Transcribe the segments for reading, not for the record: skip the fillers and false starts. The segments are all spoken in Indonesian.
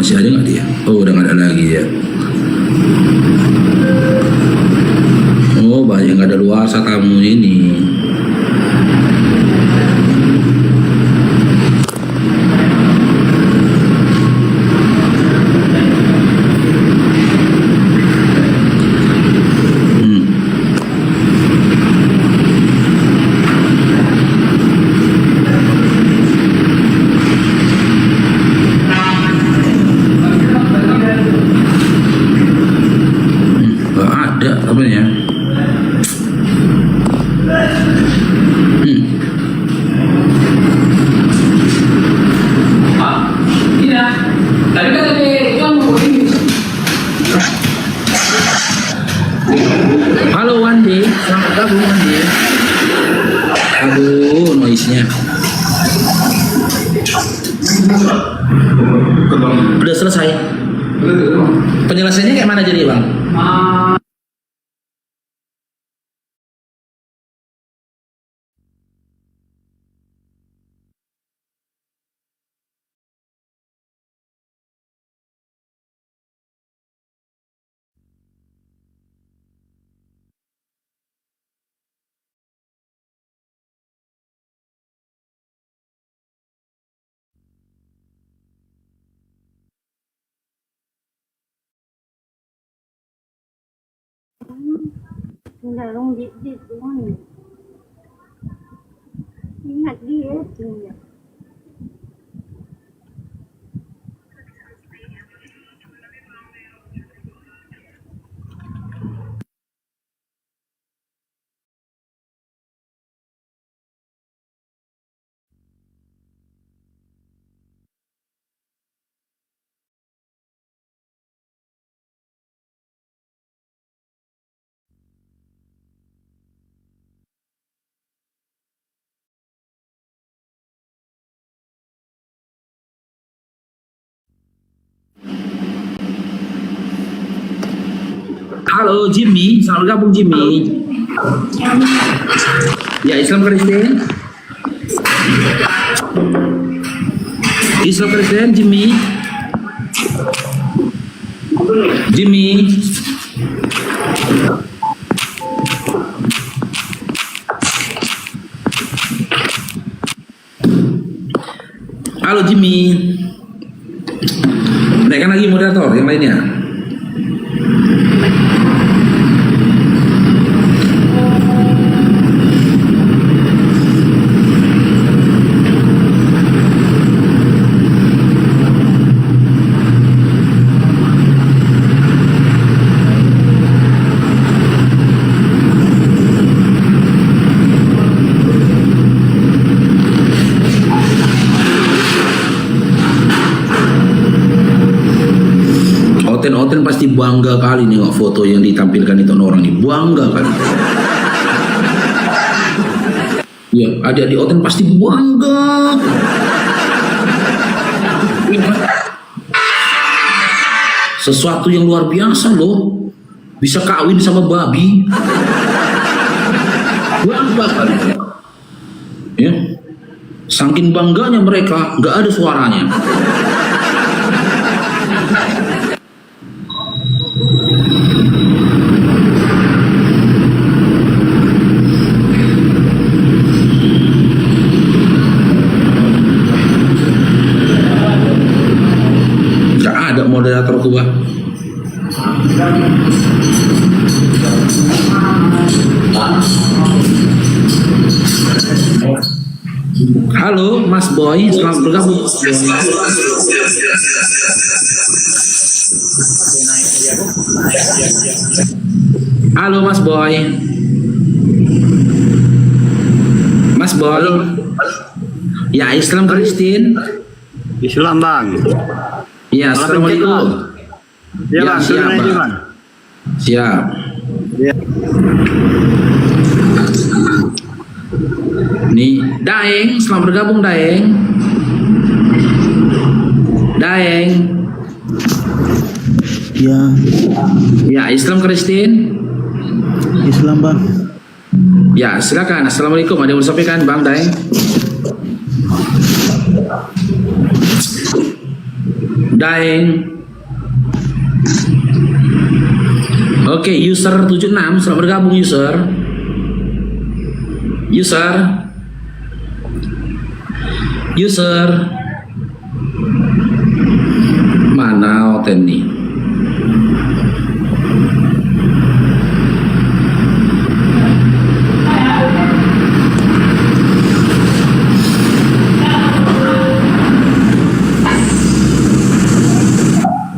masih ada nggak dia? Oh, udah nggak ada lagi ya. Oh, banyak nggak ada luar tamu ini. Halo Wandi, selamat gabung Wandi. Aduh, noise-nya. Udah selesai. Penjelasannya kayak mana jadi Bang? Là không biết gì đúng không? Ngặt đi ấy thì Halo Jimmy, selamat gabung Jimmy. Ya, Islam Kristen. Islam Kristen Jimmy. Jimmy. Halo Jimmy. Naikkan lagi moderator yang lainnya. Oten pasti bangga kali nih nggak foto yang ditampilkan itu orang ini, bangga kali. Ya, adik-adik Oten pasti bangga. Sesuatu yang luar biasa loh, bisa kawin sama babi. Bangga kali. Ya, saking bangganya mereka nggak ada suaranya. Ada moderator tuh Bang. Halo Mas Boy, selamat bergabung. Halo Mas Boy. Mas Boy. Ya, Islam Kristen. Islam Bang. Ya, assalamualaikum. Ya, Bang, siap, Bang. Siap. Ya. Nih, Daeng, selamat bergabung Daeng. Daeng. Ya, Ya, Islam Kristen. Islam Bang. Ya, silakan. Assalamualaikum. Ada yang mau disampaikan Bang Daeng? Daeng. Oke, user 76, selamat bergabung user. User. Mana Oten nih?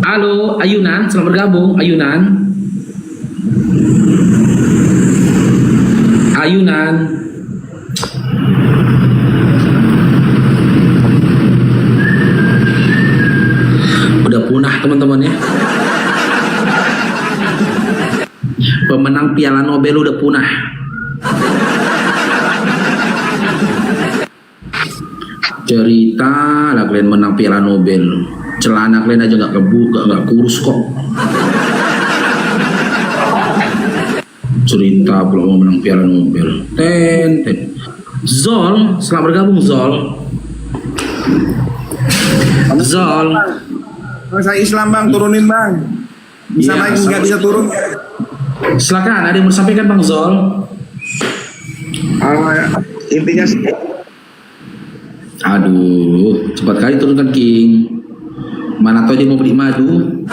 Halo, Ayunan, selamat bergabung, Ayunan. Udah punah teman-teman ya. Pemenang Piala Nobel udah punah. Cerita lah kalian menang Piala Nobel. Celana kalian aja nggak kebuka, nggak kurus kok. Cerita belum mau menang Piala Nobel. Ten. Zol, selamat bergabung Zol. Saya Islam bang, turunin bang. Bisa Iya, naik nggak bisa turun. Silakan, ada yang mau disampaikan Bang Zol? Intinya sih. Aduh, cepat kali turunkan King. Mana tahu dia mau beli madu.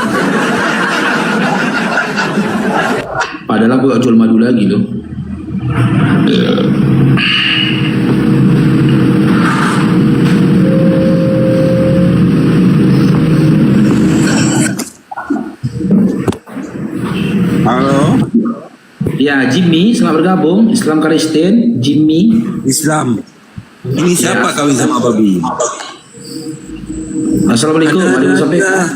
Padahal aku gak jual madu lagi loh. Halo. Ya, Jimmy, selamat bergabung. Islam Kristen, Jimmy. Islam. Ini siapa Ya. kawin sama babi? Assalamualaikum. Ada yang mau sampaikan?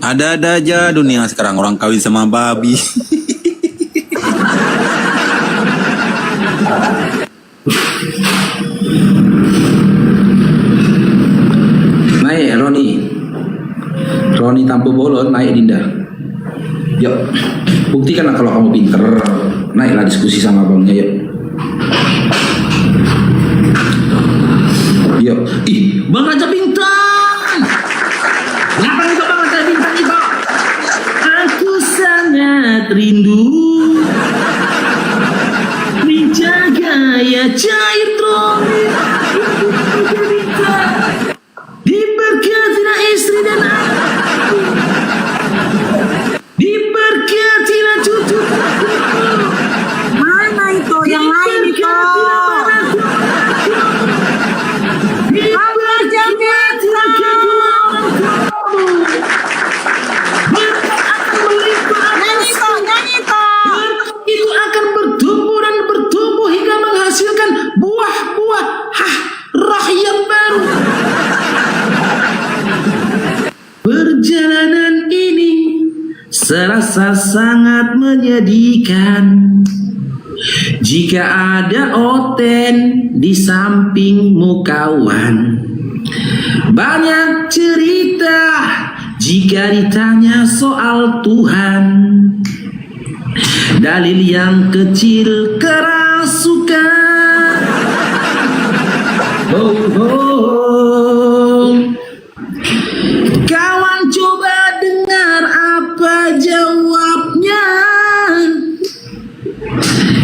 Ada aja dunia sekarang orang kawin sama babi. Naik Roni Tampu Bolon, naik Dinda. Yuk, buktikanlah kalau kamu pinter. Naiklah diskusi sama abangnya, yuk. Yuk, ih, Bang Raja Bintang. Kenapa itu Bang Raja Bintang itu? Aku sangat rindu menjaga ya cair Roni. Diberkatilah istri dan anak, diberkatilah cucu. Mana itu yang lain itu? Diberkatilah kedua orang tuamu. Berkat akan melimpah. Nyanyi toh. Berkat itu akan bertumbuh dan bertumbuh hingga menghasilkan buah-buah roh yang baru. Perjalanan ini serasa sangat menyedihkan jika ada Oten di sampingmu kawan. Banyak cerita jika ditanya soal Tuhan. Dalil yang kecil kerasukan. Kawan coba dengar apa jawabnya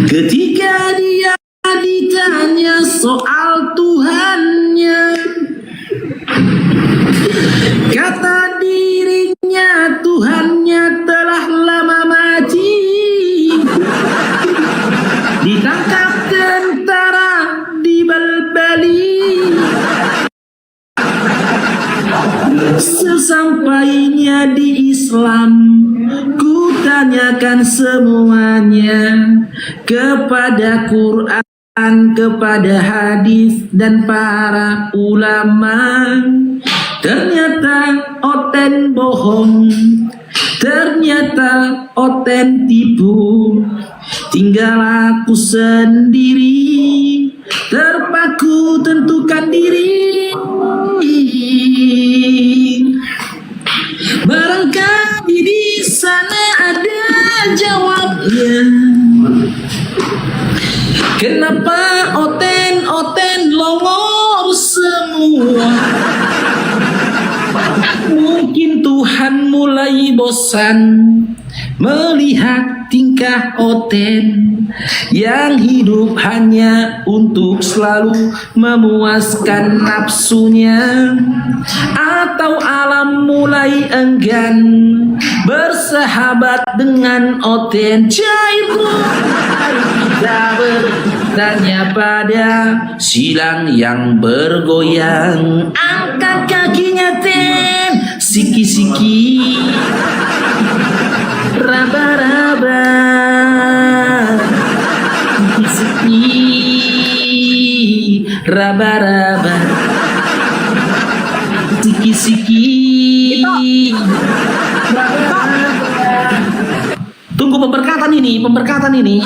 ketika dia ditanya soal Tuhannya. Kata dirinya Tuhannya telah lama mati, ditangkap tentara di Bali. Sesampainya di Islam, ku tanyakan semuanya kepada Quran, kepada hadis dan para ulama. Ternyata Oten bohong, ternyata Oten tipu. Tinggal aku sendiri, terpaku tentukan diri. Barangkali di sana ada jawabnya. Kenapa Oten longor semua? Mungkin Tuhan mulai bosan melihat tingkah Oten yang hidup hanya untuk selalu memuaskan nafsunya, atau alam mulai enggan bersahabat dengan Oten. Cairku kita bertanya pada silang yang bergoyang. Angkat kakinya Ten, siki-siki, raba-raba, siki-siki, raba-raba, siki-siki, raba-raba. Tunggu pemberkatan ini.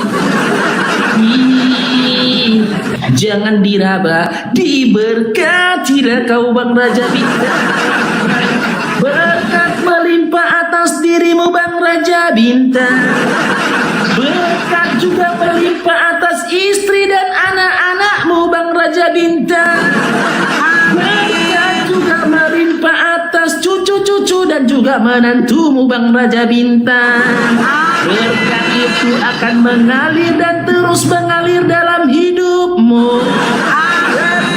Jangan diraba, diberkatilah kau Bang Raja Bintang. Berkat melimpah atas dirimu Bang Raja Bintang. Berkat juga melimpah atas istri dan anak-anakmu Bang Raja Bintang. Berkat juga melimpah atas cucu-cucu dan juga menantumu Bang Raja Bintang. Berkat itu akan mengalir dan terus mengalir dalam hidupmu.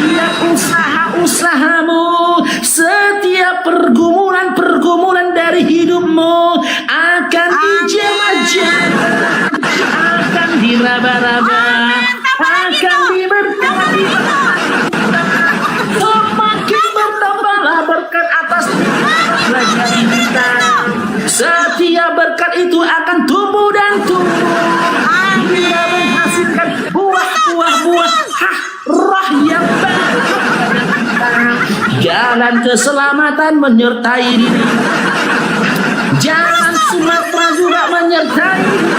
Setiap usaha-usahamu, setiap pergumulan dari hidupmu akan dijamah-jamah, akan diraba-raba, akan diberkati. Semakin bertambahlah berkat atas Raja Bintang. Setiap berkat itu akan tumbuh dan tumbuh. Dia menghasilkan buah roh yang baik. Jalan keselamatan menyertai diri. Jalan Sumatera juga menyertai diri.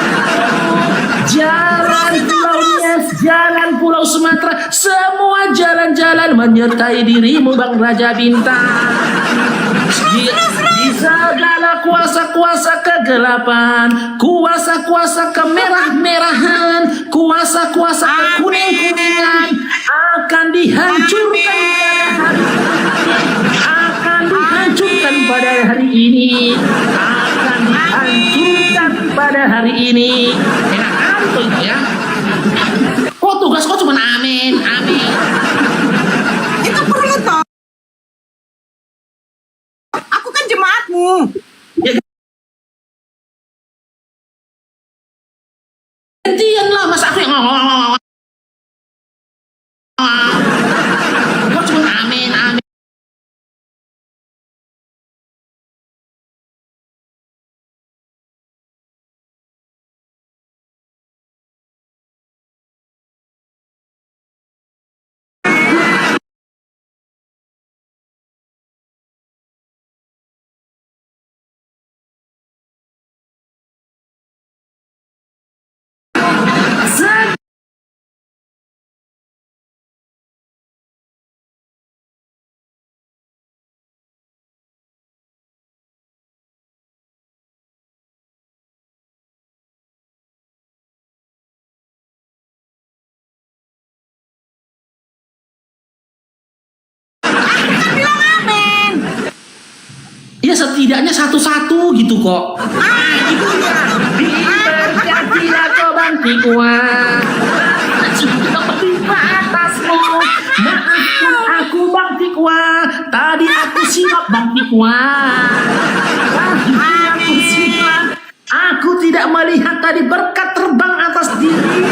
Jalan Pulau Nias, jalan Pulau Sumatera, semua jalan-jalan menyertai dirimu Bang Raja Bintang. Di segala kuasa-kuasa kegelapan, kuasa-kuasa kemerah-merahan, kuasa-kuasa kekuning-kuningan akan dihancurkan pada hari ini. Akan dihancurkan pada hari ini. Enak kali tuh itu ya. Kok tugas kok cuma amin. Itu perlu toh. Aku kan jemaatmu. Gantian lah mas aku yang ngomong. Kok cuma amin. Ya setidaknya satu-satu gitu kok. Itu ya. Diberkatilah kau Bang Tikwa. Sudah berterima atasmu. Maafkan aku Bang Tikwa. Tadi aku silap Bang Tikwa. Aku tidak melihat tadi berkat terbang atas diri.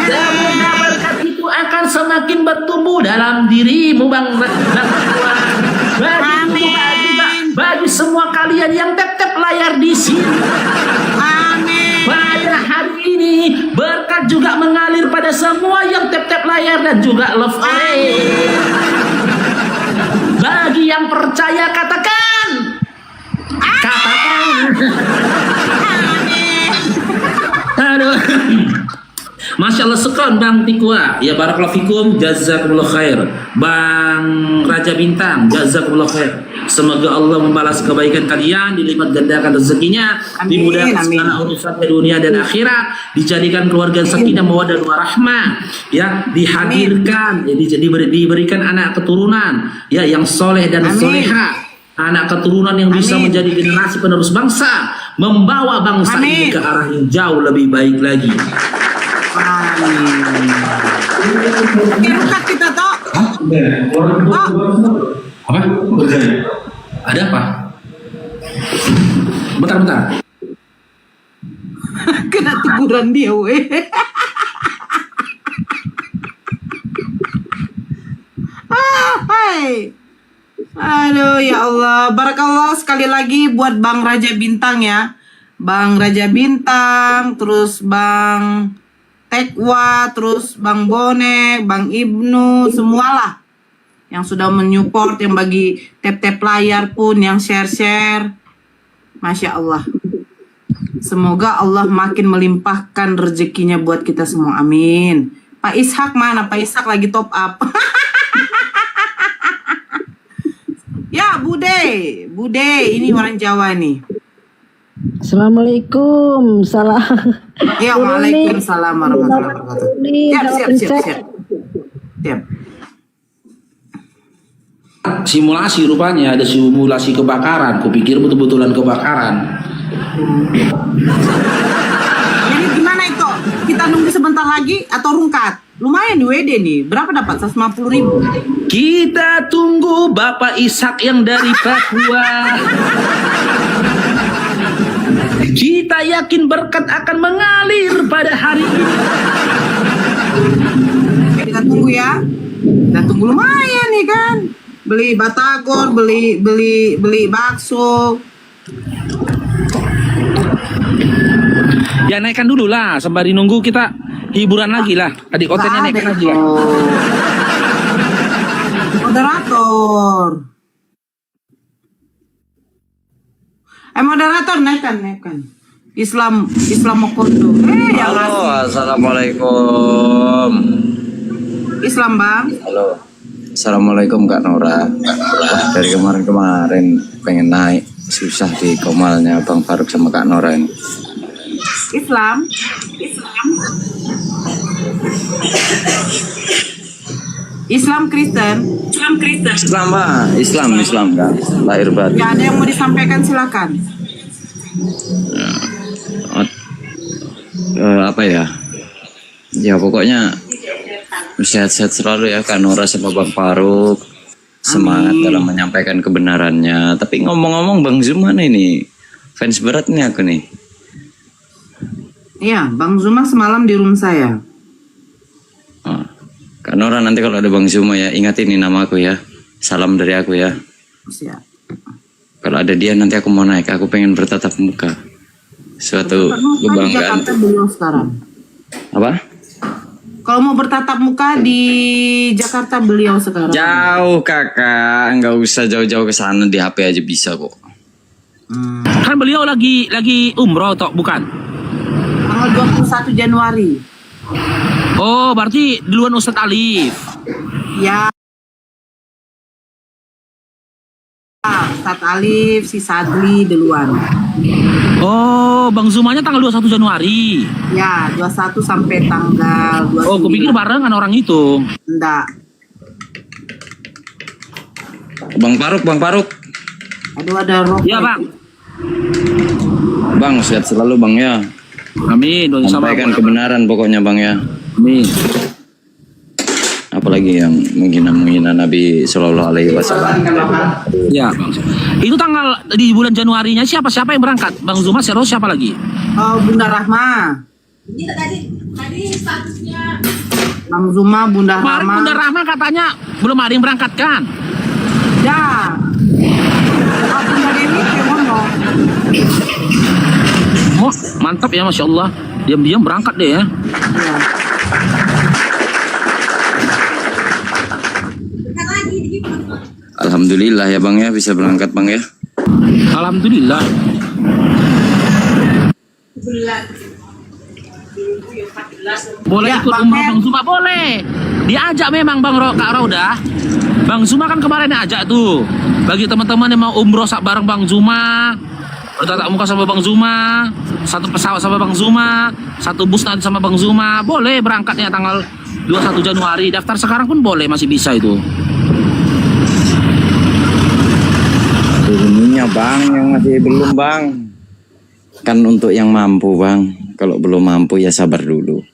Semoga berkat itu akan semakin bertumbuh dalam dirimu Bang Tikwa. Bagi semua kalian yang tap-tap layar di sini. Amin. Pada hari ini berkat juga mengalir pada semua yang tap-tap layar dan juga love Bagi yang percaya katakan. Aduh. Masya Allah sekon Bang Tikwa. Ya barakallahu fikum, jazakumullah khair. Bang Raja Bintang, jazakumullah khair. Semoga Allah membalas kebaikan kalian, dilipat gandakan rezekinya, dimudahkan segala urusan di dunia dan akhirat, dijadikan keluarga sakinah mawaddah warahmah, ya, dihadirkan, diberikan anak keturunan, ya, yang soleh dan soleha. anak keturunan yang bisa Amin. menjadi generasi penerus bangsa, membawa bangsa ini Amin. ke arah yang jauh lebih baik lagi. Amin. Oke, rukat kita toh. Apa? Ada apa? Bentar. Kena teguran dia, weh. Hai. Aduh, ya Allah. Barakallah sekali lagi buat Bang Raja Bintang ya. Bang Raja Bintang, terus Bang Tekwa, terus Bang Bonek, Bang Ibnu, semualah yang sudah menyupport, yang bagi tap-tap layar pun, yang share-share. Masya Allah. Semoga Allah makin melimpahkan rezekinya buat kita semua. Amin. Pak Ishak mana? Pak Ishak lagi top up. Ya, Bude, ini orang Jawa nih. Assalamualaikum, salam. Ya, waalaikumsalam warahmatullahi wabarakatuh. Siap. Siap. Simulasi rupanya, ada simulasi kebakaran. Kupikir betul-betulan kebakaran. Jadi gimana itu? Kita nunggu sebentar lagi atau rungkat? Lumayan di WD nih. Berapa dapat? 150.000. Kita tunggu Bapak Ishak yang dari Papua. Kita yakin berkat akan mengalir pada hari ini. Oke, kita tunggu ya. Kita tunggu lumayan nih kan. Beli batagor, beli bakso. Ya naikkan dulu lah, sembari nunggu kita hiburan lagi lah. Adik kontennya naikkan lagi ya. Moderator. Moderator naikkan. Islam Mokondo. Yang Halo, ngasih. assalamualaikum. Islam Bang. Halo, assalamualaikum Kak Nora. Wah, dari kemarin pengen naik, susah di komalnya Bang Faruk sama Kak Nora ini. Islam. Islam Kristen. Islam Pak, Islam kan, lahir batin. Ya, ada yang mau disampaikan silakan. Apa ya? Ya pokoknya sehat-sehat selalu ya Kak Nora sama Bang Faruk. Semangat dalam menyampaikan kebenarannya. Tapi ngomong-ngomong Bang Zuma ini fans berat nih aku nih. Iya, Bang Zuma semalam di room saya. Oh. Kak Nora nanti kalau ada Bang Zuma ya ingat ini nama aku ya. Salam dari aku ya. Siap. Kalau ada dia nanti aku mau naik. Aku pengen bertatap muka. Suatu Di kebanggaan. Jakarta beliau sekarang. Apa? Kalau mau bertatap muka di Jakarta beliau sekarang. Jauh kakak, nggak usah jauh-jauh ke sana, di HP aja bisa kok. Kan beliau lagi umroh toh, bukan? Tanggal 21 Januari. Oh, berarti duluan Ustadz Alif. Ya. Ustadz Alif, si Sadli duluan. Oh, Bang Zumanya tanggal 21 Januari. Ya, 21 sampai tanggal 29. Oh, kupikir barengan orang itu. Enggak. Bang Faruk. Aduh, ada rokok. Iya, Bang. Bang, sehat selalu Bang ya. Amin. Doain sama Sampaikan aku. kebenaran pokoknya Bang ya. Amin. Apalagi yang menghina Nabi Shallallahu Alaihi Wasallam. Ya, Bang. Itu tanggal di bulan Januarinya siapa yang berangkat? Bang Zuma, siapa lagi? Oh, Bunda Rahma. Bang Zuma, Bunda Kemarin Rahma. Bunda Rahma katanya belum ada yang berangkat kan? Ya. Oh, Bunda Dewi yang ngomong. Oh, mantap ya, Masya Allah. Diam-diam berangkat deh ya. Ya. Alhamdulillah ya Bang ya, bisa berangkat Bang ya. Alhamdulillah. Boleh Ya, ikut Bang umroh Em. Bang Zuma, boleh. Diajak memang Kak Rauda. Bang Zuma kan kemarin ajak tuh. Bagi teman-teman yang mau umroh bareng Bang Zuma, bertatap muka sama Bang Zuma, satu pesawat sama Bang Zuma, satu bus nanti sama Bang Zuma, boleh berangkatnya tanggal 21 Januari. Daftar sekarang pun boleh, masih bisa itu. punya bang, yang masih belum bang. Kan untuk yang mampu bang. Kalau belum mampu ya sabar dulu.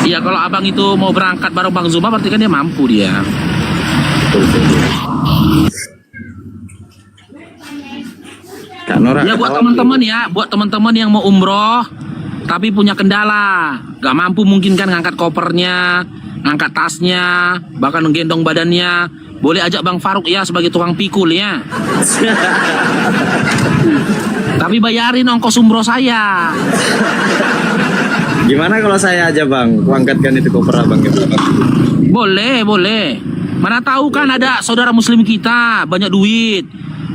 Iya, kalau abang itu mau berangkat bareng Bang Zuma berarti kan dia mampu dia. Kak Nora, Ya buat teman-teman ya, buat teman-teman yang mau umroh tapi punya kendala, gak mampu mungkin kan ngangkat kopernya, ngangkat tasnya, bahkan menggendong badannya, boleh ajak Bang Faruk ya sebagai tukang pikul ya. Tapi bayarin ongkos umroh saya. gimana kalau saya aja bang, aku angkatkan itu koper abang gitu. Boleh, boleh. Mana tahu kan ada saudara muslim kita banyak duit.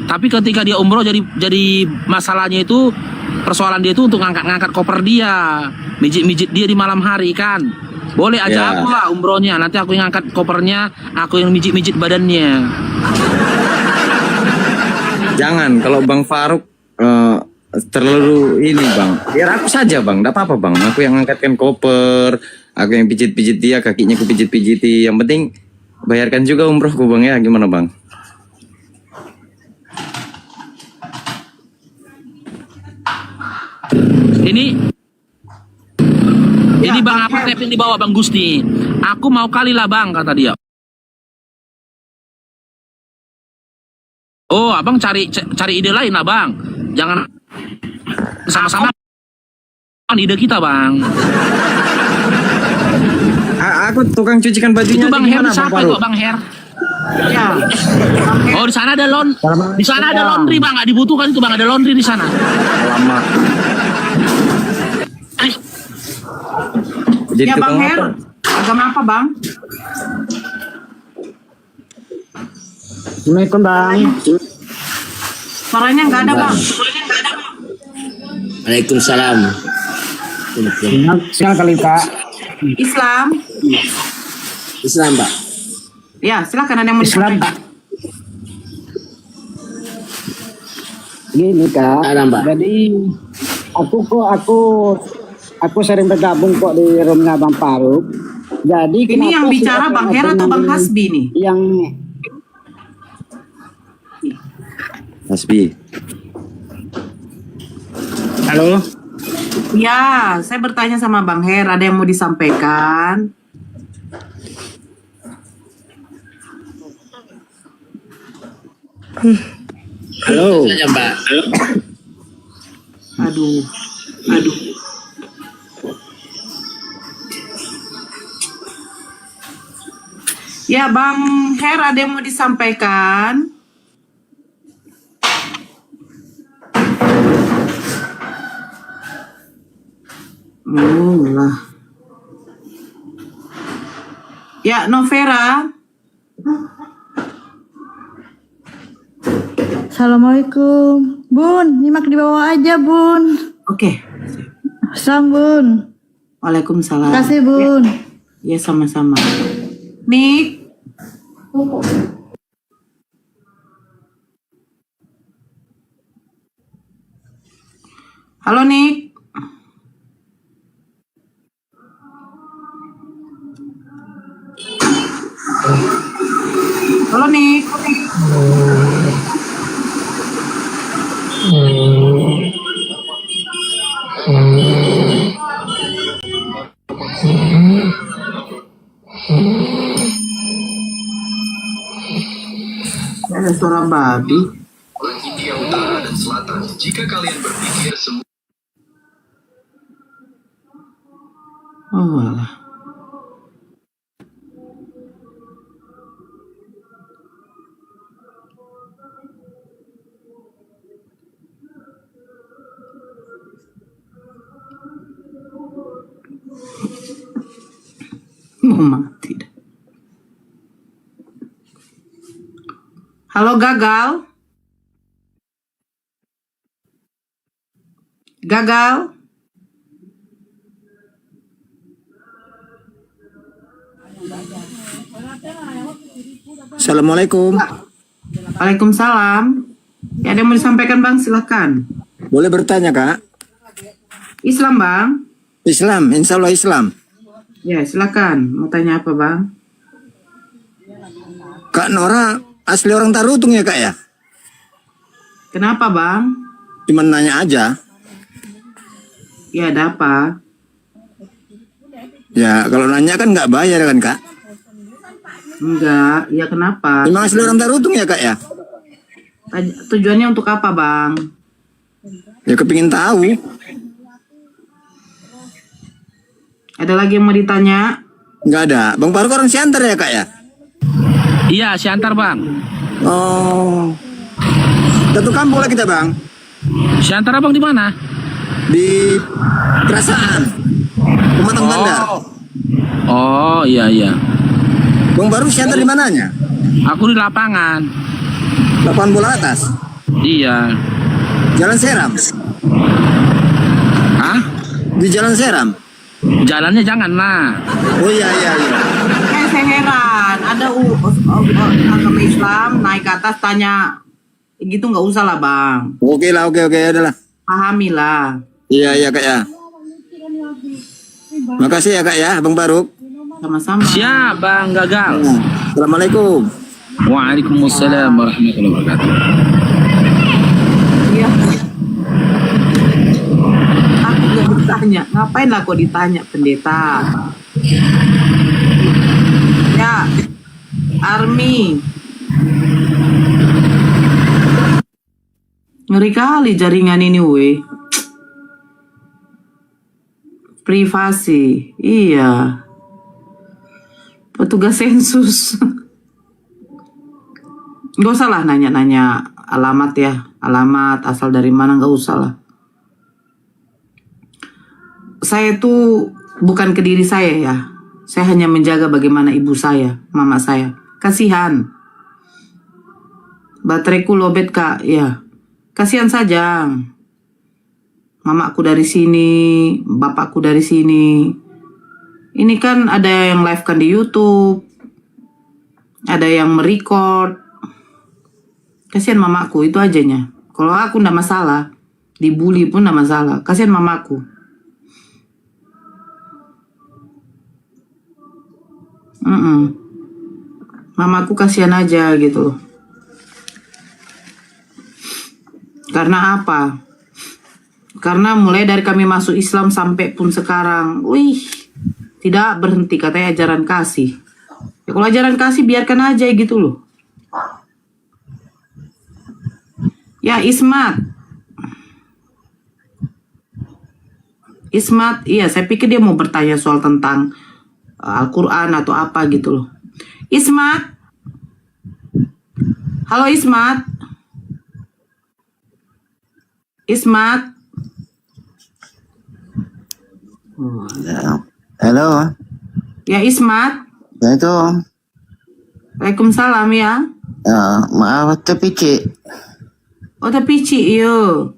Tapi ketika dia umroh jadi masalahnya itu, persoalan dia itu untuk ngangkat koper dia, mijit dia di malam hari kan. Boleh aja Ya. aku lah umrohnya, nanti aku yang ngangkat kopernya, aku yang mijit badannya. Jangan, kalau Bang Faruk terlalu ini bang, biar aku saja bang, tidak apa-apa bang. Aku yang angkatkan koper, aku yang pijit-pijit dia, kakinya aku pijit-pijiti. Yang penting bayarkan juga umrohku bang ya, gimana bang? Ini Bang apa tap yang dibawa Bang Gusti? Aku mau kali lah Bang, kata dia. Oh, abang cari ide lain lah Bang. Jangan sama-sama ide kita Bang. Aku tukang cucikan bajunya. Itu Bang Her gimana, siapa Faruk? itu Bang Her? Ya. Oh di sana ada di sana ada laundry Bang, nggak dibutuhkan itu Bang, ada laundry di sana. Lama. Jadi Ya Bang tukang Her, apa? agama apa Bang? Assalamualaikum bang. Suaranya nggak ada Bang. Waalaikumsalam. Siang kali kak. Islam. Islam, Pak. Ya, silakan ada yang mau Islam disampaikan. Gini kak. Ada, Mbak. Jadi aku sering bergabung kok di roomnya Bang Faruk. Jadi Ini kenapa yang sih bicara aku Bang Her atau dengan Bang Hasbi nih? Yang Hasbi. halo. Ya, saya bertanya sama Bang Her, ada yang mau disampaikan? Halo. Saja, Mbak. Aduh. Ya, Bang Her, ada yang mau disampaikan? Lah. Ya, Novera. Assalamualaikum. Bun, nyimak di bawah aja, Bun. Oke. Assalamualaikum, Bun. Waalaikumsalam. Kasih, Bun. Ya, sama-sama. Nik. Halo, Nik. Halo, Nik. Ada suara babi. Oh, alah. Mau mati dah. Halo, Gagal. Gagal. Assalamualaikum. Waalaikumsalam. Ya, ada yang mau disampaikan Bang, silakan. Boleh bertanya kak? Islam Bang. Islam, insya Allah Islam. Ya, silakan. Mau tanya apa Bang? Kak Nora asli orang Tarutung ya kak ya? Kenapa bang? Cuman nanya aja. Ya ada apa? Ya kalau nanya kan nggak bayar kan kak? Enggak, ya kenapa? Emang asli orang Tarutung ya kak ya? Tujuannya untuk apa bang? Ya kepingin tahu. Ada lagi yang mau ditanya? Nggak ada. Bang Faruk orang Siantar ya kak ya? Iya, si antar bang. Oh. Satu kampung lah kita bang. Si antar abang di mana? Di Kerasaan. Pematang Bandar. Oh, iya iya. Bang Faruk Siantar di mananya? Aku di lapangan. Lapangan bola atas. Iya. Jalan Seram. Hah? Di Jalan Seram. Jalannya jangan lah. Oh iya iya iya. Saya heran, ada agama Islam naik ke atas tanya gitu nggak usah lah bang, Oke lah, oke ya udah lah. pahami lah. Iya iya kak ya. Makasih ya kak ya, Bang Faruk. Sama-sama. Siap bang gagal. Assalamualaikum. Waalaikumsalam warahmatullahi wabarakatuh. Iya. Aku nggak bertanya, ngapain lah kok ditanya pendeta? Ya, Army. Ngeri kali jaringan ini, weh. Privasi, iya. Petugas sensus. Gak usah lah nanya-nanya alamat ya. Alamat, asal dari mana, gak usah lah. Saya tuh bukan ke diri saya ya. Saya hanya menjaga bagaimana ibu saya, mama saya. Kasihan. Bateraiku lobet kak, ya. Kasihan saja. Mamaku dari sini, bapakku dari sini. Ini kan ada yang live kan di YouTube. Ada yang merecord. Kasihan mamaku, itu ajanya. Kalau aku ndak masalah. Dibully pun ndak masalah. Kasihan mamaku. Mamaku kasihan aja gitu loh. Karena apa? Karena mulai dari kami masuk Islam sampai pun sekarang, wih, tidak berhenti katanya ajaran kasih. Ya, kalau ajaran kasih biarkan aja gitu loh. Ya Ismat, iya saya pikir dia mau bertanya soal tentang Al-Quran atau apa gitu loh. Ismat, halo Ismat. Ismat. Halo. Ya Ismat. Ya itu. Waalaikumsalam ya. Ya, maaf tapi Cik. Oh tapi Ci, yo.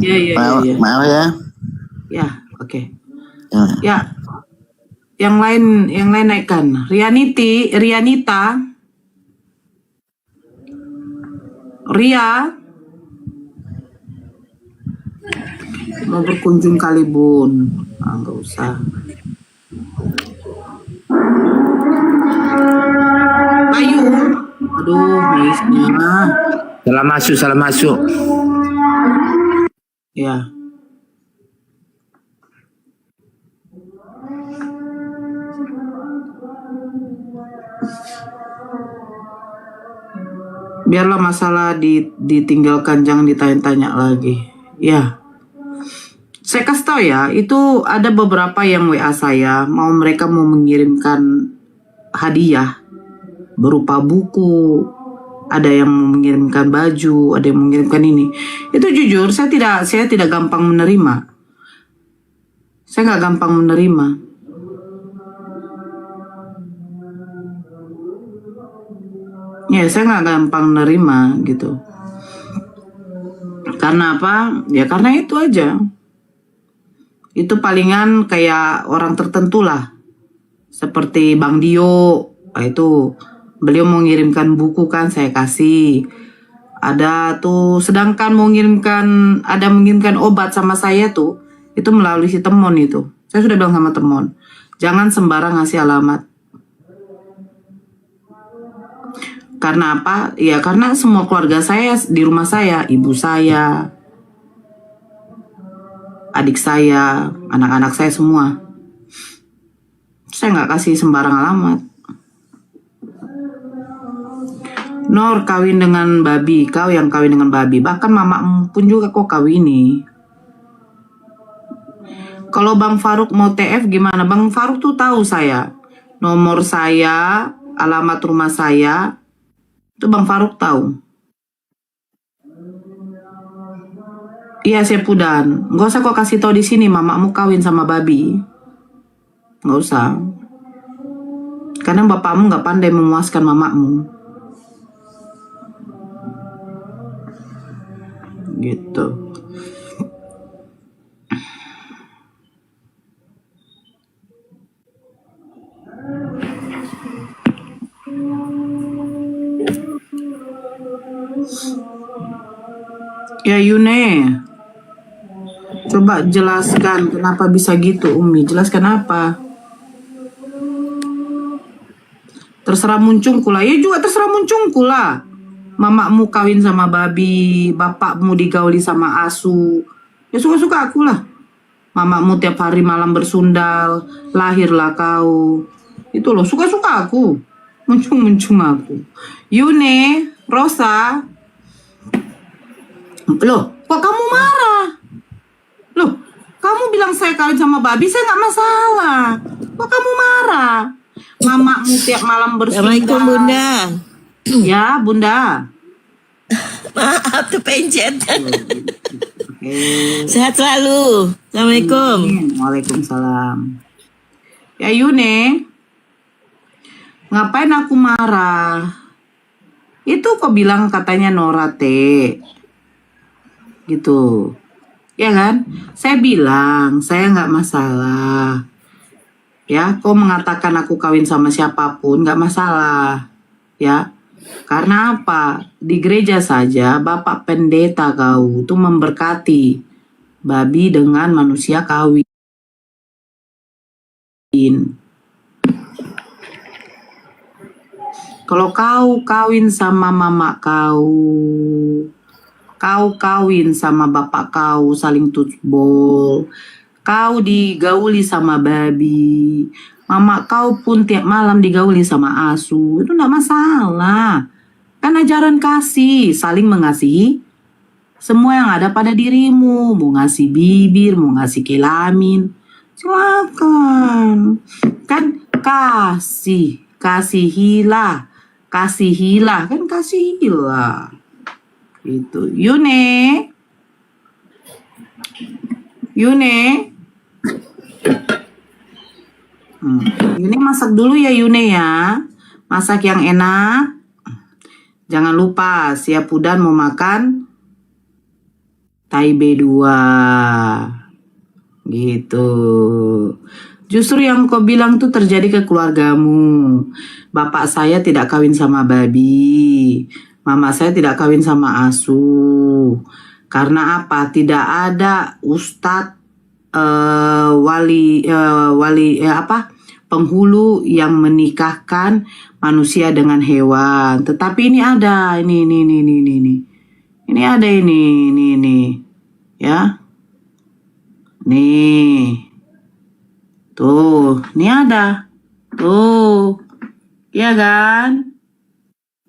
Ya. Maaf ya. Ya, oke. Ya. Yang lain naikkan. Rianita. Ria. Mau berkunjung kali bun. Nggak usah. Ayu. Aduh, naisnya. Salam masuk. Ya. Biarlah masalah ditinggalkan, jangan ditanya-tanya lagi. Ya. Saya kasih tahu ya, itu ada beberapa yang WA saya, mereka mau mengirimkan hadiah berupa buku, ada yang mau mengirimkan baju, ada yang mengirimkan ini. Itu jujur, saya tidak gampang menerima. Saya nggak gampang menerima. Ya, saya nggak gampang menerima gitu. Karena apa? Ya karena itu aja. Itu palingan kayak orang tertentu lah. Seperti Bang Dio. Nah, itu beliau mau ngirimkan buku kan, saya kasih. Ada tuh, sedangkan ada mengirimkan obat sama saya tuh, itu melalui si Temon itu. Saya sudah bilang sama Temon, jangan sembarang ngasih alamat. Karena apa? Ya karena semua keluarga saya di rumah saya, ibu saya, adik saya, anak-anak saya semua. Saya nggak kasih sembarang alamat. Nor kawin dengan babi, kau yang kawin dengan babi. Bahkan mamamu pun juga kau kawini. Kalau Bang Faruk mau TF gimana? Bang Faruk tuh tahu saya. Nomor saya, alamat rumah saya. Itu Bang Faruk tahu. Iya, Sepudan. Nggak usah kau kasih tahu di sini mamamu kawin sama babi. Nggak usah. Karena bapakmu nggak pandai memuaskan mamamu. Gitu. Ya Yune, coba jelaskan kenapa bisa gitu Umi. Jelaskan apa? Terserah muncungku lah. Ya juga terserah muncungku lah. Mamakmu kawin sama babi, bapakmu digauli sama asu. Ya suka-suka aku lah. Mamakmu tiap hari malam bersundal, lahirlah kau. Itu loh, suka-suka aku. Muncung-muncung aku. Yune, Rosa. Loh, kok kamu marah? Loh, kamu bilang saya kawin sama babi, saya nggak masalah. Kok kamu marah? Mamamu tiap malam bersundal. Assalamualaikum Bunda. Ya, Bunda. Maaf tuh pencet. Sehat selalu. Assalamualaikum. Waalaikumsalam. Ya Yune, ngapain aku marah? Itu kok bilang katanya Nora T. Gitu. Ya kan? Saya bilang, saya nggak masalah. Ya, kau mengatakan aku kawin sama siapapun, nggak masalah. Ya, karena apa? Di gereja saja, Bapak Pendeta kau tuh memberkati babi dengan manusia kawin. Kalau kau kawin sama mama kau kawin sama bapak kau saling touchball, kau digauli sama babi, mama kau pun tiap malam digauli sama asu, itu enggak masalah. Kan ajaran kasih, saling mengasihi semua yang ada pada dirimu. Mau ngasih bibir, mau ngasih kelamin, silakan. Kan kasihilah, kan kasihilah. Itu Yune, Yune masak dulu ya Yune ya, masak yang enak. Jangan lupa siap Pudan mau makan Taibei 2 gitu. Justru yang kau bilang tuh terjadi ke keluargamu. Bapak saya tidak kawin sama babi, mama saya tidak kawin sama asu. Karena apa? Tidak ada ustadz penghulu yang menikahkan manusia dengan hewan. Tetapi ini ada, ini ada ini, ya. Nih. Tuh, ini ada. Tuh. Ya kan?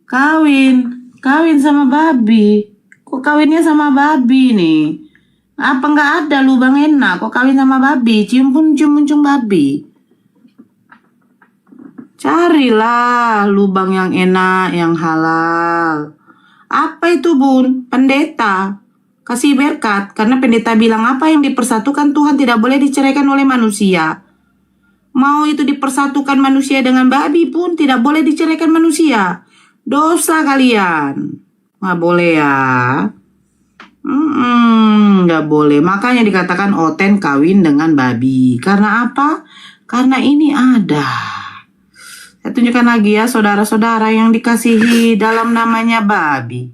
Kawin sama babi. Kok kawinnya sama babi nih? Apa nggak ada lubang enak? Kok kawin sama babi? Cium babi. Carilah lubang yang enak, yang halal. Apa itu Bun? Pendeta. Kasih berkat. Karena pendeta bilang apa yang dipersatukan Tuhan tidak boleh diceraikan oleh manusia. Mau itu dipersatukan manusia dengan babi pun tidak boleh diceraikan manusia. Dosa kalian. Nggak boleh ya. Nggak boleh. Makanya dikatakan Oten kawin dengan babi. Karena apa? Karena ini ada. Saya tunjukkan lagi ya saudara-saudara yang dikasihi dalam namanya babi.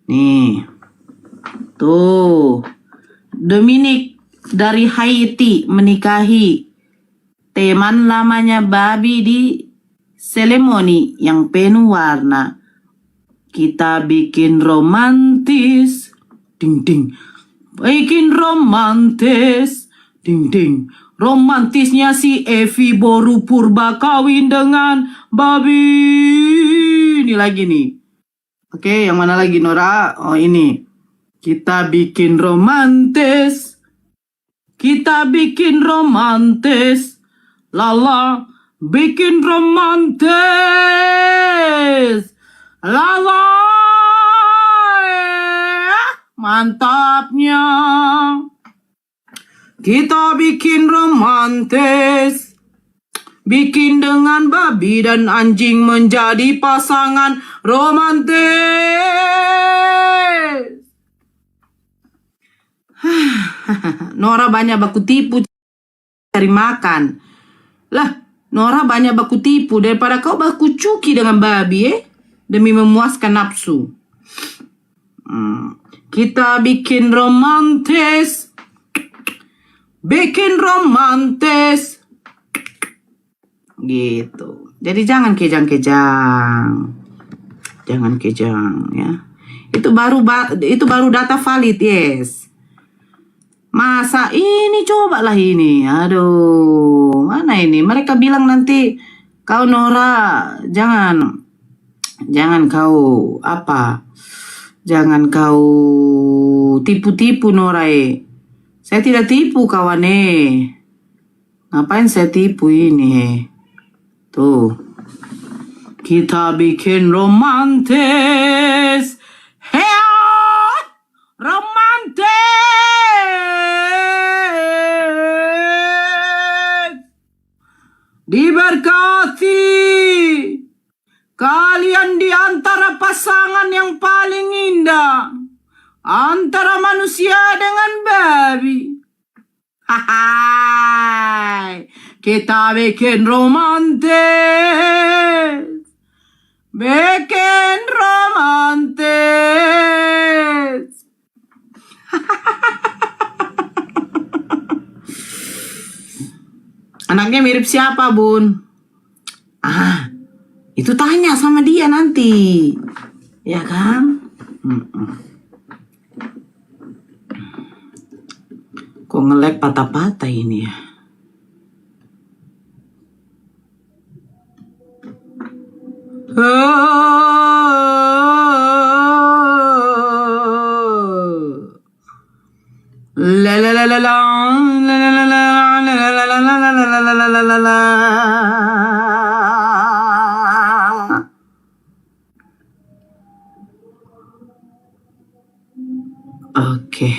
Nih. Tuh. Dominic dari Haiti menikahi teman namanya babi di seremoni yang penuh warna. Kita bikin romantis. Ding ding. Bikin romantis. Ding ding. Romantisnya si Evi Boru Purba kawin dengan babi. Ini lagi nih. Oke, yang mana lagi Nora? Oh ini. Kita bikin romantis. Kita bikin romantis. Lala. Bikin romantis. Lala. Mantapnya. Kita bikin romantis. Bikin dengan babi dan anjing menjadi pasangan romantis. Nora banyak baku tipu cari makan. Lah, Nora banyak baku tipu daripada kau baku cuki dengan babi demi memuaskan nafsu. Kita bikin romantis. Bikin romantis. Gitu. Jadi jangan kejang-kejang. Jangan kejang ya. Itu baru data valid, yes. Masa ini cobalah ini. Aduh, mana ini? Mereka bilang nanti kau Nora jangan kau apa? Jangan kau tipu-tipu Nora. Saya tidak tipu kawan Ngapain saya tipu ini Tuh. Kita bikin romantis. Hey, romantis. Diberkati. Kalian di antara pasangan yang paling indah. Antara manusia dengan babi. Hai, kita bikin romantis. Bikin romantis. Anaknya mirip siapa, Bun? Itu tanya sama dia nanti. Ya kan? Kok nge-lag patah-patah ini ya? La la la la la la la la la la la la la. Oke.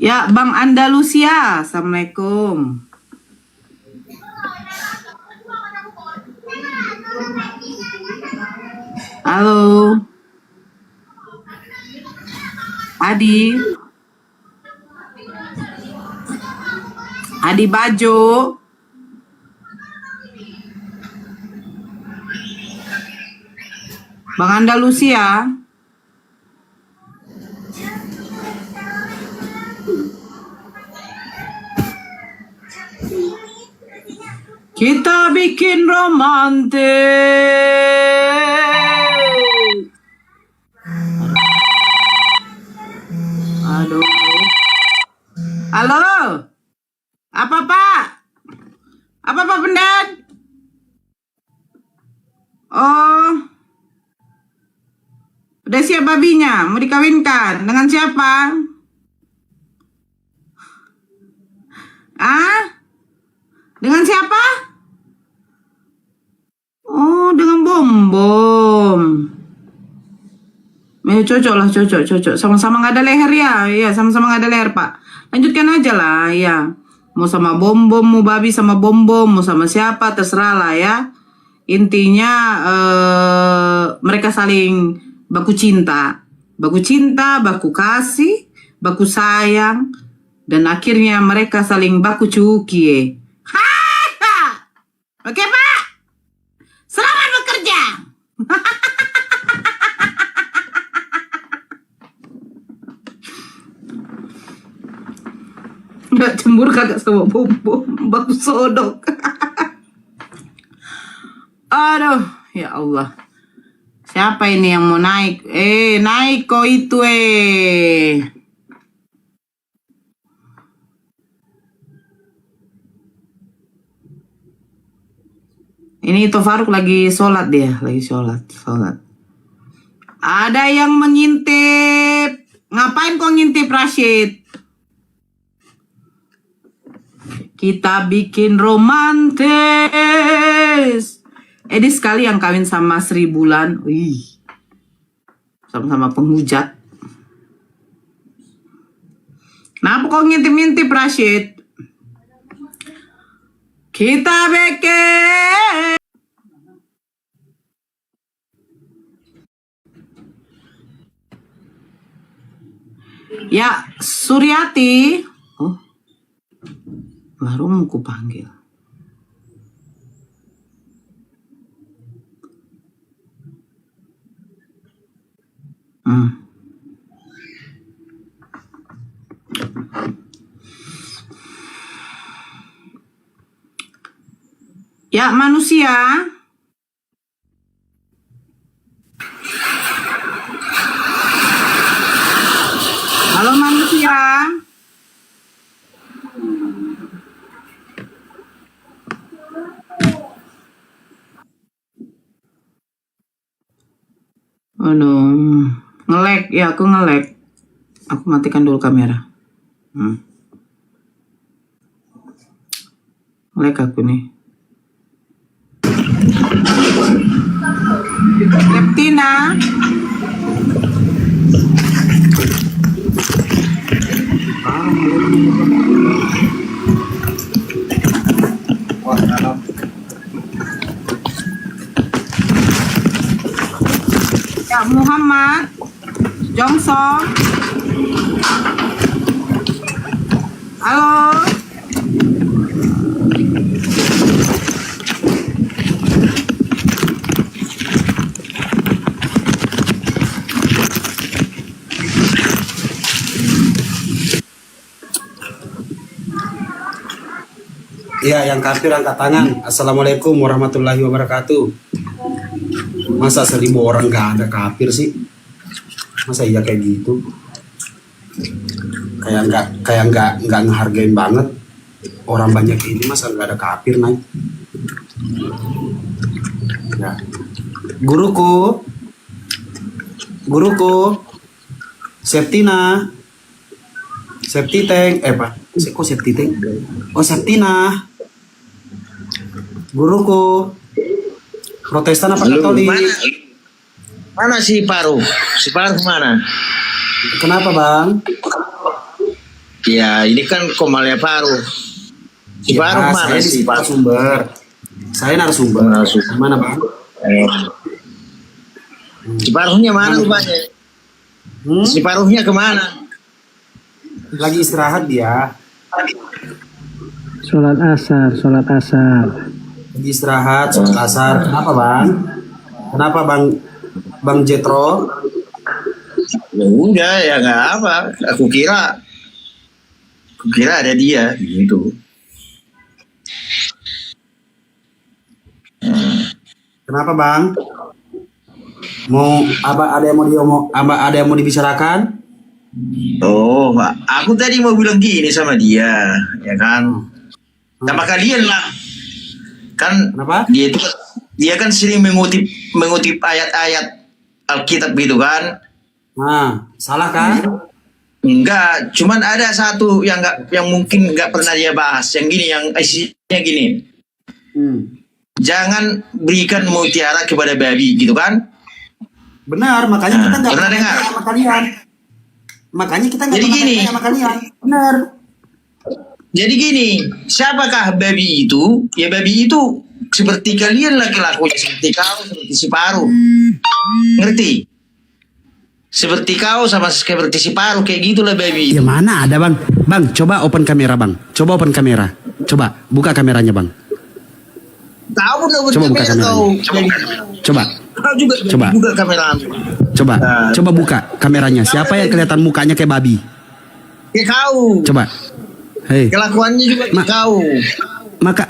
Ya, Bang Andalusia. Assalamualaikum. Halo. Adi. Adi Bajo. Bang Andalusia. Kita bikin romantis. Aduh. Halo. Apa Pak? Apa Pak Pendat? Oh. Udah siap babinya? Mau dikawinkan? Dengan siapa? Dengan siapa? Oh, dengan Bom-Bom. Cocok lah, cocok. Sama-sama nggak ada leher ya? Iya, sama-sama nggak ada leher Pak. Lanjutkan aja lah, ya. Mau sama Bom-Bom, mau babi sama Bom-Bom, mau sama siapa, terserah lah ya. Intinya mereka saling baku cinta, baku kasih, baku sayang, dan akhirnya mereka saling baku cuki. Oke Pak, selamat bekerja. Nggak cemburu kagak sama Bom-Bom, baku sodok. Aduh, ya Allah. Siapa ini yang mau naik? Naik kok itu Ini itu Faruk lagi sholat dia, lagi sholat. Ada yang mengintip. Ngapain kau ngintip Rashid? Kita bikin romantis. Edi sekali yang kawin sama Sri Bulan. Wih. Sama-sama penghujat. Kenapa kau ngintip-ngintip Rashid? Kita bikin. Ya, Suryati. Oh. Baru mau ku panggil. Ya, manusia. Halo manusia. Aduh, nge-lag. Ya, aku nge-lag. Aku matikan dulu kamera. Nge-lag aku nih. Septina. Ya, Muhammad Jongsong. Halo. Iya, yang kafir angkat tangan. Assalamualaikum warahmatullahi wabarakatuh. Masa 1000 orang gak ada kafir sih? Masa iya kayak gitu? Kayak nggak ngehargain banget orang banyak ini. Masa nggak ada kafir naik? Ya. Guruku, Septina, Septiteng, Pak, kok Septiteng? Oh, Septina, guruku, Protestan apa Katolik? Mana si Paru? Si Paru mana? Kenapa bang? Ya ini kan Komalnya Paru. Si Ya, Paru mana saya si Paru? Saya narasumber. Mana bang? Si Paruhnya mana rupanya? Si Paruhnya kemana? Lagi istirahat dia. Sholat asar. Lagi istirahat, sholat asar. Kenapa bang? Kenapa bang Jetro? Ya udah ya nggak apa. Aku kira ada dia gitu. Kenapa bang? Mau apa? Ada yang mau dibicarakan? Oh, aku tadi mau bilang gini sama dia, ya kan? Sama kalian lah. Kan Kenapa? dia kan sering mengutip ayat-ayat Alkitab gitu kan? Nah, salah kan? Enggak, cuman ada satu yang mungkin nggak pernah dia bahas. Yang gini, yang isinya gini. Jangan berikan mutiara kepada babi, gitu kan? Benar, makanya kita nggak pernah dengar sama kalian. Makanya kita nggak Jadi pernah gini. sama kalian. Benar. Jadi gini, siapakah babi itu? Ya babi itu seperti kalian laki-lakunya, seperti kau, seperti si Paru. Ngerti? Seperti kau sama seperti si Paru, kayak gitulah babi. Ya mana ada bang? Bang, coba open kamera bang. Coba open kamera. Coba buka kameranya bang. Tahu udah Coba buka kamera kau. Coba. Kau juga Coba. buka kamera. Coba buka kameranya. Siapa yang kelihatan mukanya kayak babi? Kayak kau. Coba. Hei. Kelakuannya juga kayak kau.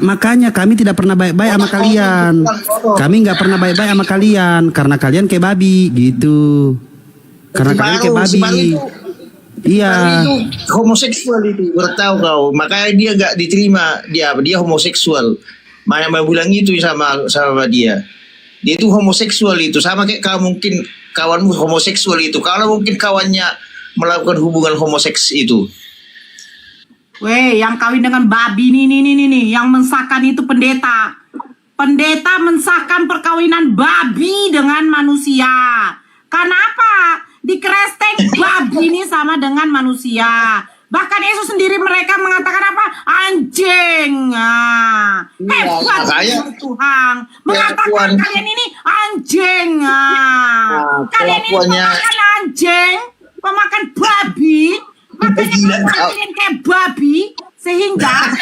makanya kami tidak pernah baik-baik sama kalian. Kami nggak pernah baik-baik sama kalian karena kalian kayak babi gitu. Karena kalian kayak babi. Iya. Itu homoseksual itu, bertahu kau. Makanya dia gak diterima, dia homoseksual. Mana mau bilang itu sama dia. Dia itu homoseksual itu, sama kayak kau mungkin kawanmu homoseksual itu. Kalau mungkin kawannya melakukan hubungan homoseks itu. Weh, yang kawin dengan babi nih, yang mensahkan itu pendeta. Pendeta mensahkan perkawinan babi dengan manusia. Kenapa? Dikrestek babi ini sama dengan manusia. Bahkan Yesus sendiri mereka mengatakan apa? Anjing. Hebat Tuhan. Mengatakan kalian ini anjing. Kalian ini pemakan anjing, pemakan babi. Makanya kalian kayak babi sehingga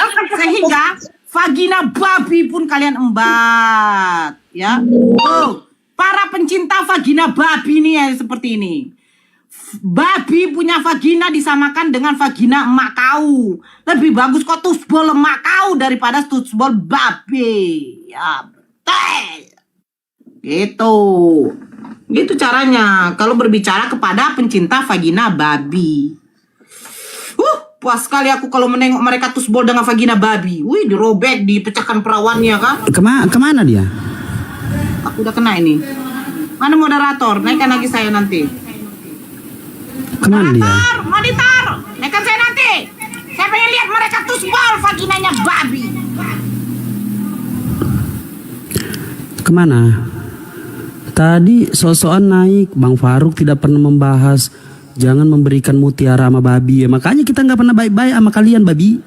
vagina babi pun kalian embat, ya. Tuh, para pencinta vagina babi nih ya seperti ini. Babi punya vagina disamakan dengan vagina emak kau. Lebih bagus kok tusbol emak kau daripada tusbol babi. Ya, betul. Gitu. Gitu caranya kalau berbicara kepada pencinta vagina babi. Puas sekali aku kalau menengok mereka tusbol dengan vagina babi. Wih, dirobek, dipecahkan perawannya kan. Kemana dia? Aku udah kena ini. Mana moderator? Naikkan lagi saya nanti. Kemana dia? Monitor, naikkan saya nanti. Saya pengen lihat mereka tusbol vaginanya babi. Kemana? Tadi sosokan naik, Bang Faruk tidak pernah membahas jangan memberikan mutiara sama babi. Ya, makanya kita nggak pernah baik-baik sama kalian, babi.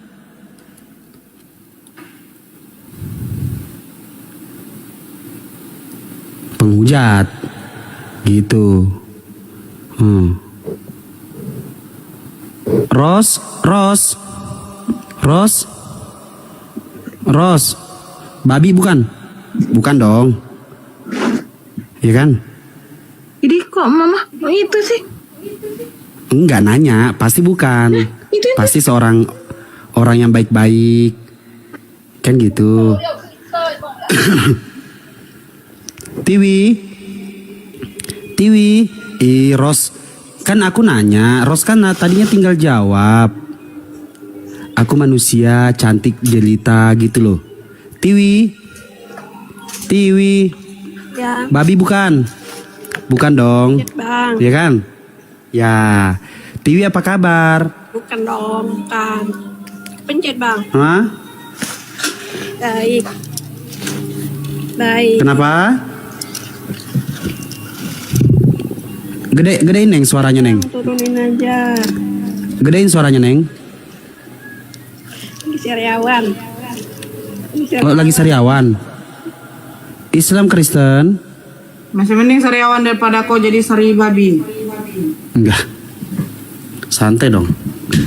Penghujat gitu. Ros babi bukan dong, iya kan? Jadi kok mama itu sih? Enggak nanya, pasti bukan. Pasti seorang orang yang baik-baik kan gitu. Tiwi, Ros, kan aku nanya, Ros kan tadinya tinggal jawab. Aku manusia cantik jelita gitu loh. Tiwi, Ya. babi bukan dong, Bang. ya kan? Ya, Tiwi apa kabar? Bukan dong, bukan. Pencet bang. Hah? Baik. Kenapa? Gedein Neng suaranya Neng. Turunin aja. Gedein suaranya Neng. Sariawan. Oh, lagi sariawan. Islam Kristen? Masih mending sariawan daripada kau jadi sari babi. Enggak. Santai dong.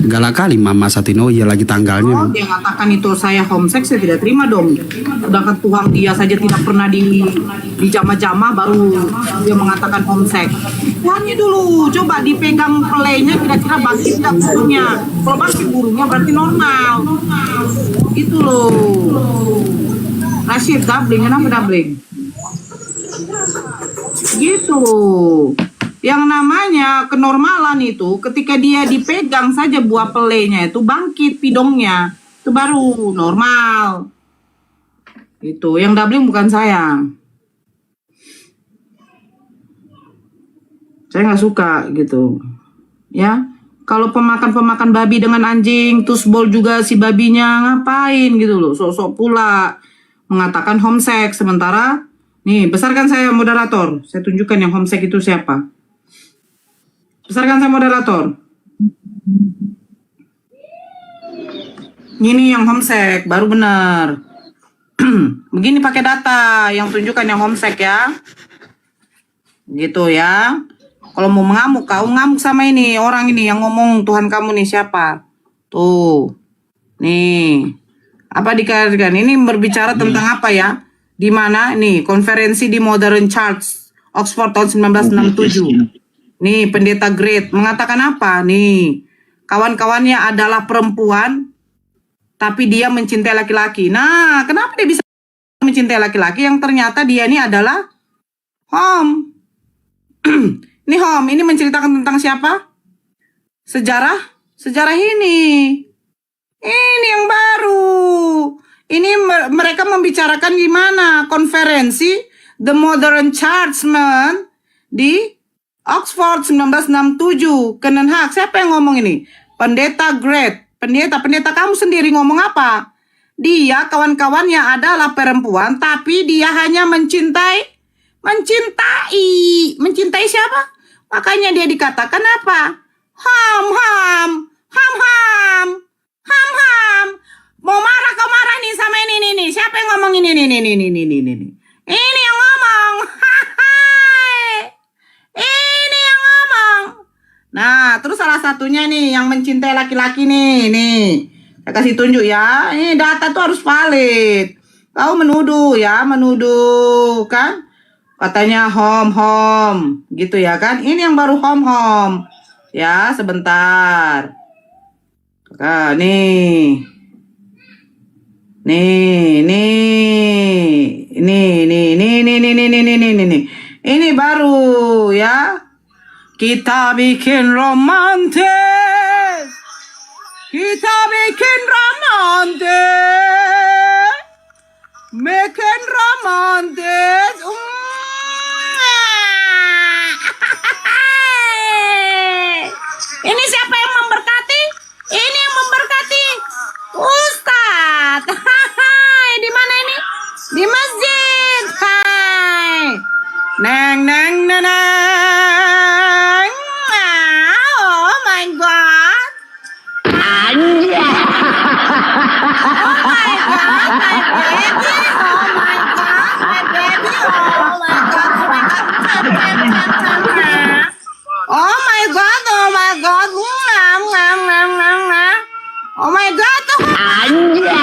Galak kali Mama Satino, iya lagi tanggalnya. Dia katakan itu saya homoseks, saya tidak terima dong. Sedangkan Tuhan dia saja tidak pernah di jama-jama baru dia mengatakan homoseks. Tuhannya dulu, coba dipegang pelenya kira-kira bangkit tidak burungnya. Kalau bangkit burungnya berarti normal. Itu loh. Rashid doubling, kenapa doubling? Gitu. Yang namanya kenormalan itu ketika dia dipegang saja buah pelenya itu bangkit pidongnya, itu baru normal. Itu yang doubling bukan saya. Saya nggak suka gitu. Ya, kalau pemakan babi dengan anjing, tusbol juga si babinya ngapain gitu loh, sok-sok pula mengatakan homseks. Sementara nih, besarkan saya moderator, saya tunjukkan yang homseks itu siapa. Besarkan saya moderator. Ini yang homsek, baru benar. Begini pakai data yang tunjukkan yang homsek ya. Gitu ya. Kalau mau mengamuk, kau ngamuk sama ini orang ini yang ngomong Tuhan kamu nih siapa? Tuh. Nih. Apa dikatakan? Ini berbicara tentang apa ya? Di mana nih konferensi di Modern Church Oxford tahun 1967. Nih, pendeta Great mengatakan apa? Nih, kawan-kawannya adalah perempuan, tapi dia mencintai laki-laki. Nah, kenapa dia bisa mencintai laki-laki yang ternyata dia ini adalah Hom? Ini Hom, ini menceritakan tentang siapa? Sejarah ini. Ini yang baru. Ini mereka membicarakan gimana konferensi The Modern Churchman di Oxford 1967. Kenen Hak. Siapa yang ngomong ini? Pendeta Great. Pendeta kamu sendiri ngomong apa? Dia kawan-kawannya adalah perempuan, tapi dia hanya mencintai siapa? Makanya dia dikatakan apa? Ham. Mau marah kau marah nih sama ini. Siapa yang ngomong ini? Ini yang ngomong. Ini yang ngomong. Nah, terus salah satunya nih yang mencintai laki-laki nih. Saya kasih tunjuk ya. Ini data tuh harus valid. Kau menuduh kan? Katanya hom gitu ya kan? Ini yang baru hom. Ya, sebentar. Nih. Ini baru ya. Kita bikin romantis. Bikin romantis. Ini siapa yang memberkati? Ini yang memberkati Ustadz. Di mana ini? Di masjid. Hai. Neng. Oh my God. Anjay. Oh my God, my baby. Oh my God, my baby. Oh my God. Oh my God. Oh my God. Anjay.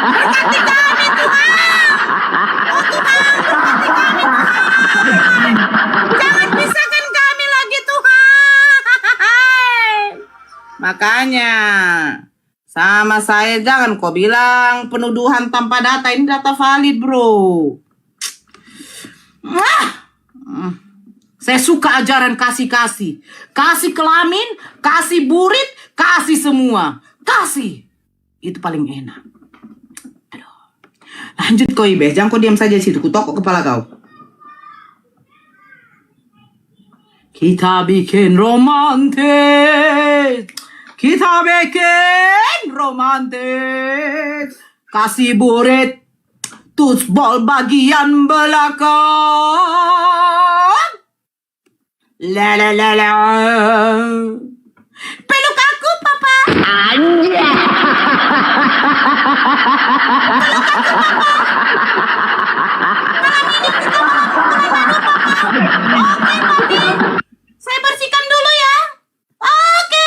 Berkati kami Tuhan. Oh Tuhan, berkati kami Tuhan. Jangan pisahkan kami lagi Tuhan. Makanya sama saya jangan kau bilang penuduhan tanpa data. Ini data valid bro. Saya suka ajaran kasih kelamin, kasih burit, kasih semua, kasih itu paling enak. Aduh. Lanjut kau Ibes, jangan kau diam saja di situ, kutokok kepala kau. Kita bikin romantis, kasih burit, tutsbol bagian belakang. La. Peluk aku, Papa. Anjay. Peluk aku, Papa. Malam ini kita mulai baru, Papa. Oke, Papi. Saya bersihkan dulu ya. Oke.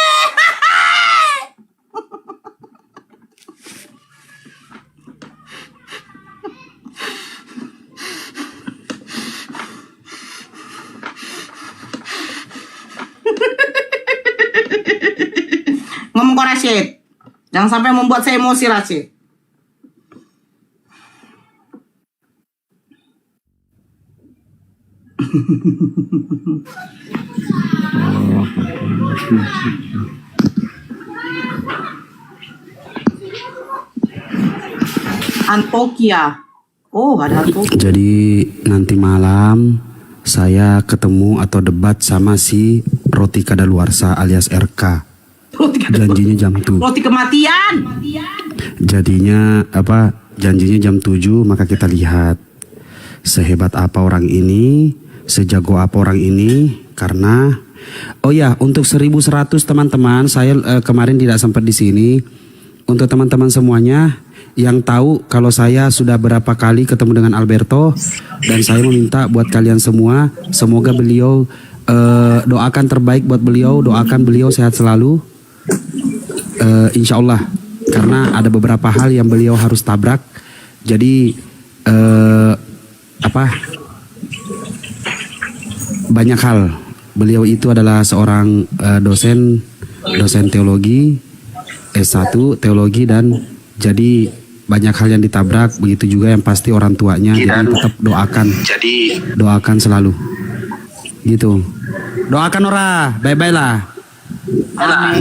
Ngomong kok Rashid. Jangan sampai membuat saya emosi Rashid. Antokia. Oh, ada Antokia. Jadi nanti malam saya ketemu atau debat sama si Roti Kadaluarsa alias RK. Janjinya jam 7. Roti kematian. Jadinya janjinya jam 7, maka kita lihat sehebat apa orang ini, sejago apa orang ini. Karena oh ya, untuk 1100 teman-teman, saya kemarin tidak sempat di sini. Untuk teman-teman semuanya yang tahu kalau saya sudah berapa kali ketemu dengan Alberto, dan saya meminta buat kalian semua, semoga beliau doakan terbaik buat beliau, doakan beliau sehat selalu. Insya Allah, karena ada beberapa hal yang beliau harus tabrak. Jadi banyak hal. Beliau itu adalah seorang dosen teologi S1 teologi dan jadi banyak hal yang ditabrak, begitu juga yang pasti orang tuanya, jadi tetap doakan selalu gitu. Doakan Nora, bye-bye lah. Apa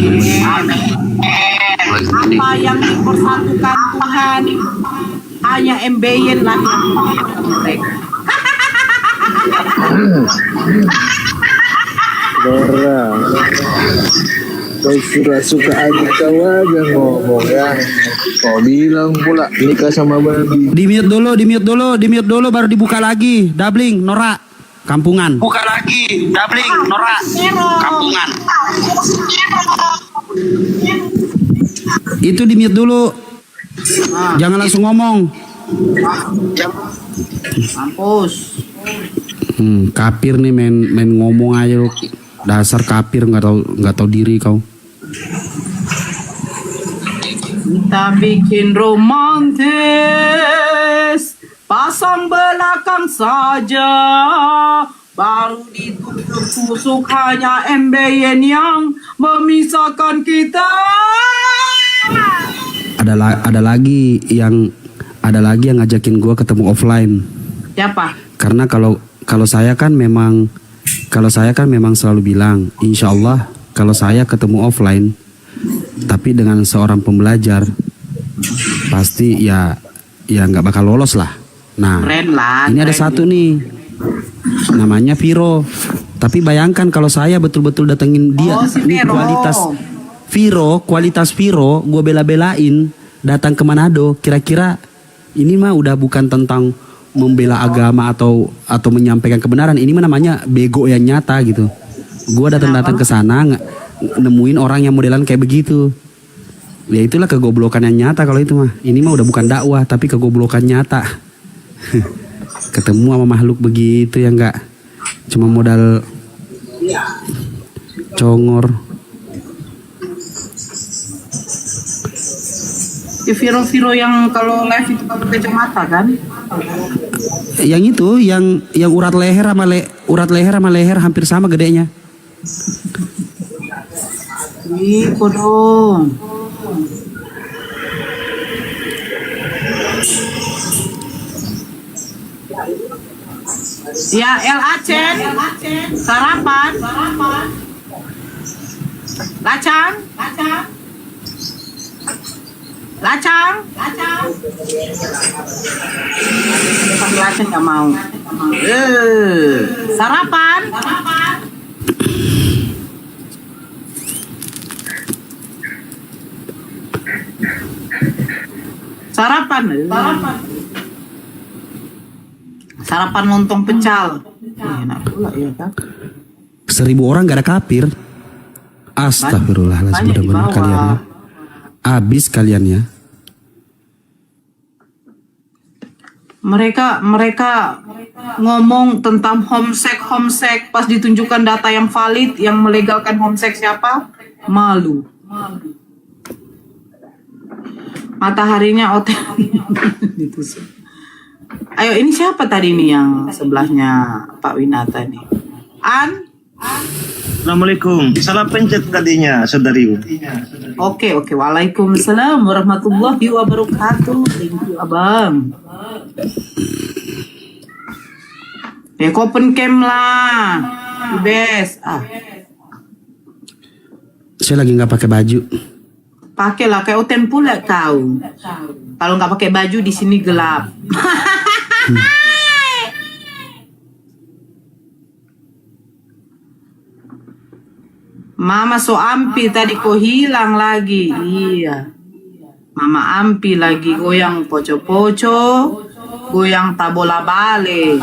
yang dipersatukan Tuhan hanya MBN lah yang mereka. Nora, kau suka aja kau aja ngomong ya. Kau bilang pula nikah sama babi. Di mute dulu baru dibuka lagi. Dabling Nora, kampungan. Buka lagi. Dabling Nora, kampungan. Itu di mute dulu. Jangan langsung ngomong. Mampus. Kafir nih main ngomong aja lu. Dasar kafir nggak tahu diri kau. Kita bikin romantis, pasang belakang saja, baru ditusuk hanya MBN yang memisahkan kita. Ada lagi yang ngajakin gua ketemu offline. Siapa? Karena kalau saya kan memang selalu bilang, insya Allah kalau saya ketemu offline, tapi dengan seorang pembelajar, pasti ya nggak bakal lolos lah. Nah, ini ada satu nih, namanya Viro. Tapi bayangkan kalau saya betul-betul datengin dia, ini kualitas Viro, gue bela-belain datang ke Manado. Kira-kira ini mah udah bukan tentang membela agama atau menyampaikan kebenaran. Ini mah namanya bego yang nyata gitu. Gue datang ke sana nemuin orang yang modelan kayak begitu. Ya itulah kegoblokan yang nyata kalau itu mah. Ini mah udah bukan dakwah tapi kegoblokan nyata. Ketemu sama makhluk begitu ya enggak cuma modal congor. Viro yang kalau live itu pakai kacamata kan? Yang itu yang urat leher sama leher hampir sama gedenya. Iko dong. Ya El Aceh, sarapan, lacang. Pakai lacang nggak mau. Sarapan. Sarapan lontong pecal. Enak pula ya kan. 1000 orang gak ada kafir. Astagfirullahaladzim, benar-benar kalian ya. Abis kalian ya. Mereka ngomong tentang homsek pas ditunjukkan data yang valid yang melegalkan homsek siapa? Malu. Mataharinya hotel ditusuk. Ayo ini siapa tadi nih yang sebelahnya Pak Winata nih? Assalamualaikum. Salah pencet tadinya, saudariku. Oke. Waalaikumsalam warahmatullahi wabarakatuh. Thank you, Abang. Open cam lah. Best. Saya lagi nggak pakai baju. Pakailah kayak Oten pula kau. Kalau nggak pakai baju di sini gelap. Mama so ampi tadi kok hilang lagi. Iya. Mama ampi lagi goyang poco-poco, goyang tabola bale.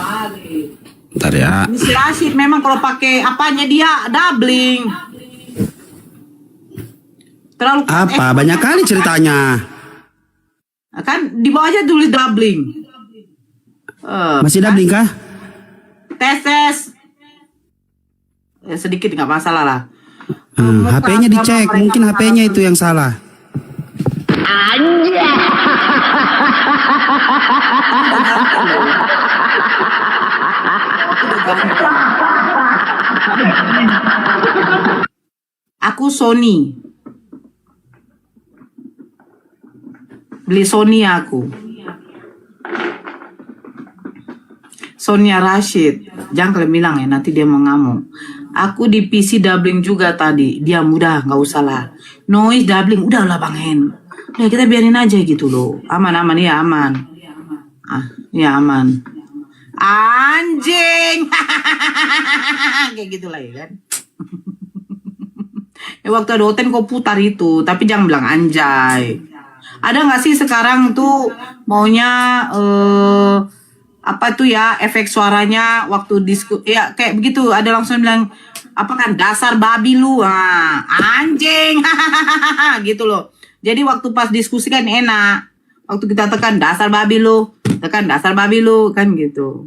Bentar ya. Ini si Rashid memang kalau pakai apanya dia doubling. Terlalu Apa? Banyak kali ceritanya. Kan di bawah aja tulis doubling. Masih doubling kah? Tes. Ya, sedikit nggak masalah lah. HP-nya dicek, mungkin HP-nya itu yang salah. Aku Sony. Beli Sony aku. Sonia Rashid. Jangan kalian bilang ya, nanti dia mau ngamuk. Aku di PC doubling juga tadi. Dia mudah, nggak usah lah. Noise doubling, udah lah Bang Hen. Udah kita biarin aja gitu loh. Aman-aman ya aman. Ya aman. Anjing. Kayak gitulah ya kan. Waktu ada Oten kau putar itu, tapi jangan bilang anjay. Ada nggak sih sekarang tuh maunya apa tuh ya efek suaranya waktu ya kayak begitu, ada langsung bilang apa kan, dasar babi lu, anjing. Gitu loh. Jadi waktu pas diskusi kan enak. Waktu kita tekan dasar babi lu, tekan dasar babi lu kan gitu.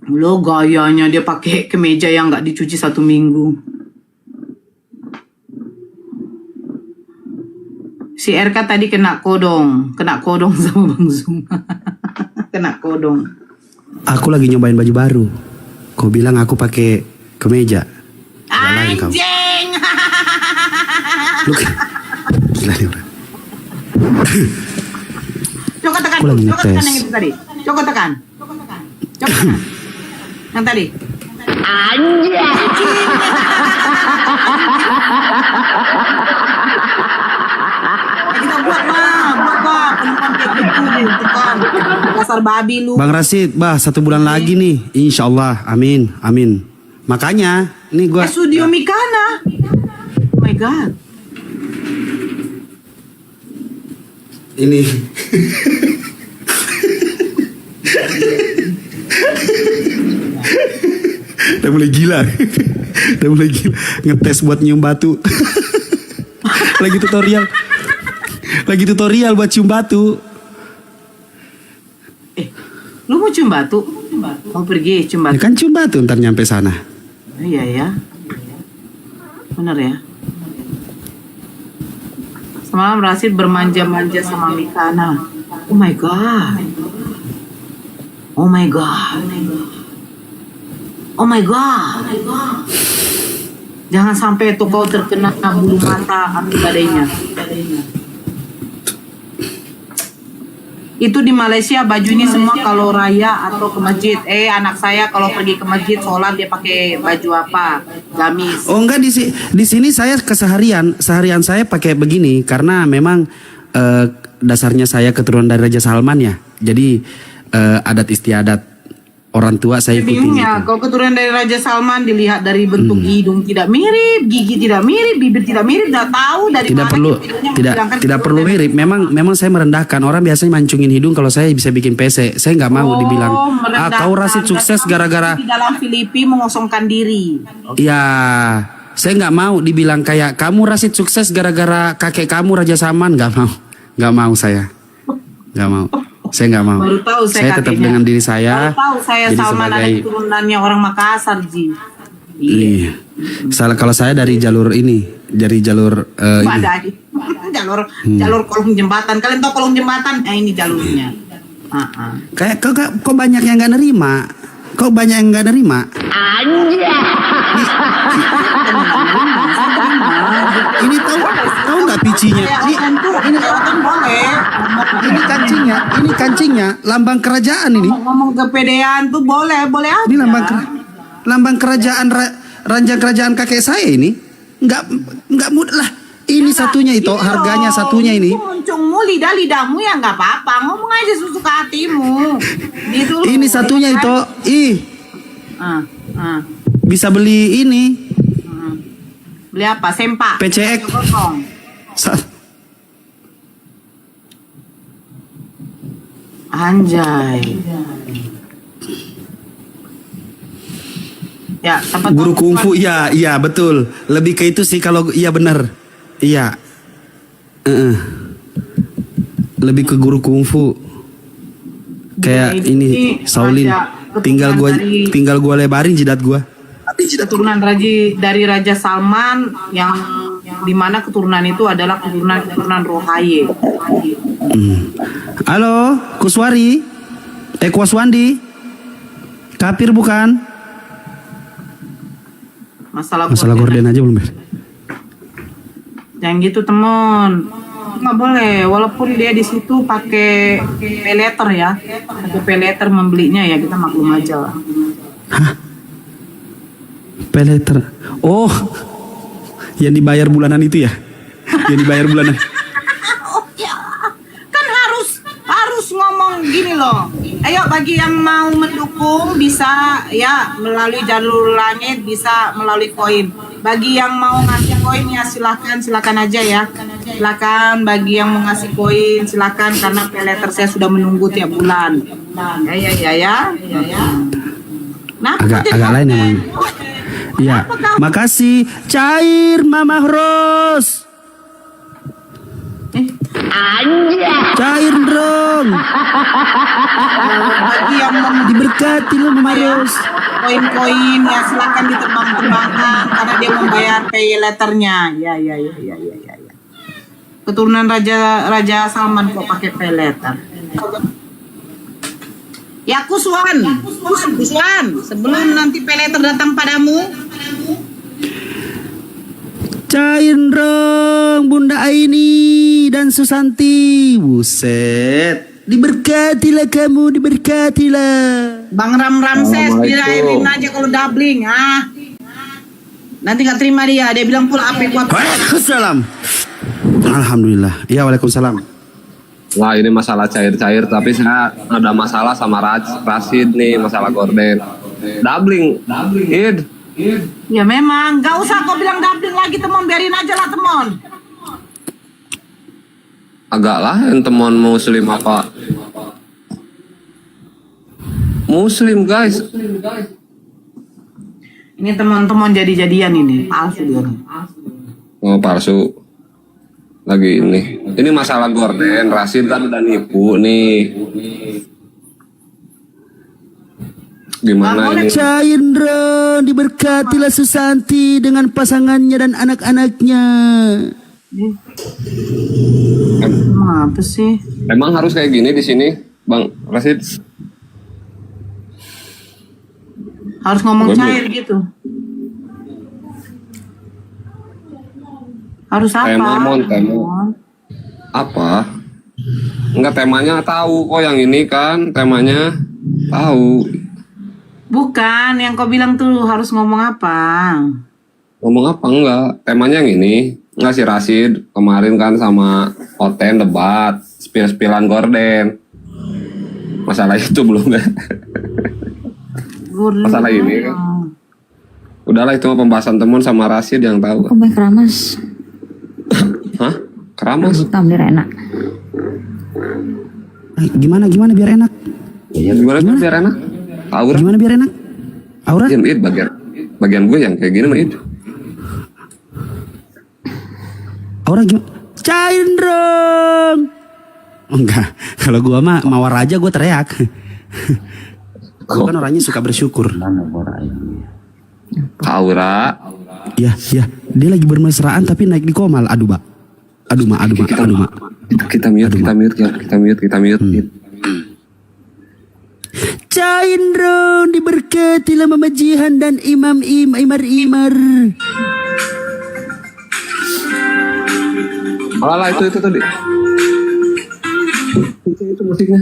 Lo gayanya dia pakai kemeja yang nggak dicuci 1 minggu. Si RK tadi kena kodong sama Bang Zuma. Kena kodong. Aku lagi nyobain baju baru. Kau bilang aku pakai kemeja. Jalan kau. Anjing. Lu gila nih orang. Coba tekan. Aku lagi Coba tekan ngetes. yang itu tadi. Coba tekan. Yang tadi. Kita buat penumpang kayak gitu, tekan. Dasar babi lu. Bang Rasid, 1 bulan lagi nih. Insya Allah, amin, amin. Makanya, nih gua Studio Mikana. Oh my god. ini. Udah mulai gila. Udah mulai gila. Ngetes buat nyium batu. Lagi tutorial buat cium batu. Lu mau cium batu? Mau pergi cium Ya batu? kan cium batu ntar nyampe sana. Iya ya. Bener ya. Semalam Rasid bermanja-manja sama Mikana. Oh my god. Oh my god. Oh my god. Jangan sampai tuh kau terkena bulu mata api badainya. Itu di Malaysia baju ini semua kalau raya atau ke masjid. Anak saya kalau pergi ke masjid sholat dia pakai baju apa? Gamis. Oh enggak, di sini saya seharian saya pakai begini karena memang dasarnya saya keturunan dari Raja Salman ya. Jadi adat istiadat orang tua saya ikutin Bingung ya, gitu. kalau keturunan dari Raja Salman dilihat dari bentuk hidung tidak mirip, gigi tidak mirip, bibir tidak mirip, udah tahu dari Tidak mana perlu hidungnya tidak menghilangkan tidak perlu keturunan mirip. Memang saya merendahkan. Orang biasanya mancungin hidung, kalau saya bisa bikin PC. Saya nggak mau dibilang kau Rasid sukses gara-gara di dalam Filipi mengosongkan diri. ya. Saya nggak mau dibilang kayak kamu Rasid sukses gara-gara kakek kamu Raja Salman. Nggak mau saya. Nggak mau. Saya nggak mau. Baru tahu saya tetap kakeknya. dengan diri saya. Baru tahu saya jadi Salman ada sebagai keturunannya orang Makassar, Ji. iya. Kalau saya dari jalur ini, dari jalur ini. Badai. jalur kolong jembatan. Kalian tahu kolong jembatan? Ini jalurnya. Kayak kok banyak yang nggak nerima. Kok banyak yang nggak nerima? Ini tahu nggak picinya? Ini kancingnya, lambang kerajaan ini. Ngomong kepedean tuh boleh aja. Ini lambang kerajaan ranjang kerajaan kakek saya ini. Nggak mudah lah. Ini satunya itu, harganya satunya ini. Muncungmu lidahmu ya nggak apa-apa. Ngomong aja sesuka hatimu. Gitu. Ini satunya itu, bisa beli ini. Beli apa? Sempak. PCX. Anjay. Ya, tempat Guru kungfu, iya betul. Lebih ke itu sih kalau iya benar. Iya. Lebih ke guru kungfu. Kayak ini Shaolin. Tinggal gua lebarin jidat gua. Keturunan dari Raja Salman yang dimana keturunan itu adalah keturunan Rohaye. Halo, Kuswari. Kwaswandi. Kafir bukan? Masalah gorden aja belum beres. Jangan gitu temen. nggak boleh, walaupun dia di situ pakai pay letter ya, pakai pay letter membelinya ya, kita maklum aja lah. Pay letter. Oh, yang dibayar bulanan itu ya? Yang dibayar bulanan. Kan harus ngomong gini loh. Ayo bagi yang mau mendukung bisa ya melalui jalur langit, bisa melalui koin. Bagi yang mau ngasih koin ya silakan aja ya. Silakan bagi yang mau ngasih koin silakan, karena pay letter saya sudah menunggu tiap bulan. Ya. Nah, Agak lain emang. Ya, makasih. Cair Mama Ros. Cair dong. bagi yang mau Diberkati lo Mama Ros. koin-koin ya silakan diterbang-terbangkan karena dia membayar pay letternya. Ya. Keturunan Raja Salman kok pakai pay letter. Ya Kuswan, sebelum nanti pay letter datang padamu, Cair dong Bunda Aini dan Susanti. Buset. Diberkatilah kamu, diberkatilah. Bang Ramses dirayain aja kalau doubling. Nanti nggak terima dia bilang pula apa kuat. Waalaikumsalam. Alhamdulillah. Ya waalaikumsalam. Wah ini masalah cair-cair, tapi saya ada masalah sama Rasid nih, masalah gorden. Doubling. Id. Ya memang, nggak usah kau bilang doubling lagi temon, biarin aja lah temon. Agak lah yang temon muslim apa? Muslim guys. Ini teman-teman jadi-jadian ini, palsu dia. Oh palsu. Lagi ini. Ini masalah gorden, Rasid kan udah nipu nih. Gimana ini? Cair dong, diberkatilah Susanti dengan pasangannya dan anak-anaknya. Apa sih? Emang harus kayak gini di sini, Bang Rasid? Harus ngomong cair gitu. Harus apa? Tema. Apa? Enggak, temanya tahu kok, yang ini kan temanya tahu. Bukan, yang kau bilang tuh harus ngomong apa? Ngomong apa enggak? Temanya yang ini. Enggak si Rasid kemarin kan sama Oten debat spill-spillan gorden. Masalah itu belum kan? Masalah ini kan. Udahlah itu mah pembahasan temen sama Rasid yang tahu. Kok baik keramas? Hah? Keramas? Hitam biar enak. Gimana biar enak? Gimana biar enak? Aura? Gimana biar enak? Aura? It bagian gue yang kayak gini mah itu. Aura gimana? Cair dong. Enggak, kalau gua mah mawar aja gua teriak. Gua kan orangnya suka bersyukur. Aura. Ya, dia lagi bermesraan tapi naik di komal. Aduh, Mbak. Aduh, Mak. Kita mute. Cair dong, diberkatilah Mama Jihan dan Imar. Alah itu tadi. Itu musiknya.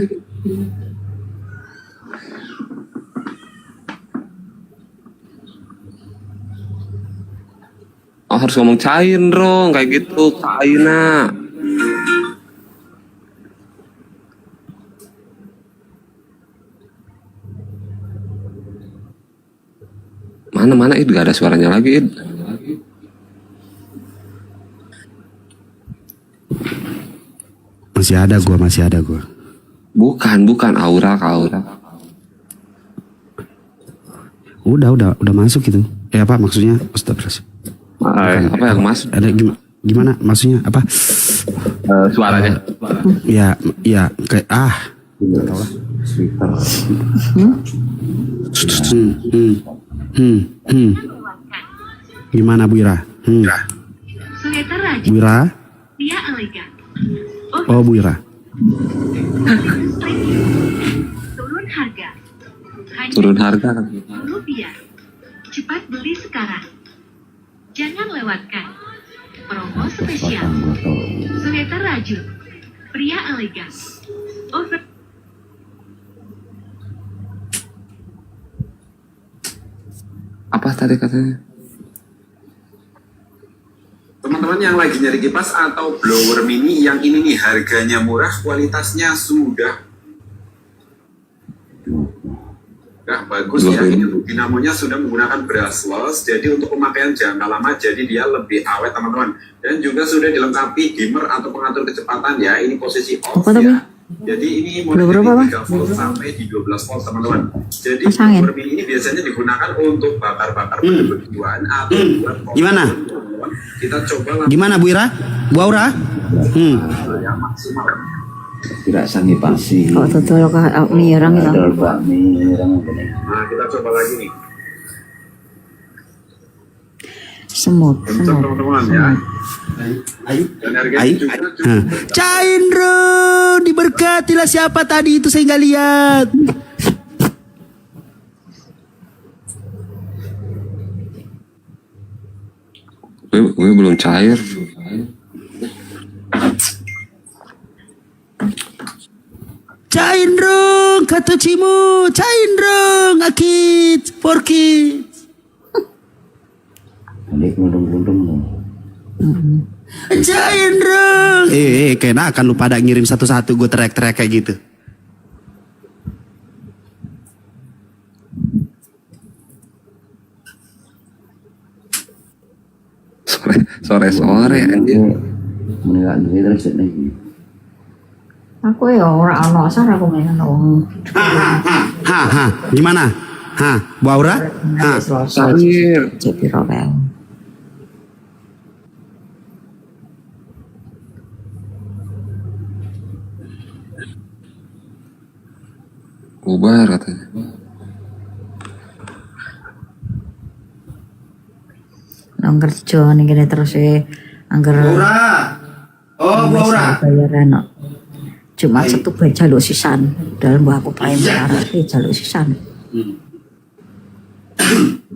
Oh, harus ngomong cair dong, kayak gitu, Caina. Mana Id, gak ada suaranya lagi Id. Masih ada gua. Bukan Aura. Udah masuk gitu. Apa maksudnya? Ustaz. Apa yang masuk? Ada gimana maksudnya apa? Suaranya. Ya kayak Gimana Bu Ira? Bu Ira? Oh Bu Ira. Turun harga kan? Rupiah. Cepat beli sekarang. Jangan lewatkan. Promo spesial. Sweater rajut. Pria elegan. Over. Apa tadi katanya? Teman-teman yang lagi nyari kipas atau blower mini yang ini nih harganya murah, kualitasnya sudah bagus ya. Ini dinamonya sudah menggunakan brushless, jadi untuk pemakaian jangka lama, jadi dia lebih awet teman-teman. Dan juga sudah dilengkapi dimmer atau pengatur kecepatan ya. Ini posisi off ya. Jadi ini modelnya 3 volt sampai di 12 volt teman-teman. Jadi blower mini ini biasanya digunakan untuk bakar-bakar pada bertujuan atau buat Gimana? Kita coba Gimana Bu Ira? Bu Aura? yang maksimal. Tidak sanggup pasti. Kalau tutul ke mie orang itu. Nah, kita coba lagi nih. Semut. Kencang teman-teman ya. Dan harganya juga Cak Indro, diberkatilah siapa tadi itu saya nggak lihat. Gue belum cair. Cak Indro, kata Cimu, Cak Indro, akit, porki. Cak Indro. Kena akan lu pada ngirim satu-satu gue teriak-teriak kayak gitu. Sore-sore anjir. Aku ya orang ono asal aku mainan wong. Gimana? Bu Aura? Cair. Cepi robeng. Bubar katanya. Angger kerja nih gini terus angger. Aura. Oh, Bu Aura. Bayaran. Cuma satu jaluk sisan dalam buah aku prime jaluk sisan.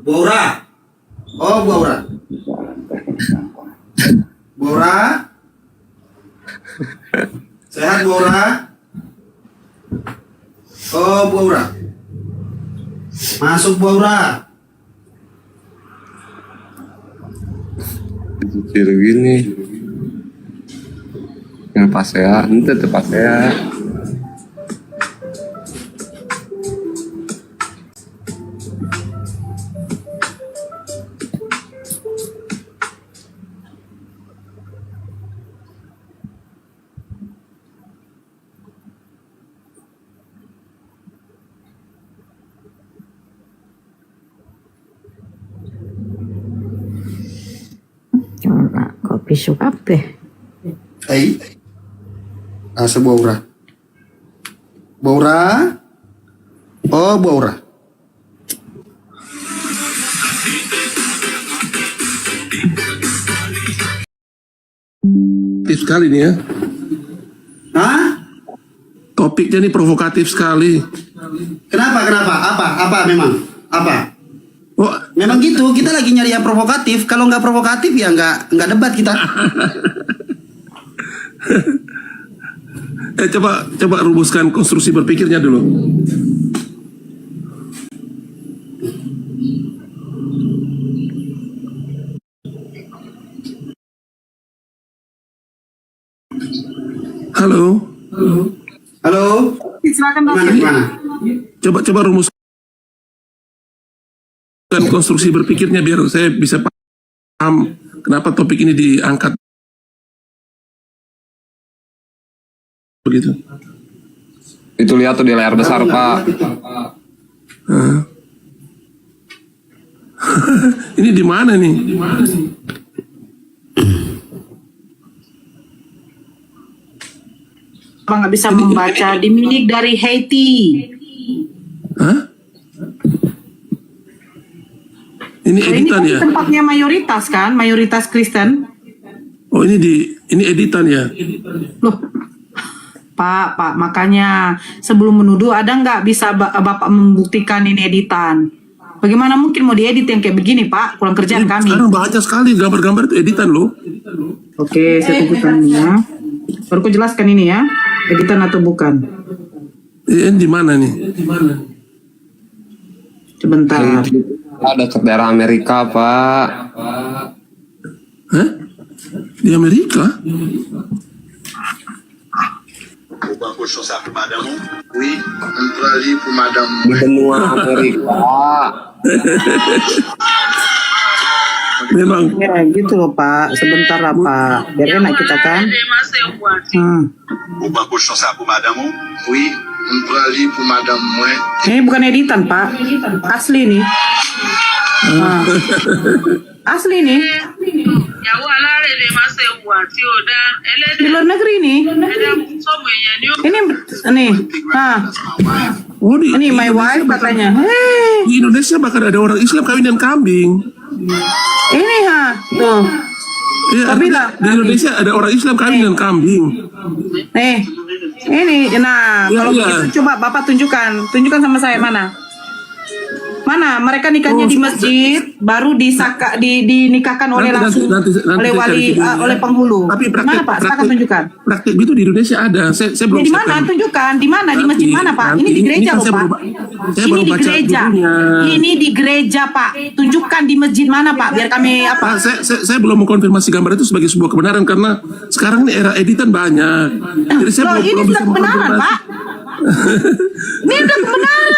Bu Aura. Oh, Bu Aura. Bu Aura. Sehat Bu Aura? Oh, Bu Aura. Masuk Bu Aura. Kecil gini. Yang pas ya, ente tepat ya. Kopi suka apa? Asa Bu Aura. Bu Aura. Oh, Bu Aura. Provokatif sekali nih ya. Hah? Topiknya nih provokatif sekali. Kenapa? Apa memang? Apa? Oh, memang gitu. Kita lagi nyari yang provokatif. Kalau nggak provokatif ya nggak debat kita. Coba rumuskan konstruksi berpikirnya dulu. Halo. Silakan Gimana? Coba rumuskan konstruksi berpikirnya biar saya bisa paham kenapa topik ini diangkat begitu. Itu lihat tuh di layar besar Pak. Ini di mana nih? Apa nggak bisa membaca di minik dari Haiti? Hah? Ini editan ini ya? tempatnya mayoritas Kristen. Oh ini editan ya? Loh, Pak, makanya sebelum menuduh ada nggak bisa Bapak membuktikan ini editan? Bagaimana mungkin mau diedit yang kayak begini, Pak? Kurang kerjaan kami. Sekarang banyak sekali gambar-gambar itu editan loh. Oke, saya tunjukkan ini ya. Baru ku jelaskan ini ya, editan atau bukan. Di mana nih? Sebentar. Ada ke daerah Amerika, Pak. Hah? Di Amerika? Di benua Amerika. Memang. Ya gitu loh Pak, sebentar lah Pak, biar enak kita kan. Ini bukan editan Pak, asli nih. Asli nih. Di luar negeri nih. Ini, ini my wife katanya. Di Indonesia bahkan ada orang Islam kawinan kambing. Ini tuh. Iya, di Indonesia ada orang Islam kawinan kambing. Ini, nah kalau iya. begitu coba Bapak tunjukkan sama saya mana mereka nikahnya di masjid, baru dinikahkan oleh langsung oleh wali oleh penghulu. Tapi mana Pak? Silakan tunjukkan. Praktik itu di Indonesia ada. Saya belum. Di mana? Tunjukkan. Di mana? Di masjid mana Pak? Ini di gereja loh Pak. Ini di gereja. Ini di gereja Pak. Tunjukkan di masjid mana Pak? Biar kami apa? Saya belum mengkonfirmasi gambar itu sebagai sebuah kebenaran karena sekarang ini era editan banyak. Jadi saya ini sudah kebenaran Pak. Ini udah kebenaran.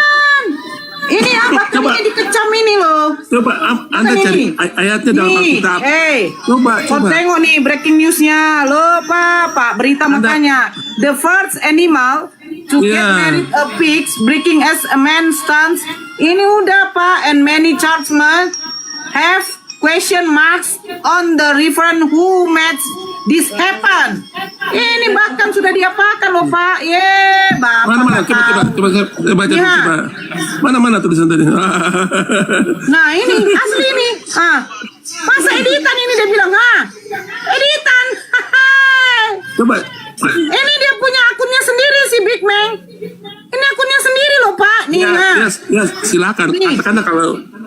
Ini apa ini dikecam ini loh. Coba Anda cari ayatnya dalam Alkitab. Coba. Kau tengok nih breaking newsnya loh Pak berita makanya the first animal to get married a pig breaking as a man stands. Ini udah Pak, and many churchmen have question marks on the reference who made this happen. Ini bahkan sudah diapakan loh Pak. Bapak. Mana coba saya baca coba. Mana tulisan tadi? Nah ini asli nih. Masa editan ini dia bilang editan. Coba. Ini dia punya akunnya sendiri si Big Mang. Ini akunnya sendiri loh Pak. Nih ya silakan.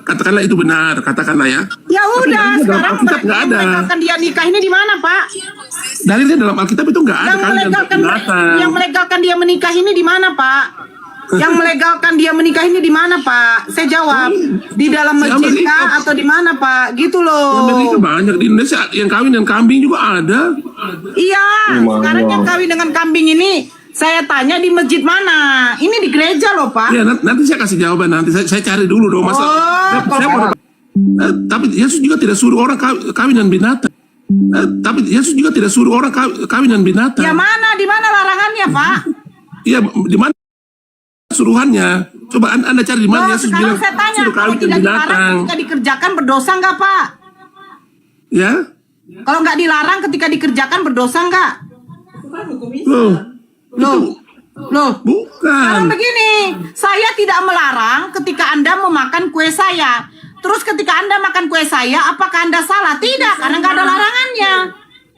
Katakanlah itu benar, katakanlah ya. Ya udah, sekarang Alkitab nggak ada. Melegalkan dia nikah ini di mana Pak? Dalilnya dalam Alkitab itu nggak ada. Yang melegalkan dia menikah ini di mana Pak? Yang melegalkan dia menikah ini di mana Pak? Saya jawab, di dalam masjid kah atau di mana Pak? Gitu loh. Amerika banyak, di Indonesia yang kawin dan kambing juga ada. Iya, sekarang yang kawin dengan kambing ini saya tanya di masjid mana? Ini di gereja loh Pak. Iya, nanti saya kasih jawaban nanti. Saya cari dulu dong masa. Tapi Yesus juga tidak suruh orang kawin dan binatang. Tapi Yesus juga tidak suruh orang kawin dan binatang. Ya mana? Di mana larangannya Pak? Iya, di mana suruhannya? Coba Anda cari di mana Yesus bilang saya tanya, suruh kawin dan binatang. Ketika dikerjakan berdosa nggak Pak? Ya? Kalau nggak dilarang ketika dikerjakan berdosa nggak? Loh, bukan. Sekarang begini, saya tidak melarang ketika Anda memakan kue saya. Terus ketika Anda makan kue saya, apakah Anda salah? Tidak, karena nggak ada larangannya.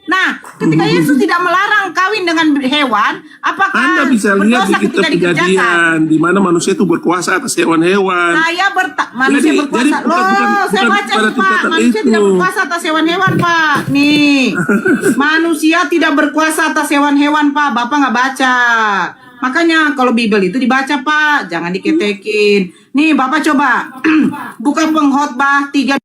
Nah, ketika Yesus tidak melarang kawin dengan hewan, apakah Anda bisa lihat di kitab Kejadian di mana manusia itu berkuasa atas hewan-hewan. Manusia berkuasa. Saya baca Pak, manusia tidak berkuasa atas hewan-hewan Pak. Nih, manusia tidak berkuasa atas hewan-hewan Pak. Bapak nggak baca. Makanya kalau Bible itu dibaca Pak, jangan diketekin. Nih Bapak coba buka Pengkhotbah 3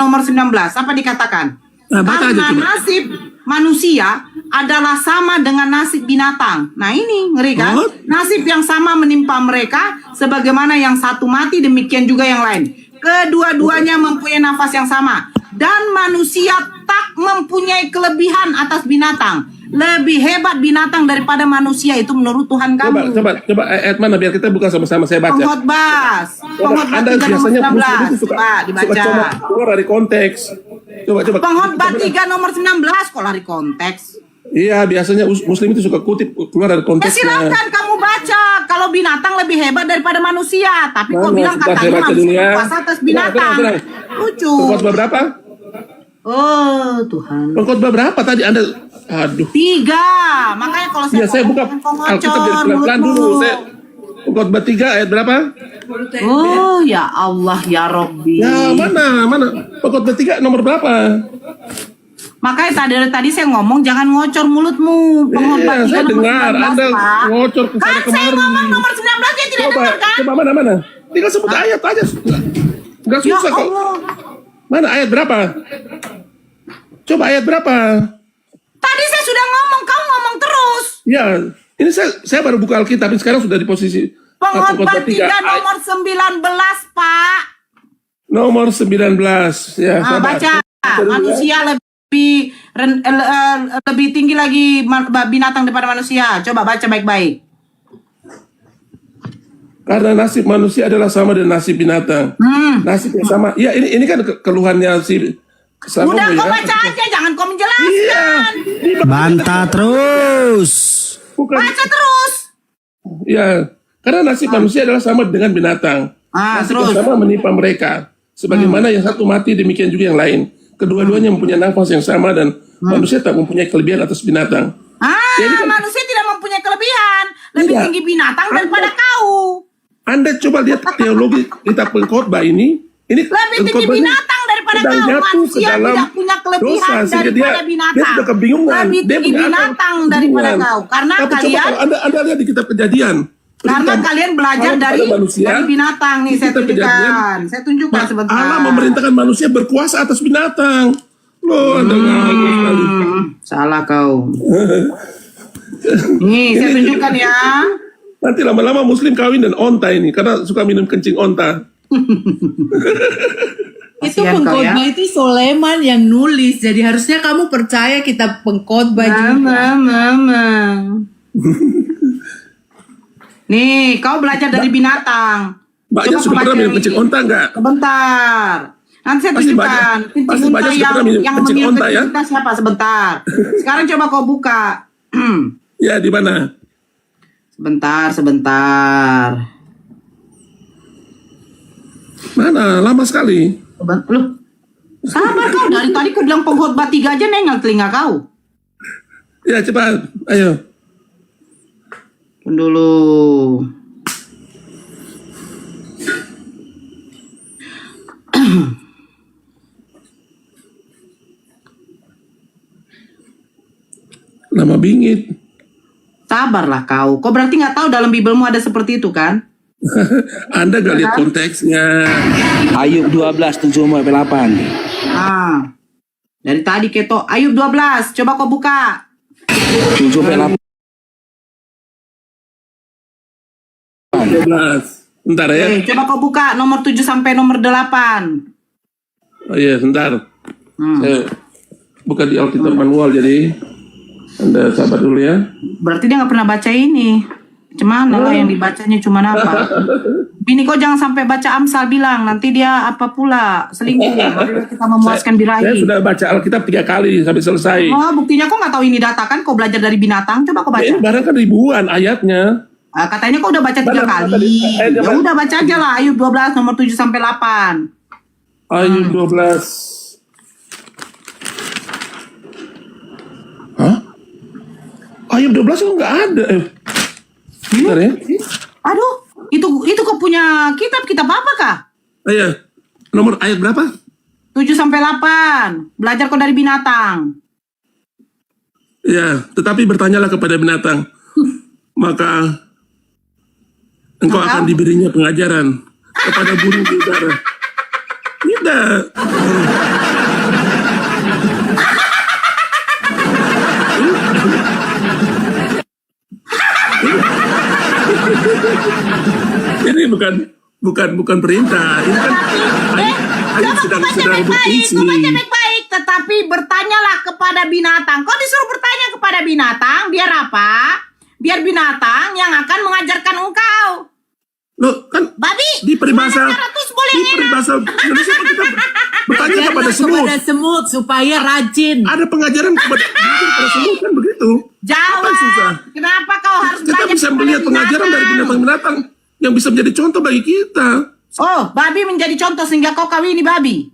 nomor 19. Apa dikatakan? Karena nasib manusia adalah sama dengan nasib binatang. Nah ini ngeri kan? Nasib yang sama menimpa mereka, sebagaimana yang satu mati demikian juga yang lain. Kedua-duanya mempunyai nafas yang sama. Dan manusia tak mempunyai kelebihan atas binatang. Lebih hebat binatang daripada manusia itu menurut Tuhan kami. Coba ayat mana biar kita buka sama-sama, saya baca. Pengkhotbah Anda 3 biasanya nomor 19. Coba dibaca. Keluar dari konteks. Coba. Pengkhotbah 3 nomor 19 kok lari konteks. Iya, biasanya Muslim itu suka kutip keluar dari konteksnya. Silakan kamu baca. Kalau binatang lebih hebat daripada manusia, tapi kok bilang katanya manusia berkuasa atas binatang. Lucu. Pengkhotbah berapa? Oh Tuhan. Pengkhotbah berapa tadi Anda? Aduh. 3. Makanya kalau saya buka Alkitab dari pelan-pelan dulu. Khotbah 3 ayat berapa? Oh ya Allah ya Robbi. Ya mana? Khotbah 3 nomor berapa? Makanya tadi saya ngomong jangan ngocor mulutmu. Pengkhotbah 3 saya nomor dengar 19, Anda Pak. ngocor ke sana Kan saya kemari. ngomong nomor 19 dia tidak dengar kan? Coba mana? Tinggal sebut ayat aja. Enggak Ya susah kok. Allah. Mana ayat berapa? Coba ayat berapa? Tadi saya sudah ngomong, kau ngomong terus. Ya, ini saya baru buka Alkitab, sekarang sudah di posisi Pengkhotbah 3 nomor 19, Pak. Nomor 19. Ya, Ah, sabar. baca. Manusia lebih tinggi lagi binatang daripada manusia. Coba baca baik-baik. Karena nasib manusia adalah sama dengan nasib binatang. Nasib yang sama. Ya, ini kan keluhannya si Salomo Udah kau ya. baca aja, jangan kau menjelaskan. Bantah terus. Baca terus. Ya, karena nasib manusia adalah sama dengan binatang. Nasib yang terus. sama menimpa mereka. Sebagaimana yang satu mati, demikian juga yang lain. Kedua-duanya mempunyai nafas yang sama dan manusia tak mempunyai kelebihan atas binatang. Manusia tidak mempunyai kelebihan. Lebih Tidak. tinggi binatang daripada kau. Anda coba lihat teologi kitab Pengkhotbah ini Lebih tinggi pengkhotbah ini binatang daripada sedang kau. jatuh ke Manusia dalam tidak punya kelebihan dosa, sehingga daripada dia binatang. sudah kebingungan. Lebih Dia tinggi punya akal binatang daripada kebingungan. kau. Karena Tapi coba kalian kalau Anda lihat di kitab Kejadian. Karena kalian belajar Allah dari kepada manusia, binatang nih, di saya kitab Kejadian, tunjukkan. Saya tunjukkan sebentar. Allah memerintahkan manusia berkuasa atas binatang. Loh, Anda ngaku sekali. Salah kau. Nih, saya tunjukkan ya. Nanti lama-lama Muslim kawin dan onta ini karena suka minum kencing onta. Itu Kasihan kau ya. pengkhotbah itu Soleman yang nulis, jadi harusnya kamu percaya kitab pengkhotbah juga. Mama. Nih, kau belajar dari binatang. Mbaknya Coba sudah kau pernah baca minum ini. kencing onta enggak? Sebentar. Nanti saya Pasti tunjukkan. pasti Kencing banyak unta sudah pernah minum yang kencing memiliki onta ya? kita siapa? Sebentar. Sekarang coba kau buka. Ya, di mana? Sebentar. Mana? Lama sekali. Loh, sabar kau. Dari tadi kau bilang pengkhotbah 3 aja nengal telinga kau. Ya, cepat. Ayo. Tunggu dulu. Lama bingit. Sabarlah kau. Kau berarti nggak tahu dalam Bibelmu ada seperti itu kan? Anda gak lihat konteksnya. Ayub 12:7-8. Ah. Dari tadi keto Ayub 12. Coba kau buka. 7-8. 12. Bentar ya. Oke, coba kau buka nomor 7 sampai nomor 8. Oh iya, bentar. Saya buka di Alkitab manual jadi Anda sabar dulu ya. Berarti dia nggak pernah baca ini. Cuman lah yang dibacanya cuma apa? Bini kau jangan sampai baca Amsal bilang nanti dia apa pula selingkuh. Baru kita memuaskan Saya birahi. sudah baca Alkitab 3 kali sampai selesai. Oh, buktinya kau nggak tahu ini data kan? Kau belajar dari binatang. Coba kau baca. Ini barang kan ribuan ayatnya. Katanya kau udah baca 3 Mana kali. tadi? Ayatnya Ya mana? udah baca aja lah Ayub 12 nomor 7 sampai 8. Ayub 12. Hah? Ayub 12 itu nggak ada. Bentar ya. Aduh, itu kau punya kitab apa kah? Ayo, nomor ayat berapa? 7 sampai 8. Belajar kau dari binatang. Ya, tetapi bertanyalah kepada binatang, maka engkau akan diberinya pengajaran kepada burung di udara. Tidak. Ini bukan perintah. Ini kan ayat sedang berfungsi. Kau baca baik-baik, tetapi bertanyalah kepada binatang. Kau disuruh bertanya kepada binatang, biar apa? Biar binatang yang akan mengajarkan engkau. Loh, kan babi di peribahasa Indonesia Indonesia kita bertanya kepada semut. Kepada semut supaya rajin. Ada pengajaran kepada semut kan begitu. Jawab. Apa susah? Kenapa kau harus Kita belajar bisa kepada melihat pengajaran dari binatang-binatang yang bisa menjadi contoh bagi kita. Oh, babi menjadi contoh sehingga kau kawini babi.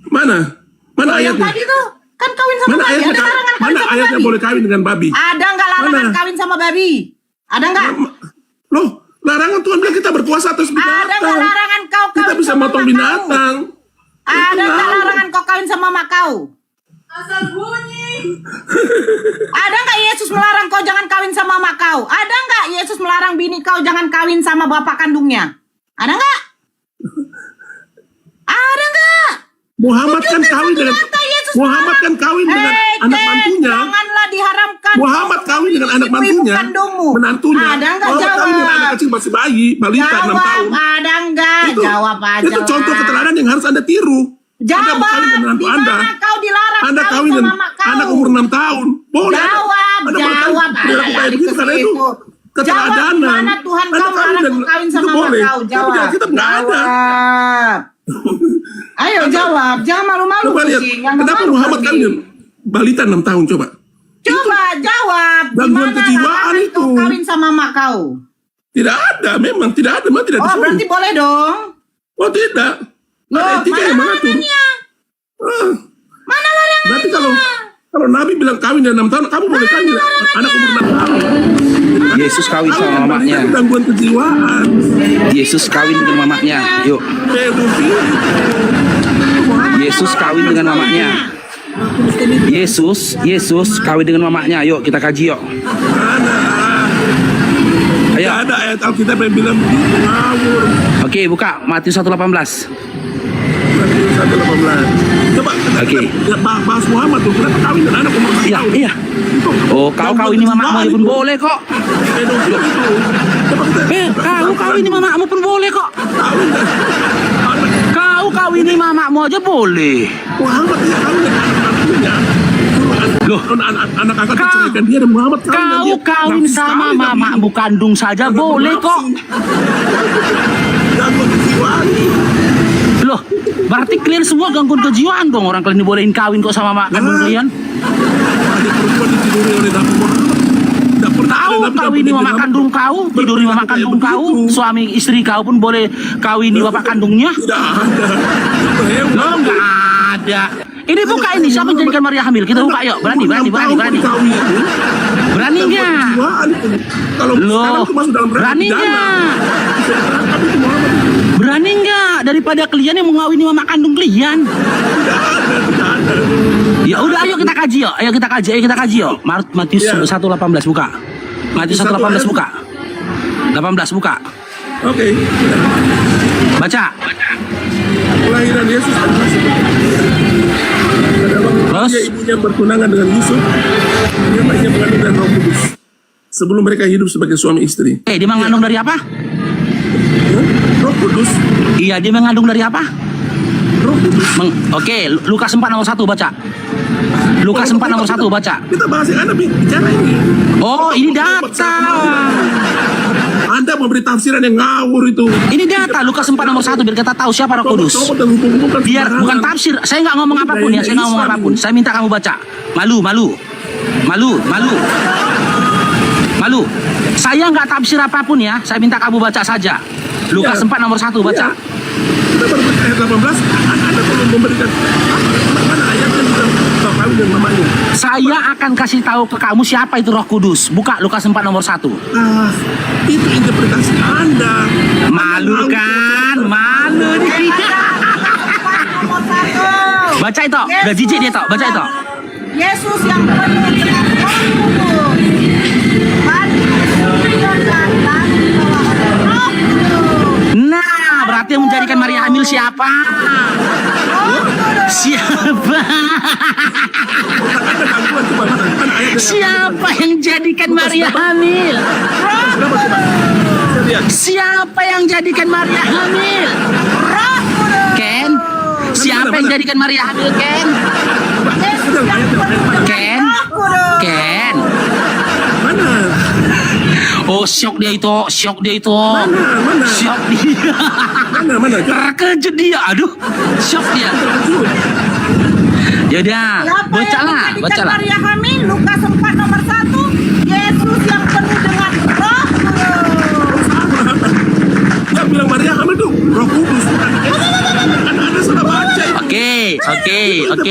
Mana Yang ayatnya? tadi tuh kan kawin sama Mana babi. ayatnya? Ada larangan kawin Mana sama ayatnya babi. boleh kawin dengan babi? Ada nggak larangan Mana? kawin sama babi? Ada nggak? Loh, Larangan Tuhan bilang kita berkuasa atas binatang. Ada nggak larangan kau Kita kawin bisa sama motong mak binatang. kau? Ada nggak larangan kau kawin sama mak kau? Asal bunyi. Ada nggak Yesus melarang kau jangan kawin sama mak kau? Ada nggak Yesus melarang bini kau jangan kawin sama bapak kandungnya? Ada nggak? Ada nggak? Muhammad kan kawin dengan Muhammad kan kawin dengan anak mantunya. Janganlah diharamkan. Muhammad kawin dengan anak ibu-ibu mantunya. kandungmu. Menantunya. Ada nggak Muhammad jawab? kawin dengan anak kecil masih bayi, balita 6 tahun. Ada nggak? Itu, Jawab aja. itu contoh lah. keteladanan yang harus Anda tiru. Anda Jawab. berkawin dengan menantu Di Anda. mana kau dilarang Anda kawin kawin sama dengan mak kau? anak umur 6 tahun. Boleh. Jawab. Anda boleh Jawab. dilakukan begitu karena itu Jawab. keteladanan. Di mana Tuhan Anda kau kawin melarang dengan- kau kawin itu sama mak boleh. kau? Tapi Jawab. di Alkitab nggak ada. Jawab. Ayo jawab. Jangan malu-malu. Coba lihat. kucing. Yang Kenapa malu Muhammad pergi. kawin dengan balita 6 tahun coba? Coba jawab. Di Gangguan mana kejiwaan larangan itu. kau kawin sama mak kau? Tidak ada, memang tidak ada, memang tidak Oh, disuruh. berarti boleh dong. Oh tidak. Loh, Ada etika mana yang mengatur. larangannya? Ah. Mana larangannya? Berarti kalau Nabi bilang kawin dengan 6 tahun, kamu boleh kawin dengan anak umur 6 tahun. Yesus kawin sama mamanya. Itu gangguan kejiwaan. Yesus kawin dengan mamanya. Yuk. Pedofili. Yesus kawin dengan mamanya. Yesus kawin dengan mamanya. Yuk kita kaji yuk. Ayo. Tidak ada ayat Alkitab yang bilang begitu, ngawur. Oke, buka Matius 1:18. Matius 1:18. Coba Oke. kita bahas Muhammad tuh, kenapa kawin dengan anak umur 6 Iya, tahun? iya. Oh, kau kawin mamamu pun boleh kok. Pedofili itu. Coba kita Kau kawin mamamu pun boleh kok. kawin dengan Kau kawin mamamu aja boleh. Muhammad dia kawin dengan anak mantunya. Loh, anak angkat menceraikan dia dan Muhammad kawin dengan kau dia. kawin Nafsu sama sekali, mamamu kandung saja boleh kok. Gangguan kejiwaan. Loh, berarti kalian semua gangguan kejiwaan dong. Orang kalian dibolehin kawin kok sama mak kandung kalian. Adik perempuan ditiduri oleh Nabi Muhammad. Tidak pernah ada Kau Nabi kawini dapat mama kandung kau, tiduri mama kandung kau, suami istri kau pun boleh kawini bapak kandungnya. Tidak ada. Loh, nggak ada. Ini buka ini, siapa yang jadikan Maria hamil? Kita buka yuk, berani. Berani nggak? Kalau Loh, sekarang itu masuk dalam berani pidana. nggak? Bisa ditangkap itu Muhammad. Berani nggak daripada kalian yang mengawini mama kandung kalian? Tidak ada. Ya udah, ayo kita kaji yuk. Ayo kita kaji yuk. Matius 1:18 buka. Matius 1:18 buka. 18 buka. Oke. Baca. Kelahiran Yesus adalah seperti pada waktu Terus? dia ibunya bertunangan dengan Yusuf, dia bayinya mengandung dengan Roh Kudus. Sebelum mereka hidup sebagai suami istri. Dia mengandung dari apa? Roh Kudus. Iya, dia mengandung dari apa? Roh Kudus. Oke, Lukas 4 nomor 1 baca. Lukas 4 nomor 1 baca. Kita bahas yang Anda bicara ini. Oh, ini data. Anda memberi tafsiran yang ngawur itu. Ini data Lukas 4 nomor 1 biar kita tahu siapa Roh Kudus. Biar bukan tafsir. Saya nggak ngomong apapun ya, saya nggak ngomong apapun. Saya minta kamu baca. Malu. Saya nggak tafsir apapun ya. Saya minta kamu baca saja. Lukas 4 nomor 1 baca. Kita baru baca ayat 18. Anda perlu memberikan mana ayatnya bilang kau kawin dengan mamanya. Saya akan kasih tahu ke kamu siapa itu Roh Kudus. Buka Lukas 4 nomor 1. Itu interpretasi Anda. Malu kan? Malu nih. Baca itu. Udah jijik dia toh. Baca itu. Yesus yang penuh dengan Roh Kudus. Nah, berarti yang menjadikan Maria hamil siapa? Siapa yang jadikan Maria hamil? Siapa yang jadikan Maria hamil? Ken? Siapa yang jadikan Maria hamil, Ken? Ken? Oh, syok dia itu. Syok dia. Mana? Terkejut dia. Aduh, syok dia. Yaudah, bacalah. Maria hamil, Lukas 4 nomor 1. Yesus yang penuh dengan Roh Kudus. Yang bilang Maria hamil tuh Roh Kudus. Anda sudah baca itu. Oke,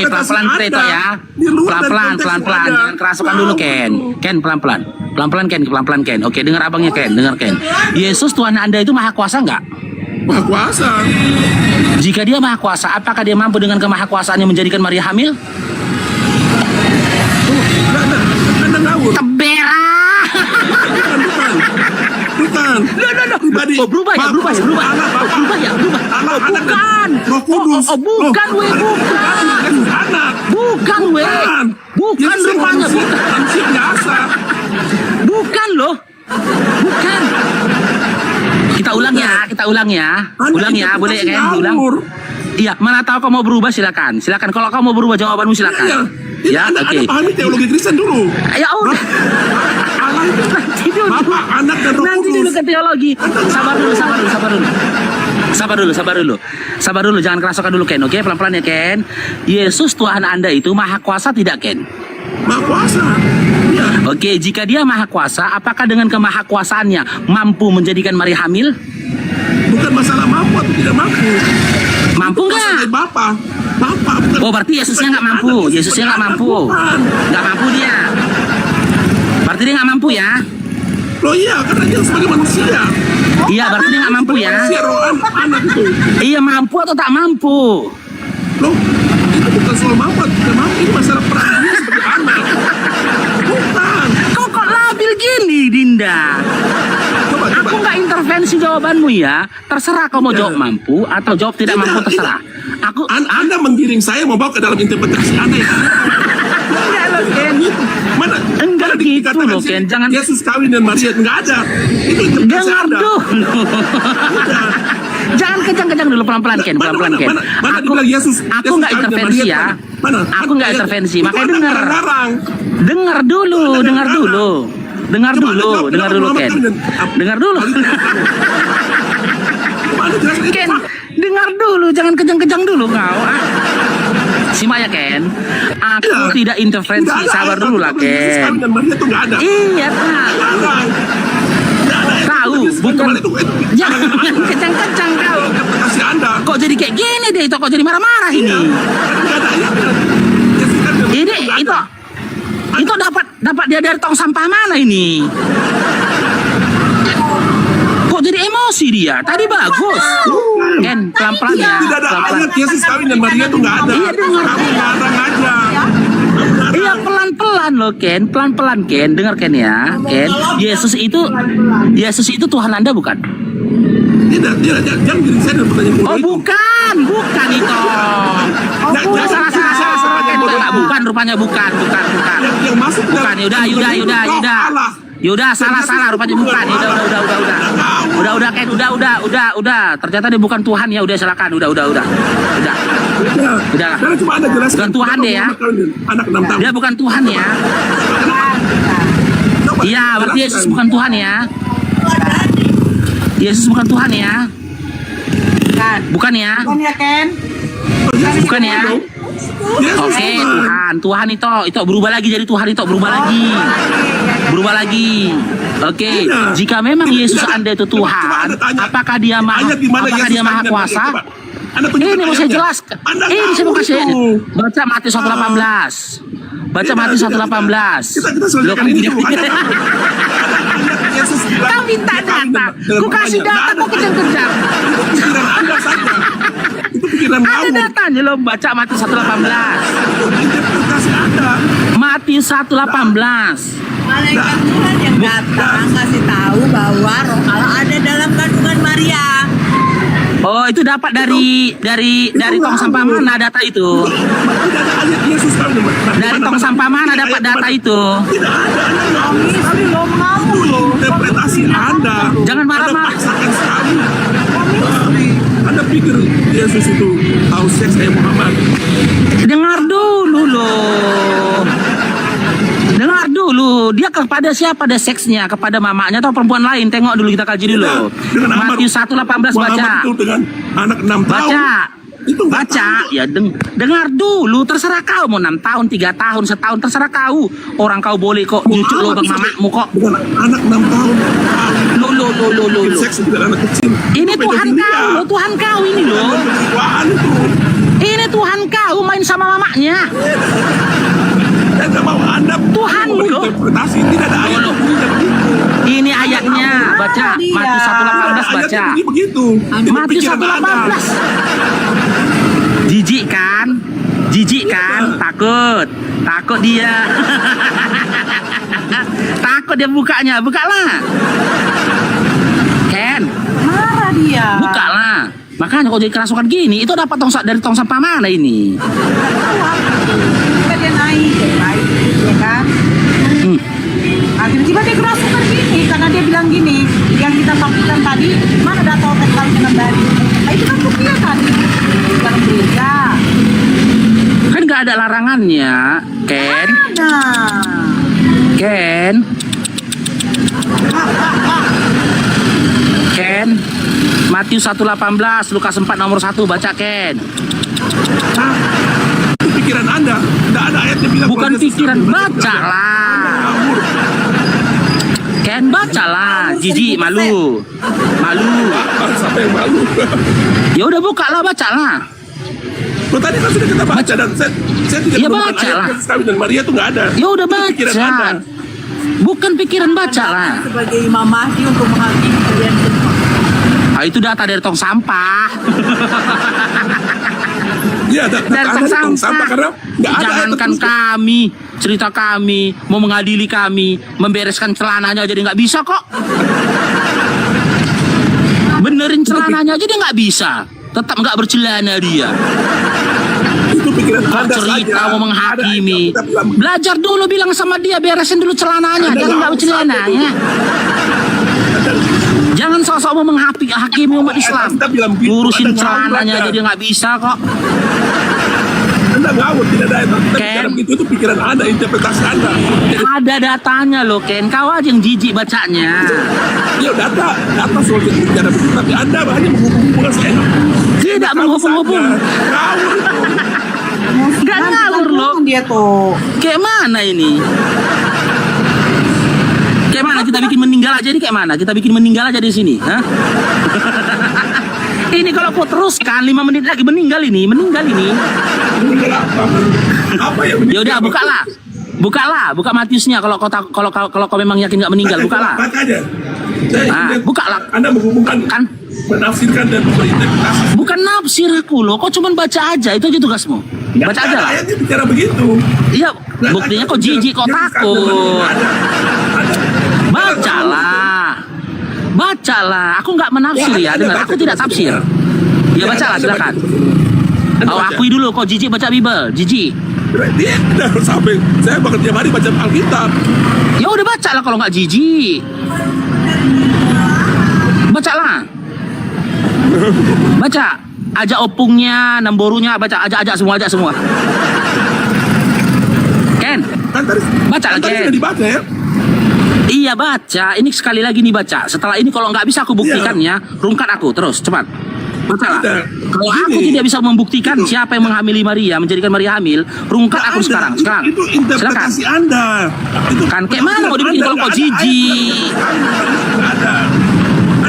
pelan-pelan kita ya. Pelan-pelan. Jangan kerasukan dulu, Ken, pelan-pelan. Pelan-pelan Ken. Oke, dengar abangnya Ken, dengar Ken. Yesus Tuhan Anda itu maha kuasa nggak? Maha kuasa. Jika dia maha kuasa, apakah dia mampu dengan kemahakuasaannya menjadikan Maria hamil? Anda ngawur. Tebera. Bukan. Pribadi. Oh, berubah ya. Bukan. Roh Kudus. Bukan, we, bukan. Anak. Bukan, we. Bukan rupanya, bukan. Manusia biasa. Bukan loh. Bukan. Kita ulang ya. Ulang ya, boleh ya kan? Ulang. Iya, mana tahu kau mau berubah silakan. Kalau kau mau berubah jawabanmu silakan. Ya, Anda oke. pahami teologi Kristen dulu. Ya udah. Nanti dulu. Bapak, Anak, dan Roh Nanti dulu Kudus. ke teologi. Sabar dulu, jangan kerasukan dulu Ken, oke? Pelan-pelan ya Ken. Yesus Tuhan Anda itu maha kuasa tidak Ken? Maha kuasa. Ya. Oke, jika dia maha kuasa, apakah dengan kemahakuasaannya mampu menjadikan Maria hamil? Bukan masalah mampu atau tidak mampu. Mampu nggak? Masalah Bapak, bukan. Oh, berarti Yesusnya nggak mampu. Yesusnya nggak mampu. Nggak mampu dia. Berarti dia nggak mampu ya? Loh iya, karena dia sebagai manusia. Iya, berarti dia nggak mampu ya? Manusia roh anak itu. Iya, mampu atau tak mampu? Loh, itu bukan soal mampu atau tidak mampu. Ini masalah peran dia sebagai anak. Bukan. Kok labil gini, Dinda? Aku nggak intervensi jawabanmu ya. Terserah kau mau jawab mampu atau jawab tidak mampu, terserah. Aku Anda menggiring saya membawa ke dalam interpretasi Anda ya. enggak loh Ken. Mana? Enggak gitu loh Ken. Jangan Yesus kawin dan Maria enggak ada. Itu interpretasi dengar Anda. dulu. Jangan kejang-kejang dulu, pelan-pelan Ken, pelan-pelan Ken. Aku nggak intervensi ya. Aku nggak intervensi, makanya dengar. Dengar dulu Ken. Dengar dulu. Ken, dengar dulu, jangan kejang-kejang dulu kau. Simak ya Ken. Aku tidak intervensi, sabar dulu lah Ken. Iya tahu. Tahu, bukan. Jangan kejang-kejang kau. Kok jadi kayak gini deh, kok jadi marah-marah ini. Ini itu dapat dia dari tong sampah mana ini? Kok jadi emosi dia? Tadi bagus. Ken, pelan-pelan ya. Tidak ada ayat Yesus kawin dan Maria itu enggak ada. Iya, dengar. Kamu ngarang aja. Iya, pelan-pelan loh Ken, pelan-pelan Ken, dengar Ken ya, Ken. Yesus itu Tuhan Anda bukan? Tidak, jangan diri saya dan pertanyaan bodoh. Oh bukan itu. Salah. Ken, bukan, rupanya bukan. Yang masuk Bukan, Yaudah, salah, rupanya bukan. Udah, Ken, udah. Ternyata dia bukan Tuhan ya, udah silakan, udah. Karena cuma Anda jelaskan. Bukan Tuhan dia ya. Anak 6 tahun. Dia bukan Tuhan ya. Iya, berarti Yesus bukan Tuhan ya. Yesus bukan Tuhan ya. Bukan ya. Bukan ya Ken? Bukan ya. Oke, Tuhan itu berubah lagi jadi Tuhan itu berubah lagi. Oke, jika memang Yesus Anda itu Tuhan, apakah dia maha kuasa? Ini mau saya jelaskan. Ini saya mau kasih. Baca Matius 1:18. Baca Matius 1:18. Loh, kan ini. Kau minta data. Ku kasih data, kok kejar-kejar. Pikiran Anda saja. Itu pikiran kamu. Ada datanya loh, baca Matius 1:18. Interpretasi Anda. Matius 1:18. Malaikat Tuhan yang datang kasih tahu bahwa Roh Allah ada dalam kandungan Maria. Oh, itu dapat dari tong sampah mana data itu? Tidak ada ayat Yesus kawin dan Maria. Dari tong sampah mana dapat data itu? Tidak ada. Itu interpretasi Anda. Jangan marah-marah. Anda paksakan sekali. Anda pikir Yesus itu tahu seks kayak Muhammad? Dengar dulu loh. Dia kepada siapa ada seksnya? Kepada mamanya atau perempuan lain? Tengok dulu, kita kaji dulu. Matius 1:18 baca. Muhammad itu dengan anak 6 tahun. Baca. Ya dengar dulu, terserah kau mau 6 tahun, 3 tahun, setahun, terserah kau. Orang kau boleh kok nyucuk lubang mamamu kok. Dengan anak 6 tahun. Lo. Seks dengan anak kecil. Ini Tuhan kau, loh, Tuhan kau ini loh. Ini Tuhan kau main sama mamanya. Saya nggak mau Anda Tuhanmu loh. interpretasi tidak ada ayat yang bunyinya begitu. Ini ayatnya, baca Matius 1:18 baca. Ayatnya bunyi begitu. Itu Matius pikiran Anda. 1:18. Jijik kan? Takut dia. Takut dia bukanya, bukalah. Ken, Marah dia. bukalah. Makanya kok jadi kerasukan gini, itu dapat dari tong sampah mana ini? Tiba-tiba dia naik, ya kan? Nah, tiba-tiba dia kerasukan gini karena dia bilang gini, yang kita maksudkan tadi, mana data otak kami dengan dari? Nah, itu kan buktinya tadi. Bukan gereja. Kan nggak ada larangannya, Ken. Nah, Ken. Ken. Matius 1:18, Lukas 4 nomor 1 baca Ken. Itu pikiran Anda. Tidak ada ayat yang bilang Bukan kalau dia pikiran, sesat. bacalah. Ken bacalah, jijik malu. Siapa yang malu? Ya udah bukalah bacalah. Loh, tadi kan sudah kita baca dan saya tidak Ya, menemukan baca ayat lah. kasih kawin dan Maria itu nggak ada. Ya udah Itu pikiran Anda. baca. Bukan pikiran bacalah. Sebagai Imam Mahdi untuk menghakimi kalian semua. Ah, itu data dari tong sampah. Iya, Dari tong sampah. karena nggak ada ayat Jangankan tertulis. kami, cerita kami, mau mengadili kami, membereskan celananya jadi nggak bisa kok. Benerin celananya aja dia nggak bisa. Tetap nggak bercelana dia. Itu pikiran Kok Anda cerita saja. mau menghakimi. Ada ayat yang bilang, Belajar dulu bilang sama dia, beresin dulu celananya, Anda jangan nggak nggak bercelana usah ya. Jangan sok-sok mau menghakimi umat Islam. Anda bilang begitu, Ngurusin Anda ngawur celananya aja. aja dia nggak bisa kok. Anda ngawur, tidak ada ayat. Tapi Ken. cara begitu itu pikiran Anda, interpretasi Anda. Jadi, Ada datanya loh Ken, kau aja yang jijik bacanya. ya data soal itu bicara begitu, tapi Anda hanya menghubung-hubungkan saya. Tidak menghubung-hubung. Ngawur itu. Gak ngawur loh. dia tuh. Kayak mana ini? Kayak mana kita bikin meninggal aja ini kayak mana? Kita bikin meninggal aja di sini, hah? Ini kalau kau teruskan 5 menit lagi meninggal ini. Apa yang Ya udah buka Matiusnya kalau kau memang yakin nggak meninggal, bukalah. Baca aja. Bukalah. Anda menghubungkan, Kan menafsirkan dan berinterpretasi. bukan nafsir aku loh, kau cuman baca aja, itu aja tugasmu. Baca aja lah. Ayatnya bicara begitu. Iya, buktinya kau jijik, kau takut. Bacalah. Aku nggak menafsir ya, dengar. Aku tidak tafsir. Ya bacalah, silakan. Oh, akui dulu kau jijik baca Bible, jijik. Dia udah sampai saya bahkan tiap hari baca Alkitab. Ya udah bacalah kalau nggak jijik. Bacalah. Baca. Ajak opungnya, nemborunya, baca, ajak semua. Ken, Kan tadi bacalah tadi Ken. udah dibaca ya. Iya baca, ini sekali lagi nih baca. Setelah ini kalau nggak bisa aku buktikan ya, rungkat aku terus, cepat. Bacalah. Tidak. Kalau aku Ini. tidak bisa membuktikan siapa yang menghamili Maria, menjadikan Maria hamil, rungkat aku sekarang. Itu Silakan. interpretasi Anda. Itu Kan kayak mana mau dibikin kalau kau jijik?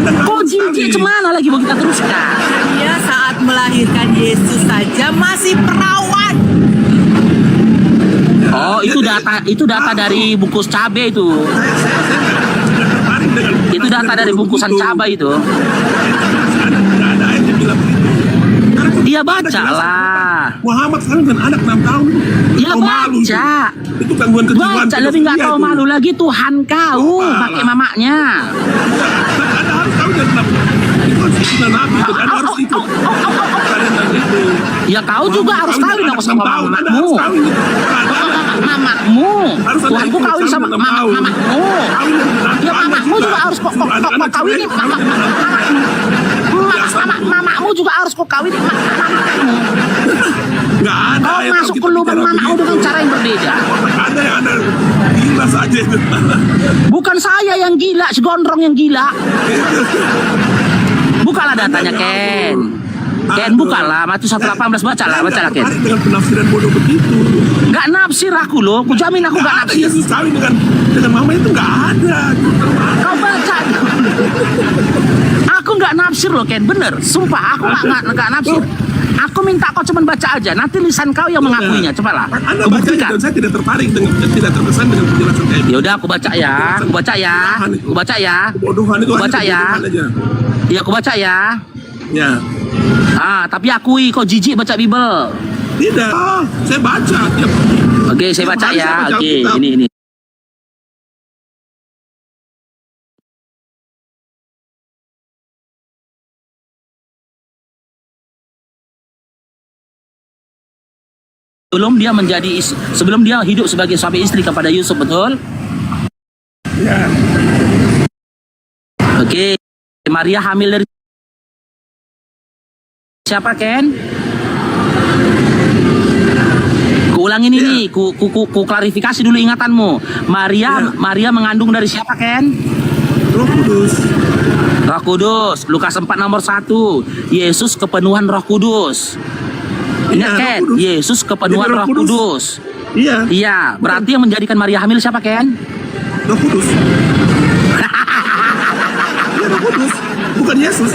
Kok jijik cemana lagi mau kita teruskan? Dia saat melahirkan Yesus saja masih perawan. Oh, itu data dari bungkus cabai itu. Itu data dari bungkusan cabai itu. Dia baca lah. Muhammad sekarang kan anak 6 tahun. Ya baca. Itu gangguan kejiwaan. Baca lebih nggak tahu pedofilia malu itu. lagi Tuhan kau pakai mamaknya. Anda harus tahu dan itu sudah nabi dan Anda harus ikut. Ya kau juga harus kawin dong sama mamakmu. Mamakmu. Tuhanku kawin sama mamakmu. Ya mamakmu juga harus kok kawinin mamakmu juga harus kau kawinin mamakmu. Nggak ada. Kau yang masuk kita ke lubang bicara mamakmu begitu. dengan cara yang berbeda. Ada yang Anda gila saja itu. Bukan saya yang gila, si gondrong yang gila. Bukalah datanya Ken. Ken bukalah, Matius 1:18 bacalah Ken. Dengan penafsiran bodoh begitu. Gak nafsir aku loh, aku jamin aku gak Nggak ada nafsir. Yesus kawin dengan mama itu nggak ada. Kau baca dulu. Aku nggak nafsir loh Ken, bener. Sumpah aku nggak nafsir. Aku minta kau cuma baca aja. Nanti lisan kau yang mengakuinya. Cobalah. Anda Kau baca buktikan. dan saya tidak tertarik dengan tidak terkesan dengan penjelasan kayak Ya udah aku baca ya. Aku baca ya. Aku baca ya. Kebodohan itu Aku hanya baca ya. kebodohan aja. Iya aku baca ya. Ya. Tapi akui kau jijik baca Bible. Tidak. Saya baca tiap Oke, saya tiap baca hari ya. saya baca Oke, Alkitab. ini. Sebelum dia hidup sebagai suami istri kepada Yusuf, betul? Ya. Oke, Maria hamil dari siapa, Ken? Kuulangin ini, ku klarifikasi dulu ingatanmu. Maria mengandung dari siapa, Ken? Roh Kudus. Roh Kudus. Lukas 4 nomor 1. Yesus kepenuhan Roh Kudus. Ingat, Ken? Yesus kepenuhan Roh Kudus. Iya. Iya, berarti yang menjadikan Maria hamil siapa, Ken? Roh Kudus. Iya, Roh Kudus. Bukan Yesus.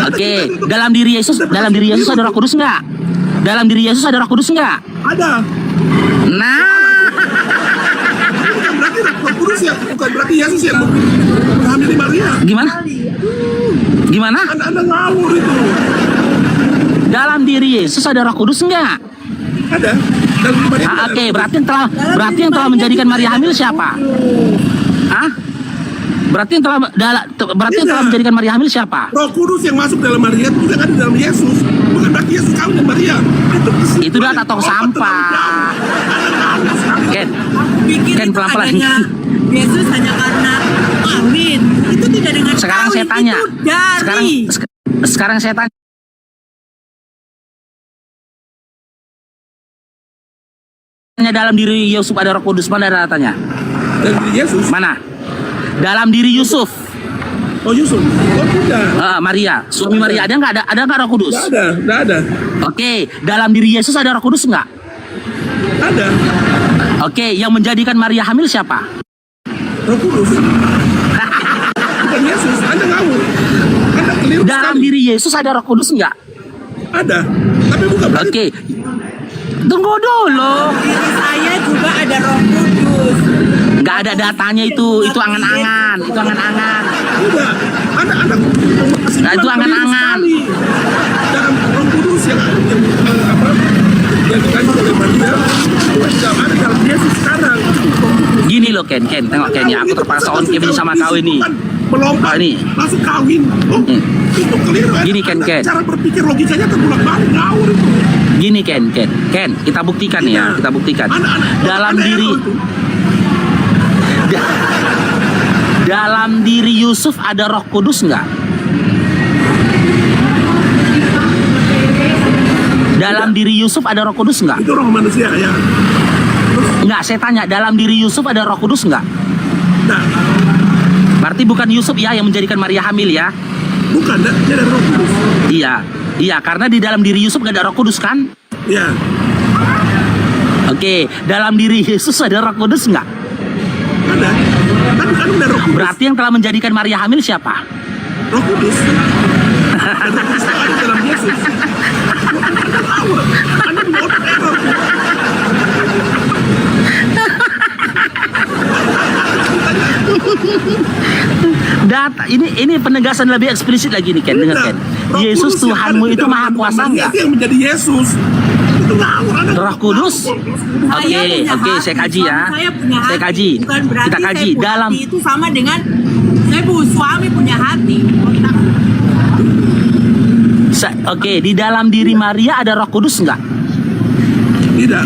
Oke, dalam diri Yesus ada Roh Kudus enggak? Dalam diri Yesus ada Roh Kudus enggak? Ada. Nah, Bukan berarti Roh Kudus ya, bukan berarti Yesus yang menghamili Maria. Gimana? Anda ngawur itu. Dalam diri Yesus ada Roh Kudus enggak? Ada. Oke, berarti yang telah menjadikan Maria hamil siapa? Berarti yang telah menjadikan Maria hamil siapa? Roh Kudus yang masuk dalam Maria itu juga ada di dalam Yesus. Bukan berarti Yesus kawin dengan Maria. Itu data tong sampah. Ken pelan-pelan. Yesus hanya karena kawin. Itu tidak dengan Sekarang kawin, saya tanya. itu dari. Sekarang saya tanya. Dalam diri Yusuf ada Roh Kudus, mana datanya? Dalam diri Yesus? Mana? Dalam diri Yusuf. Oh, Yusuf. Oh, tidak. Maria, suami Maria ada nggak Roh Kudus? Nggak ada. Oke, dalam diri Yesus ada Roh Kudus nggak? Ada. Oke, yang menjadikan Maria hamil siapa? Roh Kudus. Bukan Yesus. Anda ngawur. Anda keliru. Dalam diri Yesus ada Roh Kudus nggak? Ada. Tapi bukan berarti. Oke. Tunggu dulu. Diri saya juga ada Roh Kudus. Nggak ada datanya itu angan-angan. Itu angan-angan. Udah. Anda Nah, itu angan-angan. Dalam Roh Kudus yang dikasih oleh Maria, ada dalam Yesus sekarang. Gini loh Ken, tengok Ken ya, aku terpaksa on cam ini sama kau ini. Melompat, ini. langsung kawin. Oh, itu keliru. Gini Ken. Cara berpikir logikanya terbulak-balik, ngawur itu. Gini Ken, kita buktikan ya, kita buktikan. Dalam diri Yusuf ada Roh Kudus nggak? Dalam diri Yusuf ada Roh Kudus nggak? Itu roh manusia ya. Nggak, saya tanya, dalam diri Yusuf ada Roh Kudus nggak? Nah. Berarti bukan Yusuf ya yang menjadikan Maria hamil ya? Bukan, dia ada Roh Kudus. Iya, karena di dalam diri Yusuf nggak ada Roh Kudus kan? Iya. Oke, dalam diri Yesus ada Roh Kudus nggak? Ada. Kan ada Roh Kudus. Berarti yang telah menjadikan Maria hamil siapa? Roh Kudus. Ada Roh Kudus ada dalam Yesus. Anda punya otak error. Data ini penegasan lebih eksplisit lagi nih Ken, dengar Ken. Yesus Tuhanmu itu maha kuasa nggak? Itu yang menjadi Yesus. Itu ngawur. Roh Kudus. Oke, saya kaji ya. Saya kaji. Kita kaji dalam itu sama dengan saya suami punya hati. Oke, di dalam diri Maria ada Roh Kudus nggak? Tidak.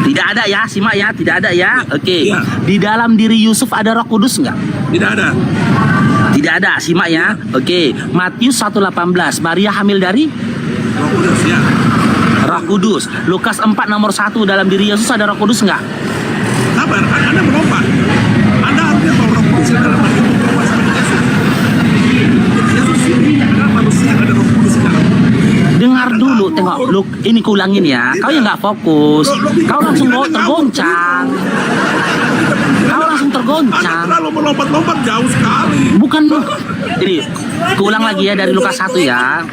Tidak ada ya, simak ya, tidak ada ya. Oke. Di dalam diri Yusuf ada Roh Kudus nggak? Tidak ada. Tidak ada, simak ya. Oke, Matius 1:18, Maria hamil dari Roh Kudus ya. Roh Kudus. Lukas 4 nomor 1, dalam diri Yesus ada Roh Kudus nggak? Sabar, Anda melompat. Anda harusnya kalau Roh Kudus yang dalam itu kuasa Yesus. Yesus ini adalah manusia yang ada Roh Kudus di dalam. Dengar dulu, tengok, ini kulangin ya. Kau yang nggak fokus, kau langsung tergoncang. Kau langsung tergoncang. Anda terlalu melompat-lompat jauh sekali. Bukan, ini Kuulang lagi ya dari Lukas 1 ya.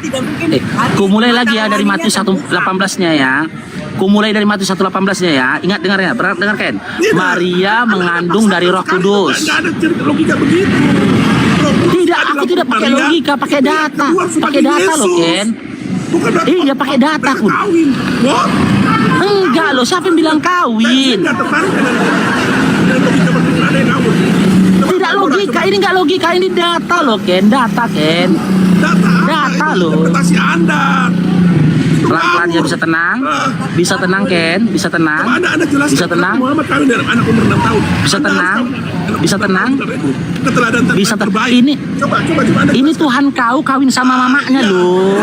Kumulai lagi ya dari Matius 1:18-nya ya. Kumulai dari Matius 1:18-nya ya. Ingat dengar ya, dengarkan. Maria mengandung dari Roh Kudus. Nggak ada cerita logika begitu. Tidak, aku tidak pakai logika, pakai data. Pakai data loh, Ken. Iya, pakai data aku. Enggak loh, siapa yang bilang kawin? Tidak logika, ini enggak logika, ini data loh, Ken. Data, Ken. Data loh. Interpretasi Anda. Pelan-pelan ya, bisa tenang. Bisa tenang, Ken. Bisa tenang. Anda jelaskan Bisa tenang. Muhammad kawin dari anak umur 6 tahun. Bisa tenang. Bisa tenang. Keteladanan Bisa terbaik. ini. Coba Anda Ini Tuhan kau kawin sama mamanya loh.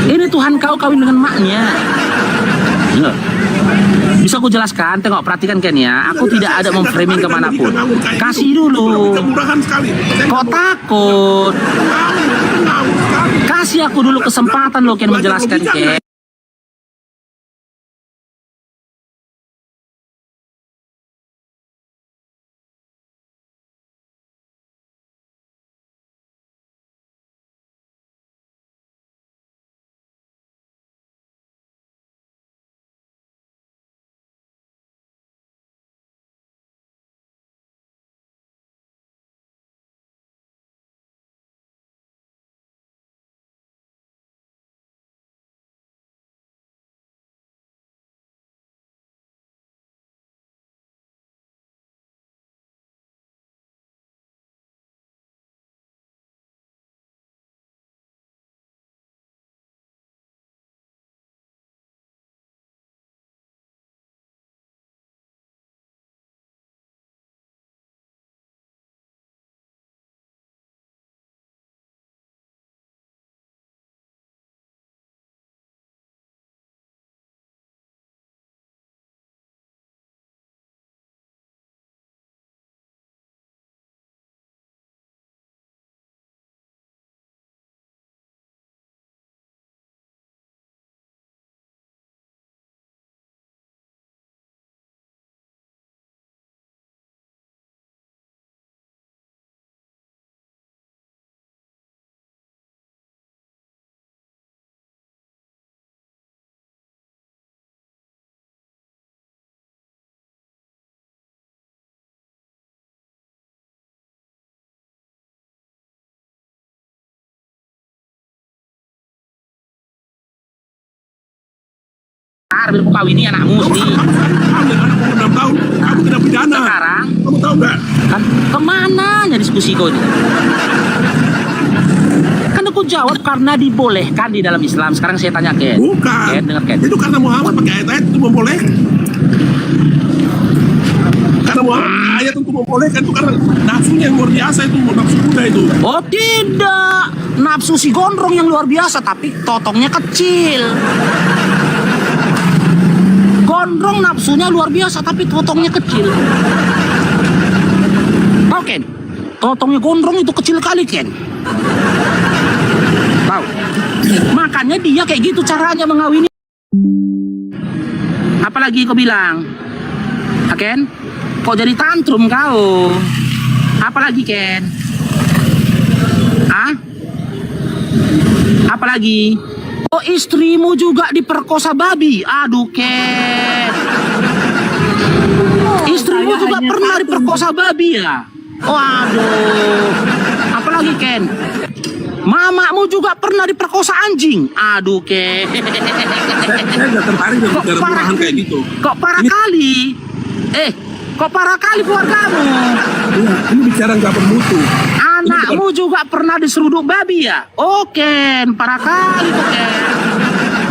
Ini Tuhan kau kawin dengan maknya. Ya. Bisa aku jelaskan? Tengok, perhatikan Ken ya. Aku tidak ada memframing kemanapun. Kasih dulu. murahan sekali. Kok takut? Kasih aku dulu kesempatan loh Ken menjelaskan Ken. Biar aku kawini anakmu sih. Kamu kena pidana. Sekarang Kamu tahu nggak? kan kemana ya diskusi kau ini? Kan aku jawab karena dibolehkan di dalam Islam. Sekarang saya tanya Ken. Bukan. Ken, dengar Ken. Itu karena Muhammad pakai ayat-ayat itu membolehkan. Karena Muhammad ayat untuk membolehkan itu karena nafsunya yang luar biasa itu, nafsu kuda itu. Oh tidak, nafsu si gondrong yang luar biasa tapi totongnya kecil. Gondrong nafsunya luar biasa tapi totongnya kecil. Tahu Ken? Totongnya gondrong itu kecil kali Ken. Tahu? Makanya dia kayak gitu caranya mengawini. Apalagi kau bilang, Ken? Kok jadi tantrum kau? Apalagi Ken? Apalagi? Oh istrimu juga diperkosa babi. Aduh Ken. Istrimu juga pernah diperkosa babi ya? Oh aduh. Apalagi Ken? Mamamu juga pernah diperkosa anjing. Aduh Ken. Saya nggak tertarik dengan bicara murahan kayak gitu. Kok parah kali? Kok parah kali keluargamu? Iya, ini bicara nggak bermutu. Anakmu juga pernah diseruduk babi ya? Oh Ken, parah kali kok Ken.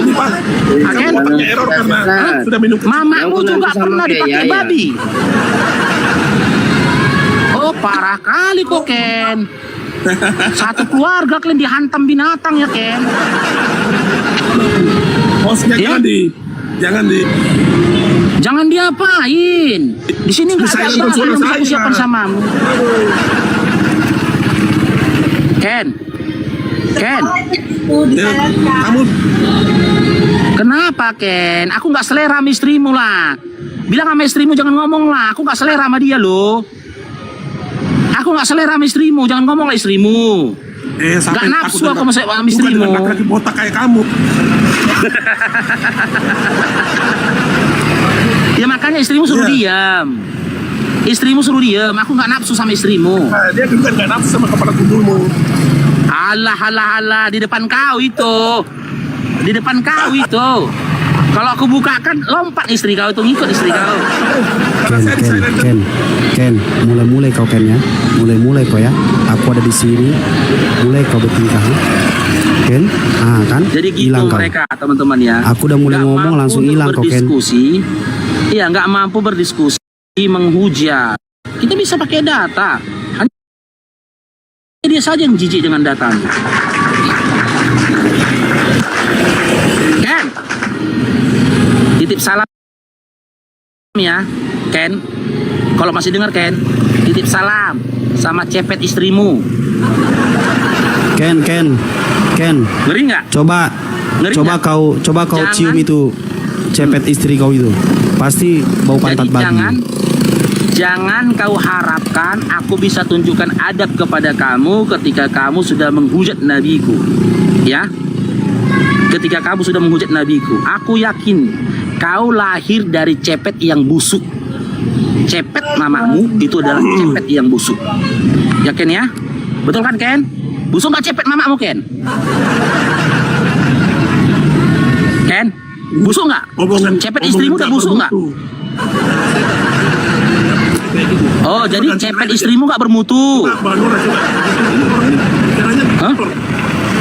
Ini Pak, kamu pakai error karena sudah minum. Mamamu juga pernah dipakai babi. Oh parah kali kok Ken. Satu keluarga kalian dihantam binatang ya Ken. Hostnya jangan diapain. Di sini nggak ada yang bisa siapkan samamu. Ken. Kamu kenapa Ken? Aku nggak selera sama istrimu lah. Bilang sama istrimu jangan ngomong lah. Aku nggak selera sama dia loh. aku nggak selera sama istrimu, jangan ngomong lah istrimu. Nggak nafsu aku sama istrimu. Bukan laki-laki botak kayak kamu. Ya makanya istrimu suruh diam. Istrimu suruh diam, aku nggak nafsu sama istrimu. Nah, dia juga nggak nafsu sama kepala kudulmu. Alah, di depan kau itu. Di depan kau itu. Kalau aku bukakan, lompat istri kau itu, ngikut istri kau. Ken, mulai-mulai kau Ken ya, mulai-mulai kau ya. Aku ada di sini, mulai kau bertingkah ya. Ken, kan? Jadi gitu hilang kau. mereka teman-teman ya. Aku udah mulai Nggak ngomong mampu langsung untuk hilang kau Ken. berdiskusi. Iya, nggak mampu berdiskusi, menghujat. Kita bisa pakai data. Hanya dia saja yang jijik dengan datanya. Ken, titip salam ya, Ken. Kalau masih dengar Ken, titip salam sama cepet istrimu. Ken. Ngeri nggak? Coba kau Jangan. cium itu cepet istri kau itu. Pasti bau pantat babi. Jangan kau harapkan aku bisa tunjukkan adab kepada kamu ketika kamu sudah menghujat nabiku. Ya. Ketika kamu sudah menghujat nabiku, aku yakin kau lahir dari cepet yang busuk. Cepet mamamu itu adalah cepet yang busuk. Yakin ya? Betul kan Ken? Busuk gak cepet mamamu Ken? Ken? Busuk gak? Cepet istrimu udah busuk gak? Oh, jadi cepet istrimu gak bermutu? Hah?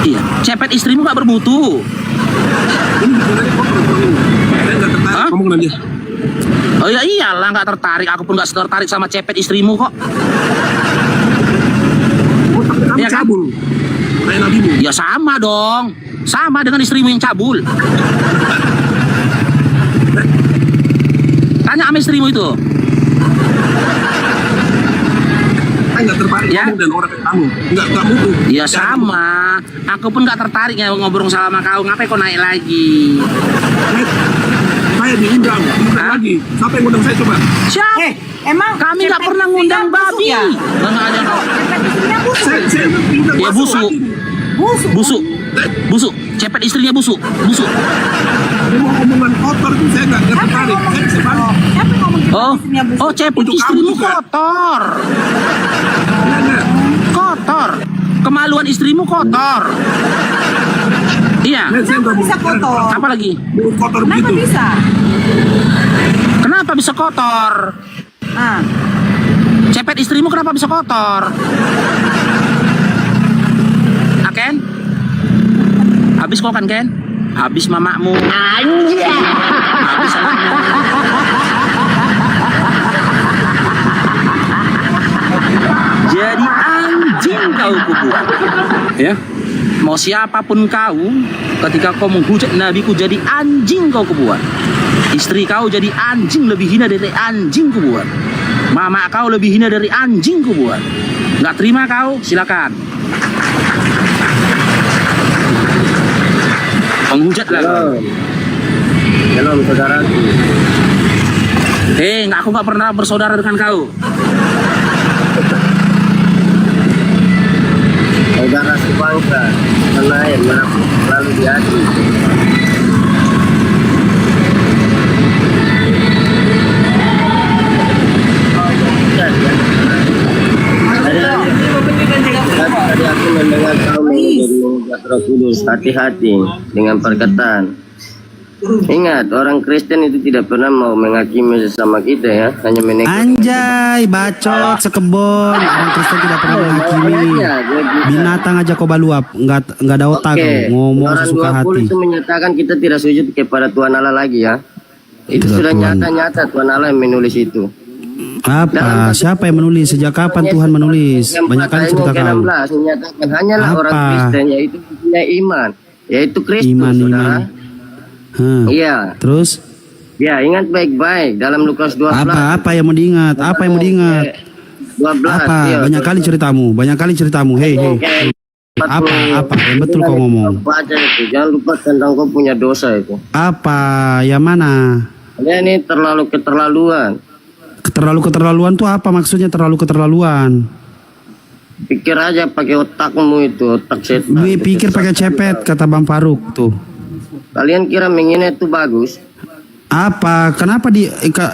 Iya, cepet istrimu gak bermutu? Hah? Oh ya iyalah gak tertarik, aku pun gak tertarik sama cepet istrimu kok. Ya kan? Ya sama dong, sama dengan istrimu yang cabul. Tanya sama istrimu itu. Nggak tertarik ya? Dan orang kayak kamu nggak butuh. Ya sama, aku pun nggak tertarik ya ngobrol sama kau. Ngapain kau naik lagi? Saya diundang lagi. Siapa yang ngundang saya coba? Siapa? Emang kami nggak pernah ngundang babi. Ya? Nggak ada kau. Saya diundang Ya busuk. Cepet istrinya busuk. Mau omongan kotor tuh saya nggak tertarik. Saya bisa balik. Oh, cepet istrimu kotor. Kotor. Kemaluan istrimu kotor. Iya. Kenapa bisa kotor? Apa lagi? Kotor Kenapa begitu. bisa? Kenapa bisa kotor? Cepet istrimu kenapa bisa kotor? Ken? Habis kok kan Ken? Habis mamakmu. Habis anakmu. Jadi anjing kau kubuat. Ya. Mau siapapun kau, ketika kau menghujat nabiku jadi anjing kau kubuat. Istri kau jadi anjing, lebih hina dari anjing kubuat. Mama kau lebih hina dari anjing kubuat. Nggak terima kau? Silakan. Menghujat lah. Halo, saudaraku. Aku nggak pernah bersaudara dengan kau. Saudara sebangsa, tanah air selalu diadu. Tadi aku mendengar kau mengucap Roh Kudus, hati-hati dengan perkataan. Ingat, orang Kristen itu tidak pernah mau menghakimi sesama kita ya, hanya menegur. Anjay, bacot sekebon. Orang Kristen tidak pernah menghakimi. Binatang aja kau baluap, nggak ada otak kau. Ngomong Orang sesuka 20 hati. itu menyatakan kita tidak sujud kepada Tuhan Allah lagi ya. Itu Tidak, sudah Tuhan. nyata-nyata Tuhan Allah yang menulis itu. Apa? Siapa yang menulis? Sejak kapan Tuhan menulis? Banyak kali cerita kau. 16 menyatakan hanyalah Apa? orang Kristen yaitu punya iman, yaitu Kristus, Iman. saudara. Iya. Terus? Ya, ingat baik-baik dalam Lukas 12. Apa yang mau diingat? Apa yang mau diingat? 12. Apa? iya, Banyak kali ceritamu. Hei. Apa? Yang betul kau ngomong. Baca itu, jangan lupa tentang kau punya dosa itu. Apa? Yang mana? Ya, ini terlalu keterlaluan. Keterlaluan tuh apa maksudnya terlalu keterlaluan? Pikir aja pakai otakmu itu, otak setan. Pikir pakai cepet, kata Bang Faruk tuh. Kalian kira mengingat itu bagus? Apa? Kenapa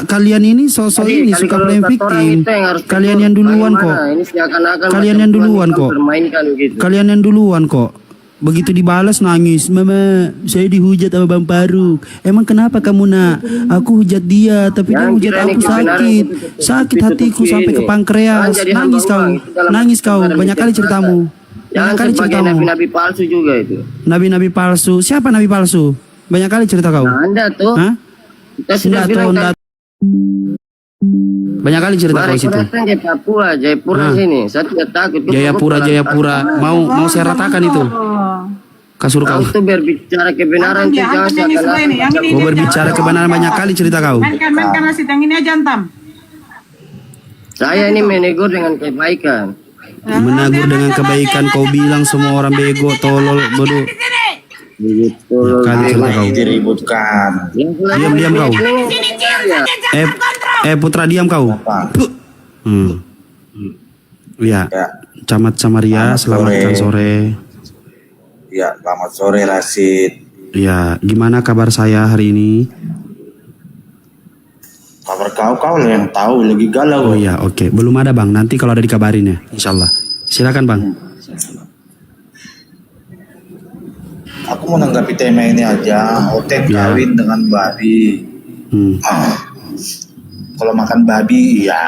kalian ini sosok ini suka playing victim? Kalian yang duluan kok. Ini seakan-akan Kalian yang duluan kok. gitu. Kalian yang duluan kok. Begitu dibalas nangis, mama saya dihujat sama Bang Faruk. Emang kenapa kamu nak? Aku hujat dia, tapi dia hujat aku sakit. Sakit hatiku sampai ke pankreas. Nangis kau, banyak kali ceritamu. Banyak kali ceritamu. Nabi-nabi palsu juga itu. Nabi-nabi palsu. Siapa nabi palsu? Banyak kali cerita kau. Nah, Anda tuh. Hah? Kita sudah bilang banyak kali cerita kau situ. Datang ke Papua, Jayapura sini. Saya tidak takut. Jayapura. Mau saya ratakan itu. Kasur kau. Kau tuh berbicara kebenaran tuh jangan seakan-akan. Kau berbicara kebenaran banyak kali cerita kau. Mainkan nasi yang ini aja Antam. Saya ini menegur dengan kebaikan. Menegur dengan kebaikan, kau bilang semua orang bego, tolol, bodoh. Begitu kali cerita kau. Diributkan. Diam kau. Putra diam kau. Ya. Camat Samaria, selamatkan sore. Ya, selamat sore Rasid. Ya, gimana kabar saya hari ini? Kabar kau lah yang tahu, lagi galau. Oh iya, oke. Belum ada Bang, nanti kalau ada dikabarin ya, insyaallah. Silakan Bang. Aku mau menanggapi tema ini aja. Oten kawin dengan babi. Kalau makan babi, ya.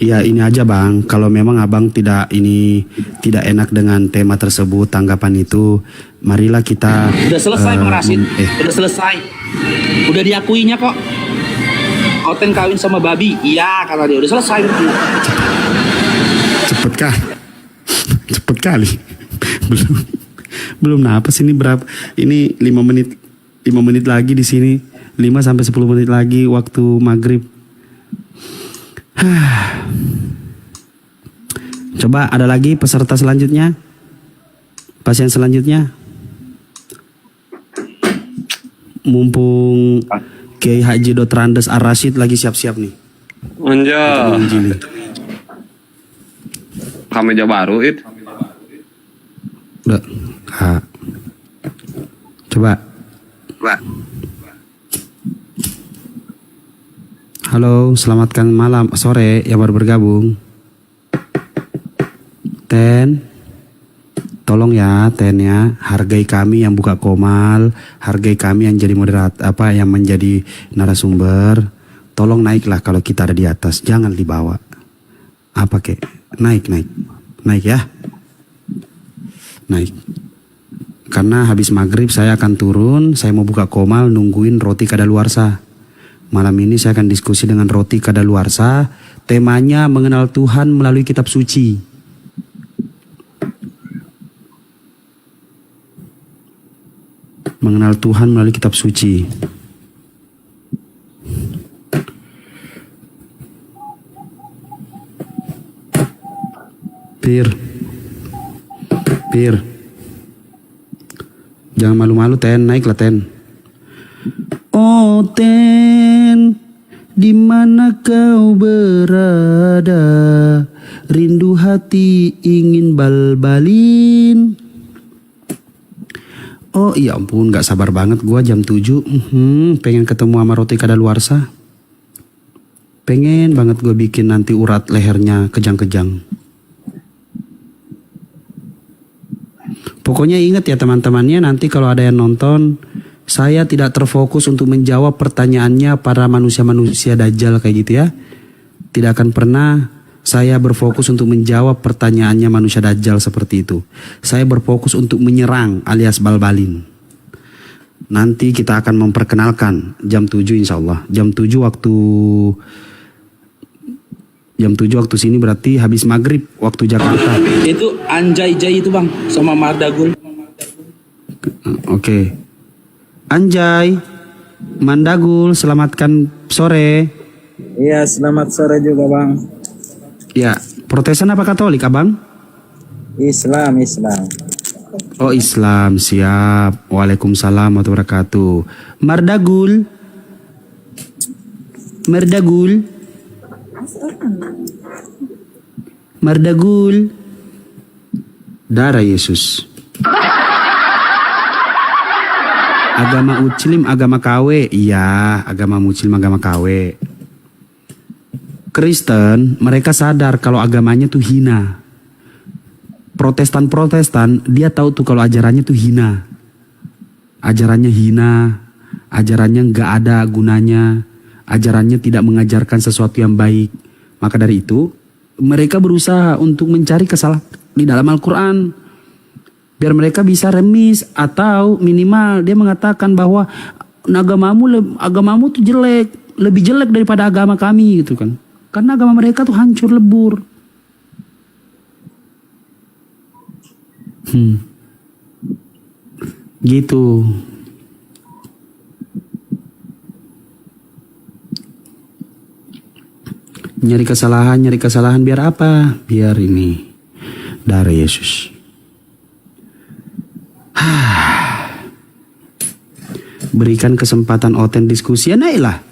Iya ini aja Bang, kalau memang Abang tidak enak dengan tema tersebut, tanggapan itu, marilah kita. Udah selesai Bang Rasid, udah selesai, udah diakuinya kok. Oten kawin sama babi, iya kata dia, udah selesai. Cepet kali. belum napas ini berapa? Ini 5 menit lagi di sini, 5 sampai 10 menit lagi waktu maghrib. Coba ada lagi peserta selanjutnya, pasien selanjutnya. Mumpung Kiai Haji Dotrandes Ar-Rasyid lagi siap-siap nih. Anja. Kameja baru it. Coba. Halo, selamatkan malam, sore yang baru bergabung. Ten, tolong ya Ten ya, hargai kami yang buka komal, hargai kami yang jadi yang menjadi narasumber. Tolong naiklah kalau kita ada di atas, jangan di bawah. Apa kek? Naik ya, naik. Karena habis maghrib saya akan turun, saya mau buka komal nungguin roti kadaluarsa. Malam ini saya akan diskusi dengan roti kadaluarsa. Temanya mengenal Tuhan melalui kitab suci. Mengenal Tuhan melalui kitab suci. Pir. Jangan malu-malu Ten, naiklah Ten. Oh Ten, di mana kau berada? Rindu hati ingin bal-balin. Oh iya ampun, gak sabar banget gua jam 7. Pengen ketemu sama roti kadaluarsa. Pengen banget gua bikin nanti urat lehernya kejang-kejang. Pokoknya ingat ya teman-temannya, nanti kalau ada yang nonton, saya tidak terfokus untuk menjawab pertanyaannya para manusia-manusia dajjal kayak gitu ya. Tidak akan pernah saya berfokus untuk menjawab pertanyaannya manusia dajjal seperti itu. Saya berfokus untuk menyerang alias bal-balin. Nanti kita akan memperkenalkan jam 7 insya Allah. Jam 7 waktu sini berarti habis maghrib waktu Jakarta. Itu Anjay itu Bang, sama Mardagul. Oke. Anjay, Mandagul, selamatkan sore. Iya, selamat sore juga Bang. Ya, Protestan apa Katolik Abang? Islam. Oh Islam, siap. Waalaikumsalam warahmatullahi wabarakatuh. Mardagul. Mardagul. Darah Yesus. Agama Muslim, agama KW. Iya, agama Muslim, agama KW. Kristen, mereka sadar kalau agamanya tuh hina. Protestan, dia tahu tuh kalau ajarannya tuh hina. Ajarannya hina, ajarannya nggak ada gunanya, ajarannya tidak mengajarkan sesuatu yang baik. Maka dari itu, mereka berusaha untuk mencari kesalahan di dalam Al-Quran. Biar mereka bisa remis atau minimal dia mengatakan bahwa agamamu tuh jelek, lebih jelek daripada agama kami gitu kan. Karena agama mereka tuh hancur lebur. Gitu. Nyari kesalahan biar apa? Biar ini darah Yesus. Berikan kesempatan Oten diskusi. Ya naiklah.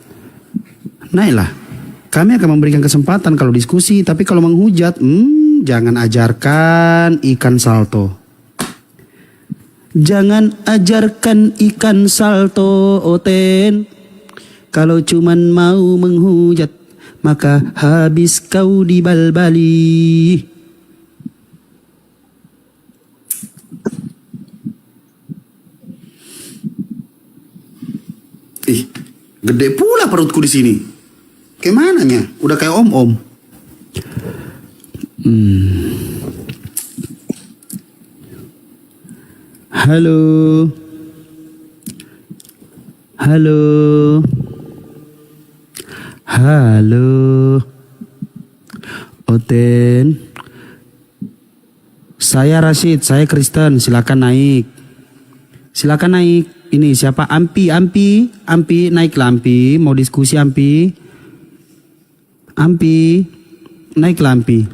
Kami akan memberikan kesempatan kalau diskusi. Tapi kalau menghujat, jangan ajarkan ikan salto. Jangan ajarkan ikan salto, Oten. Kalau cuman mau menghujat, maka habis kau dibalbali. Gede pula perutku di sini. Kayak mananya? Udah kayak om-om. Halo. Oten. Saya Rashid, saya Kristen. Silakan naik. Ini siapa? Ampi, naiklah Ampi. Mau diskusi Ampi, naiklah Ampi.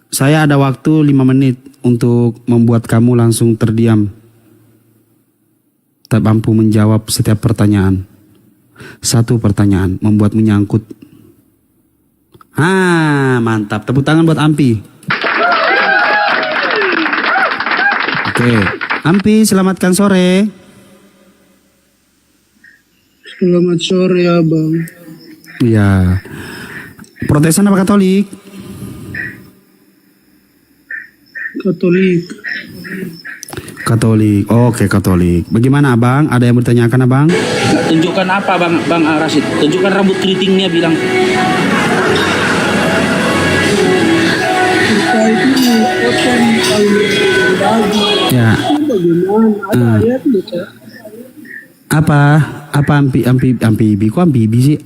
Saya ada waktu 5 menit untuk membuat kamu langsung terdiam. Tak mampu menjawab setiap pertanyaan. Satu pertanyaan membuat menyangkut. Mantap. Tepuk tangan buat Ampi. Oke. Ampi, selamatkan sore. Selamat sore ya Bang. Ya. Protestan apa Katolik? Katolik. Oke, Katolik. Bagaimana Abang? Ada yang bertanyakan Abang? Tunjukkan apa Bang Rashid? Tunjukkan rambut keritingnya bilang. Ya. Apa amfibi? Kok amfibi sih?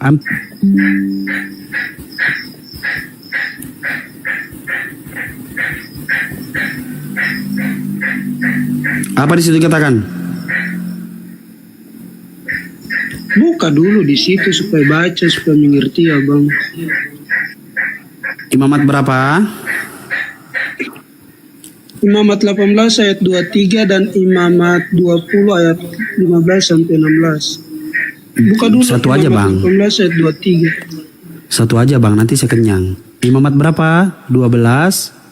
Apa di situ katakan? Buka dulu di situ supaya baca, supaya mengerti ya Bang. Imamat berapa? Imamat 18 ayat 23 dan Imamat 20 ayat 15 sampai 16. Buka dulu. Satu aja Bang. 18 ayat 23. Satu aja Bang, nanti saya kenyang. Imamat berapa? 12.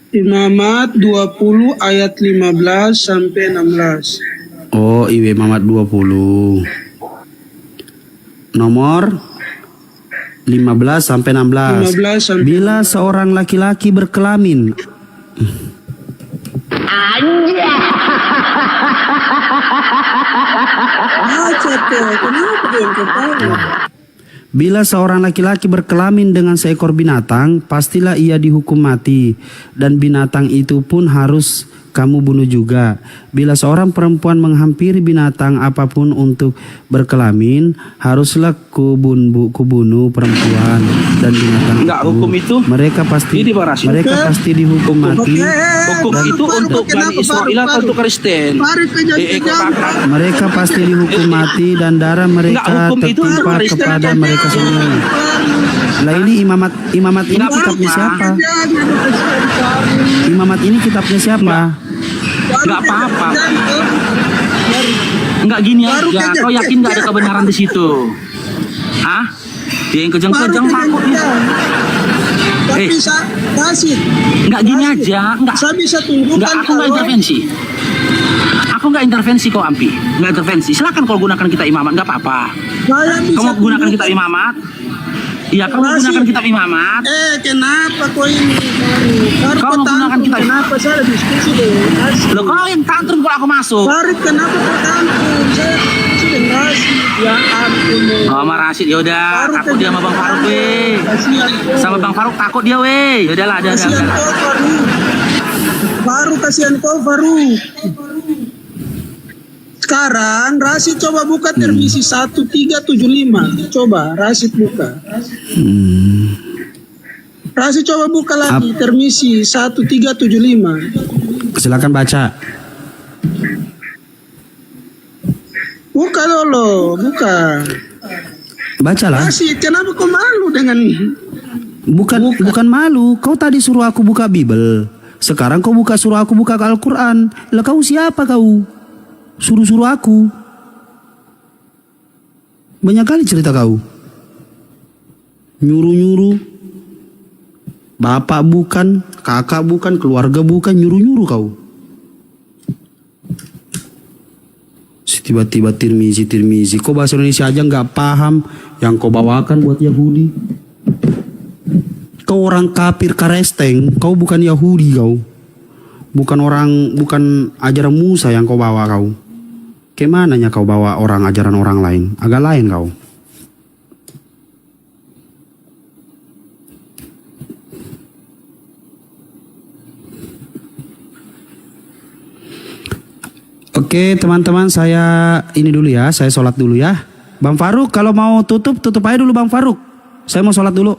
Imamat 20 ayat 15 sampai 16. Oh, Imamat 20. Nomor 15 sampai 16. Bila seorang laki-laki berkelamin. Bila seorang laki-laki berkelamin dengan seekor binatang, pastilah ia dihukum mati, dan binatang itu pun harus kamu bunuh juga. Bila seorang perempuan menghampiri binatang apapun untuk berkelamin, haruslah kubunuh perempuan dan binatang Enggak, hukum itu mereka pasti dihukum mati. Hukum itu untuk Bani Israel atau untuk Kristen? Mereka pasti dihukum mati dan darah mereka tertumpah kepada mereka sendiri. Lah ini imamat ini kitabnya siapa? Imamat ini kitabnya siapa? Enggak apa-apa. Enggak gini aja. Kau yakin enggak ada kebenaran di situ? Hah? Dia yang kejang-kejang takut dia. Tapi Rasid. Enggak gini aja, enggak. Saya bisa tunjukkan Enggak, aku enggak intervensi. Aku enggak intervensi kok, Ampi. Enggak intervensi. Silakan kalau gunakan kitab imamat, enggak apa-apa. Saya bisa Kamu gunakan tunjukkan. kitab imamat. Iya, kamu gunakan kitab imamat. Kenapa kau ini? Kau menggunakan kitab. Kenapa saya diskusi dengan Rasid? Loh, kau yang tantrum kalau aku masuk. Farid, kenapa kau tantrum? Saya diskusi dengan Rasid. Ya ampun. Oh, sama Rasid, yaudah. Takut dia sama Bang Faruk, weh. Sama Bang Faruk takut dia, weh. Yaudahlah, ada. Kasihan kau, Faruk. Faruk, kasihan kau, Faruk. Sekarang Rasid coba buka termisi 1375. Coba Rasid buka. Rasid coba buka lagi termisi 1375. Silakan baca. Buka dulu, buka. Bacalah. Rasid, kenapa kau malu dengan Bukan malu. Kau tadi suruh aku buka Bible. Sekarang kau suruh aku buka Al-Quran. Lah kau siapa kau? Suruh-suruh aku. Banyak kali cerita kau. Nyuruh-nyuruh. Bapak bukan, kakak bukan, keluarga bukan, nyuruh-nyuruh kau. Tiba-tiba tirmizi. Kau bahasa Indonesia aja nggak paham. Yang kau bawakan buat Yahudi. Kau orang kafir karesteng. Kau bukan Yahudi kau. Bukan ajaran Musa yang kau bawa kau. Kemananya kau bawa ajaran orang lain? Agak lain kau. Oke teman-teman, saya ini dulu ya. Saya sholat dulu ya. Bang Faruk kalau mau tutup aja dulu Bang Faruk. Saya mau sholat dulu.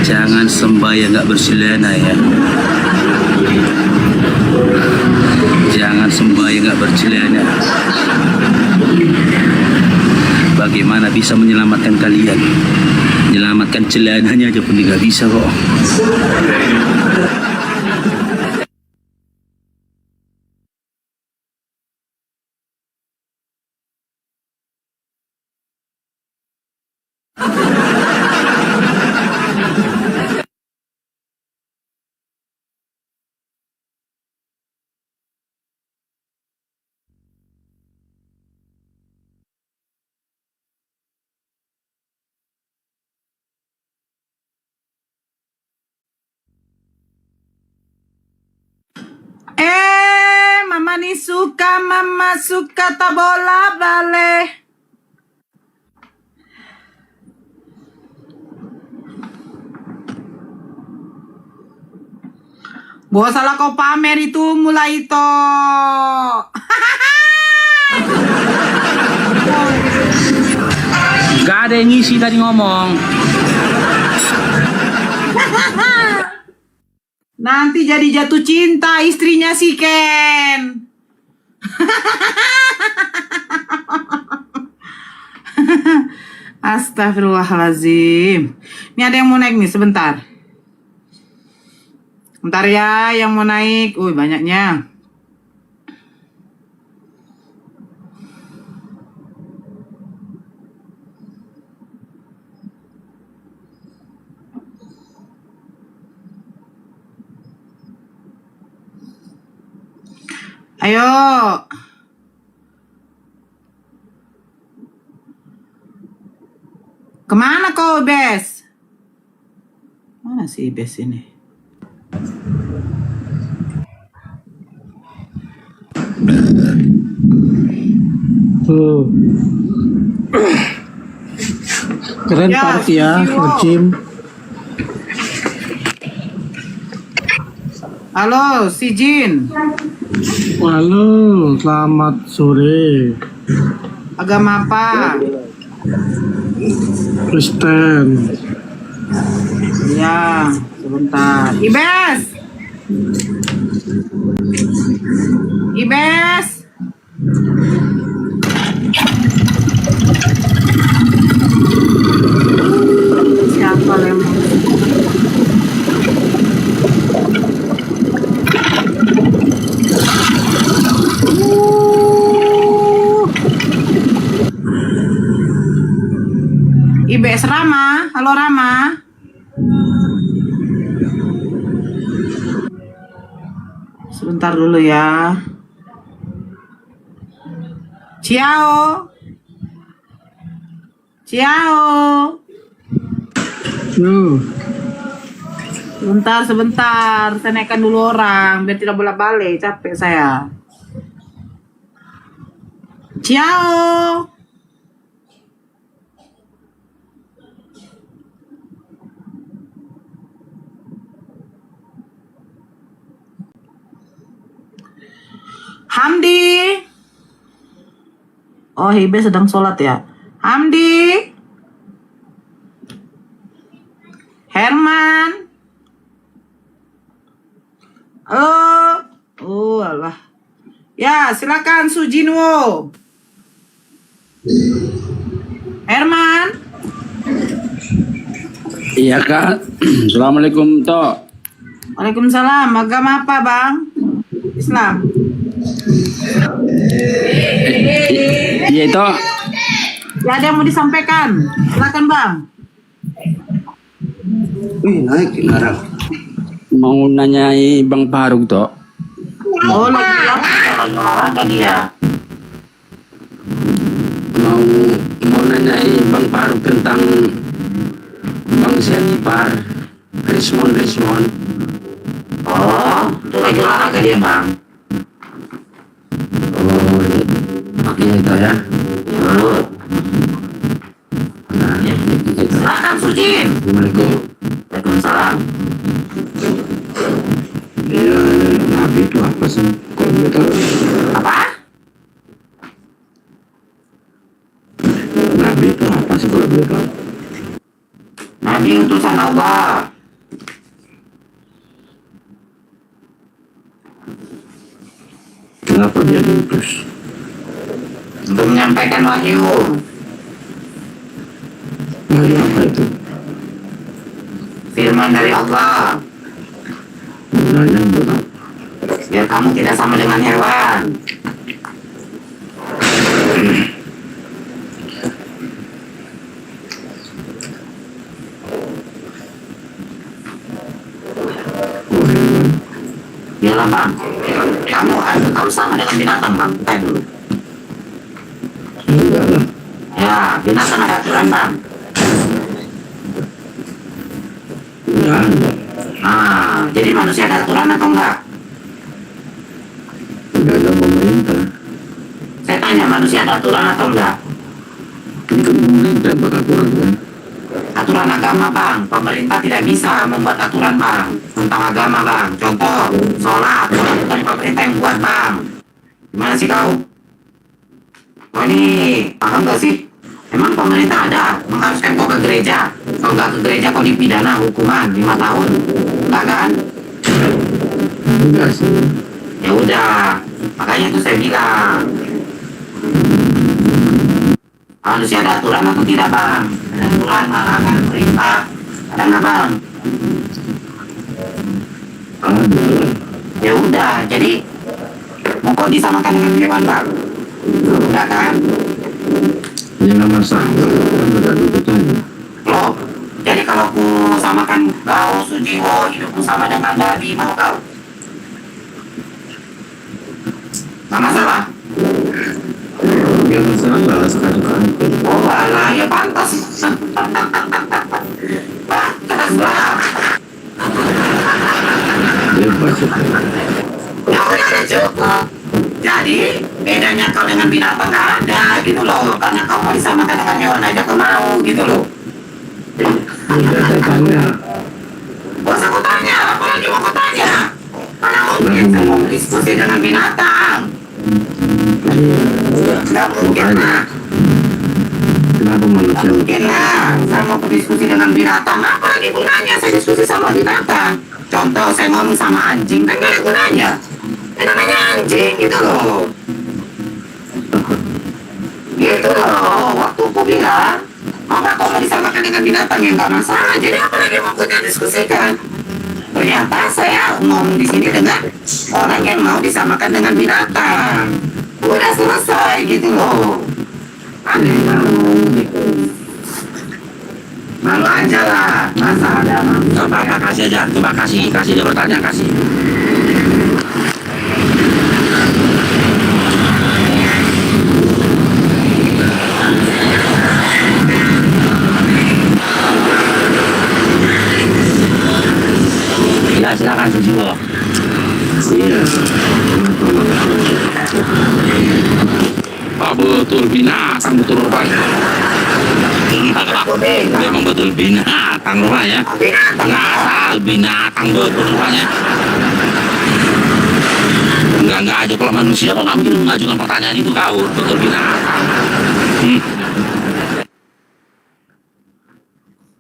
Jangan sembahyang nggak bercelana ya. Jangan sembahyang nggak bercelana. Bagaimana bisa menyelamatkan kalian? Menyelamatkan celananya aja pun nggak bisa kok. Mama suka tak bola balik. Gua salah kau pamer itu mulai itu. Gak ada yang ngisi tadi ngomong. Nanti jadi jatuh cinta istrinya si Ken. Astagfirullahaladzim. Ini ada yang mau naik nih sebentar. Bentar ya yang mau naik. Banyaknya. Ayo. Kemana kau, Bes? Mana sih Bes ini? Tuh. Keren Ya, party ya, Sio. Jim. Halo, si Jin. Halo, selamat sore. Agama apa? Kristen. Ya, sebentar. Ibes. Ibes. Siapa lemon? IBS Rama, halo Rama. Sebentar dulu ya. Ciao. Ciao. Sebentar. Saya naikkan dulu orang biar tidak bolak-balik, capek saya. Ciao. Hamdi. Oh, Hibe sedang sholat ya. Hamdi. Herman. Halo. Oh, alah. Ya, silakan Sujinwo. Herman. Iya Kak. Assalamualaikum Tok. Waalaikumsalam. Agama apa, Bang? Islam. Iya itu. Ya, ada yang mau disampaikan. Silakan, Bang. Wih naik kendaraan. Mau nanyai Bang Faruk Tok. Oh, lagi tadi ya. Mau nanyai Bang Faruk tentang Bang Senipar. Rismon. Oh, itu lagi olahraga dia, Bang. Oh, makanya itu ya. Silakan Sujin. Assalamualaikum. Waalaikumsalam. Ya, Nabi itu apa sih? Kalau boleh tahu. Apa? Nabi itu apa sih kalau boleh tahu? Nabi utusan Allah. Kenapa dia diutus? Untuk menyampaikan wahyu. Wahyu apa itu? Firman dari Allah. Gunanya buat apa? Biar kamu tidak sama dengan hewan. Iyalah bang, kamu harus sama dengan binatang bang, bukan dulu. Enggak lah. Ya, binatang ada aturan bang. Enggak ada. Nah, jadi manusia ada aturan atau enggak? Enggak ada pemerintah. Saya tanya manusia ada aturan atau enggak? Ini kan pemerintah yang buat aturan kan? Aturan agama bang, pemerintah tidak bisa membuat aturan bang tentang agama bang. Contoh, sholat bukan pemerintah yang buat bang. Gimana sih kau? Kau ini paham gak sih? Emang pemerintah ada mengharuskan kau ke gereja? Kalau nggak ke gereja kau dipidana hukuman 5 tahun, enggak kan? Enggak sih. Ya udah, makanya itu saya bilang manusia ada aturan atau tidak bang? Ada aturan, larangan, perintah, ada nggak bang? Ada. Ya udah, jadi mau kau disamakan dengan hewan bang? Enggak kan? Ya nggak masalah. Kan ada tuntutannya. Loh, jadi kalau ku samakan kau Sujiwo, hidupmu sama dengan Nabi, mau kau? Nggak masalah? Ya masalah sekali-kali. Oh alah, ya pantas. Pantas lah. Bebas itu. Ya udah cukup. Jadi bedanya kau dengan binatang nggak ada gitu loh, karena kau mau disamakan dengan hewan aja kau mau gitu loh. Udah saya tanya. Gak usah kau tanya, apalagi mau kau tanya. Mana mungkin saya mau diskusi dengan binatang? Nggak mungkin lah. Kenapa manusia? Mungkin lah, saya mau berdiskusi dengan binatang, apalagi gunanya saya diskusi sama binatang. Contoh, saya ngomong sama anjing, kan gak ada gunanya. Ini namanya anjing, gitu loh. Gitu loh, waktu aku bilang, mama kau mau disamakan dengan binatang ya nggak masalah. Jadi apalagi mau kita diskusikan? Ternyata saya ngomong di sini dengan orang yang mau disamakan dengan binatang. Udah selesai gitu loh. Aneh gitu. Malu aja lah, masa ada coba ya, kasih aja, coba kasih dia bertanya, kasih. Ya silakan Sujiwo. Iya. Pak betul binatang betul rupanya. Memang betul binatang rupanya. Ngasal binatang betul rupanya. Enggak aja kalau manusia kok nggak mungkin mengajukan pertanyaan itu kau betul binatang.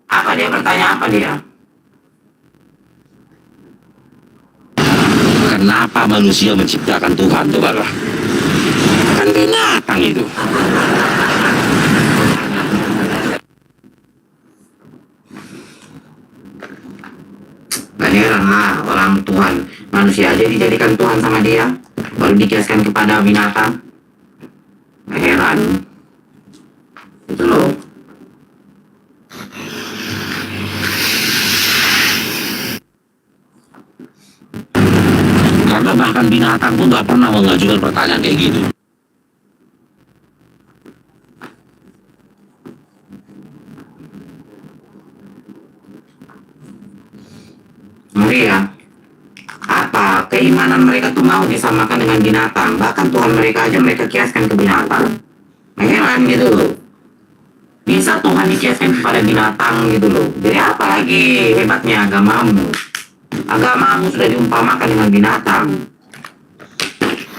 Apa dia bertanya apa dia? Kenapa manusia menciptakan Tuhan? Cobalah. Kan binatang itu. Gak heran lah orang Tuhan. Manusia aja dijadikan Tuhan sama dia, baru dikiaskan kepada binatang. Gak heran. Itu loh. Karena bahkan binatang pun gak pernah mengajukan pertanyaan kayak gitu. Ngeri ya. Apa keimanan mereka tuh mau disamakan dengan binatang? Bahkan Tuhan mereka aja mereka kiaskan ke binatang. Heran gitu loh. Bisa Tuhan dikiaskan kepada binatang gitu loh. Jadi apa lagi hebatnya agamamu? Agamamu sudah diumpamakan dengan binatang.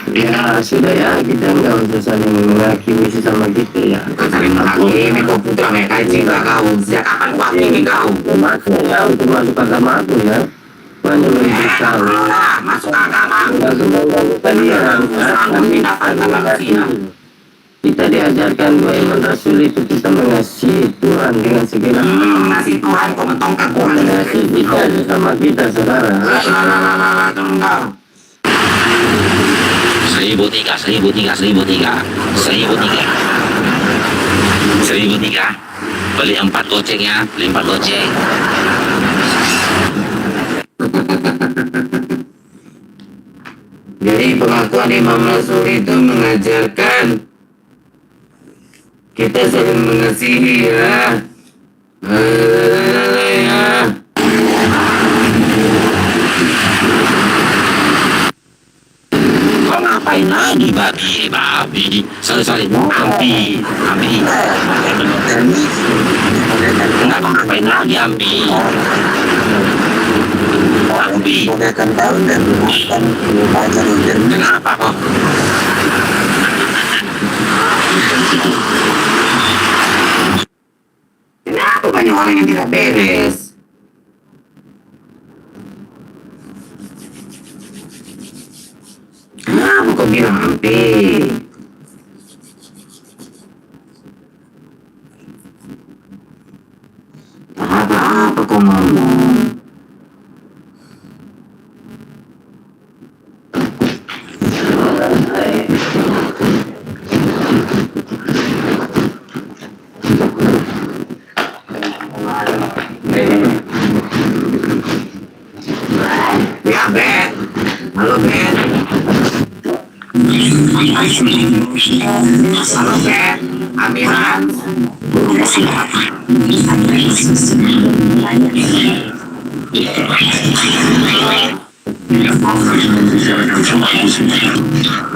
Ya sudah ya, kita nggak usah saling menghakimi sesama kita ya. Saling menghakimi kau putra mereka cinta kau. Sejak kapan kau hakimi kau? Maksudnya untuk masuk agama aku ya. Hanya memberitahu. Masuk agama. Nggak mengganggu kalian. Kita diajarkan bahwa iman Rasul itu kita mengasihi Tuhan dengan segala mengasihi Tuhan kau mentongkan Tuhan. Mengasihi kita sesama kita saudara. Seribu tiga. Beli 4 goceng ya, beli 4 goceng. Jadi pengakuan Imam Rasul itu mengajarkan kita saling mengasihi ya. Kau ngapain lagi babi? Saling ambi. Enggak, kau ngapain lagi ambi? Menggunakan daun dan menggunakan baca hujan. Kenapa kok? Kenapa banyak orang yang tidak beres? Kenapa kau bilang ampi? Apa kau ngomong? Ya Ben, halo Ben. Halo Ben, Amiran.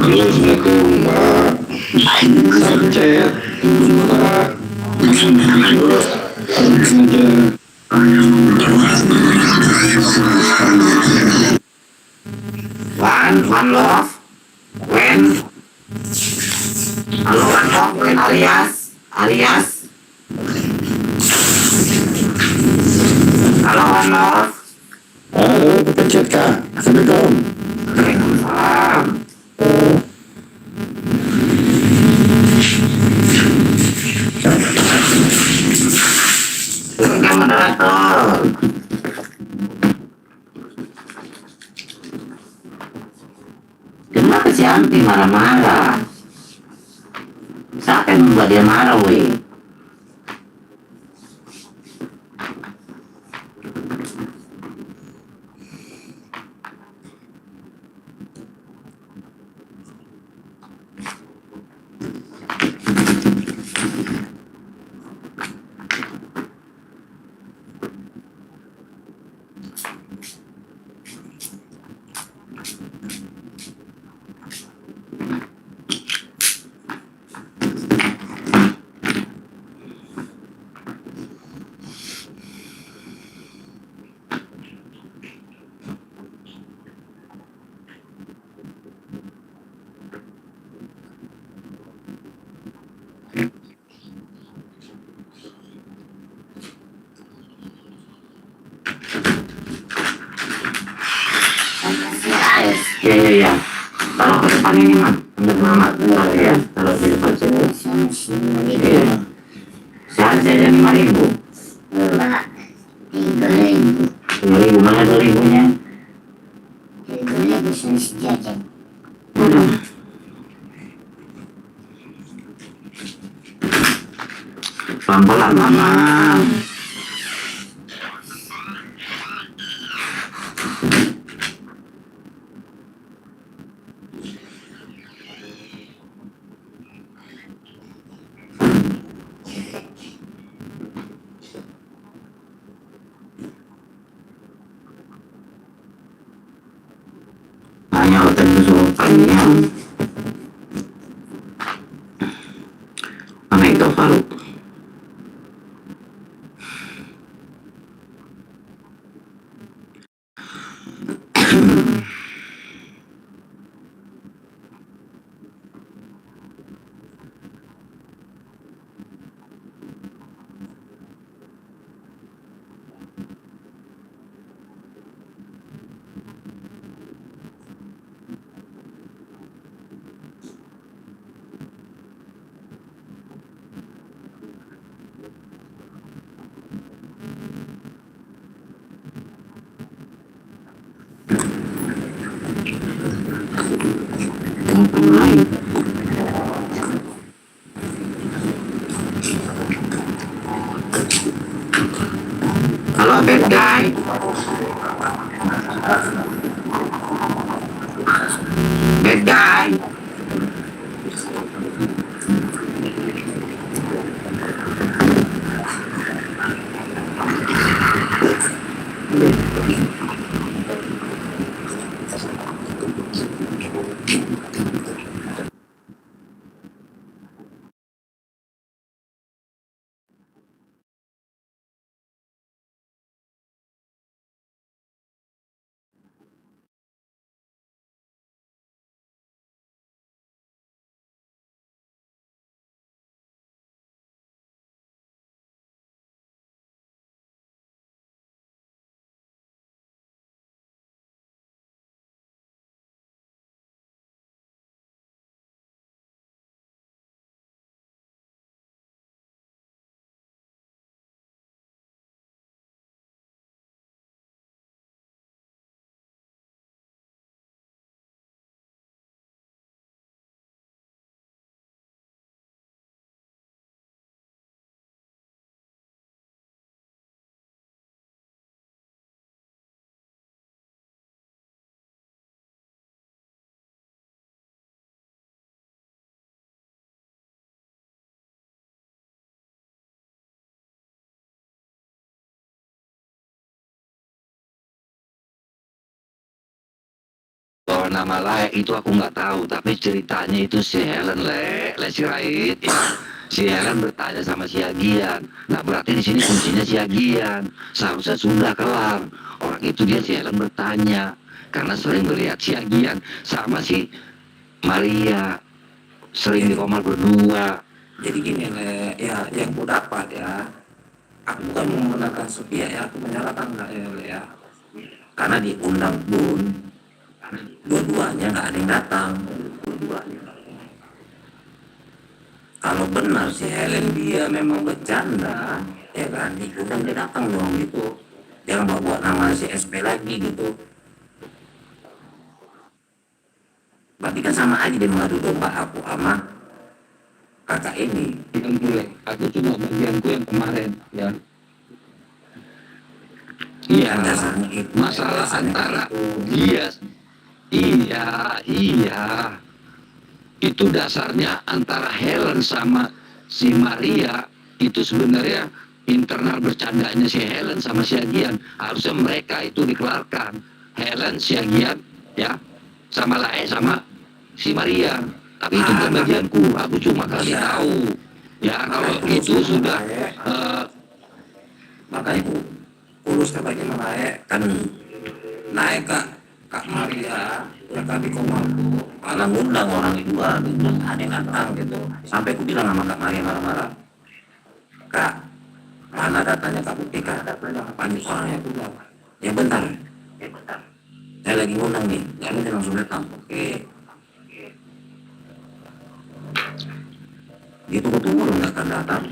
Assalamualaikum Mbak. Sancet. One love. When. Halo one love. When alias. Halo one love. Halo, pencet Kak. Assalamualaikum. Waalaikumsalam. Yang moderator. Kenapa si Ampi marah-marah? Siapa yang membuat dia marah, weh? Ya. Taruh ke depan ini, Mak. Untuk Mama keluar ya. Taruh di depan sini. Iya. Seharusnya ada 5.000. Enggak, 3.000. 5.000, mana 2.000-nya? 3.000 sudah jajan. Pelan-pelan, Mama. Hanya otak kesurupannya. Mana itu Faruk? Halo bad guy. Bad guy. Kalau nama layak itu aku nggak tahu, tapi ceritanya itu si Helen le si Rait ya. Si Helen bertanya sama si Agian. Nah berarti di sini kuncinya si Agian. Seharusnya sudah kelar. Orang itu dia si Helen bertanya karena sering melihat si Agian sama si Maria sering di kamar berdua. Jadi gini le, ya yang ku dapat ya. Aku bukan menggunakan sepihak ya, aku menyalahkan nggak ya le ya. Karena diundang pun dua-duanya nggak ada yang datang, dua-duanya. Kalau benar si Helen dia memang bercanda, ya kan, diundang dia datang dong gitu. Jangan bawa nama si SP lagi gitu. Berarti kan sama aja dia mengadu domba aku sama kakak ini. Yang boleh, aku cuma bagianku yang kemarin, ya. Iya, masalah antara dia. Iya. Itu dasarnya antara Helen sama si Maria. Itu sebenarnya internal bercandanya si Helen sama si Agian. Harusnya mereka itu dikelarkan. Helen, si Agian, ya, sama Lae sama si Maria. Tapi itu bukan bagianku. Aku cuma kasih tahu. Ya kalau itu sudah makanya aku urus ke bagian Lae kan naik Kak Maria, ya kami komandu, malah ngundang orang itu bilang ada yang datang gitu. Sampai aku bilang sama Kak Maria marah-marah, Kak, mana datanya Kak Putih, datanya panik orangnya aku bilang, ya bentar, saya lagi ngundang nih, jangan langsung datang, oke. Gitu aku tunggu nggak akan datang.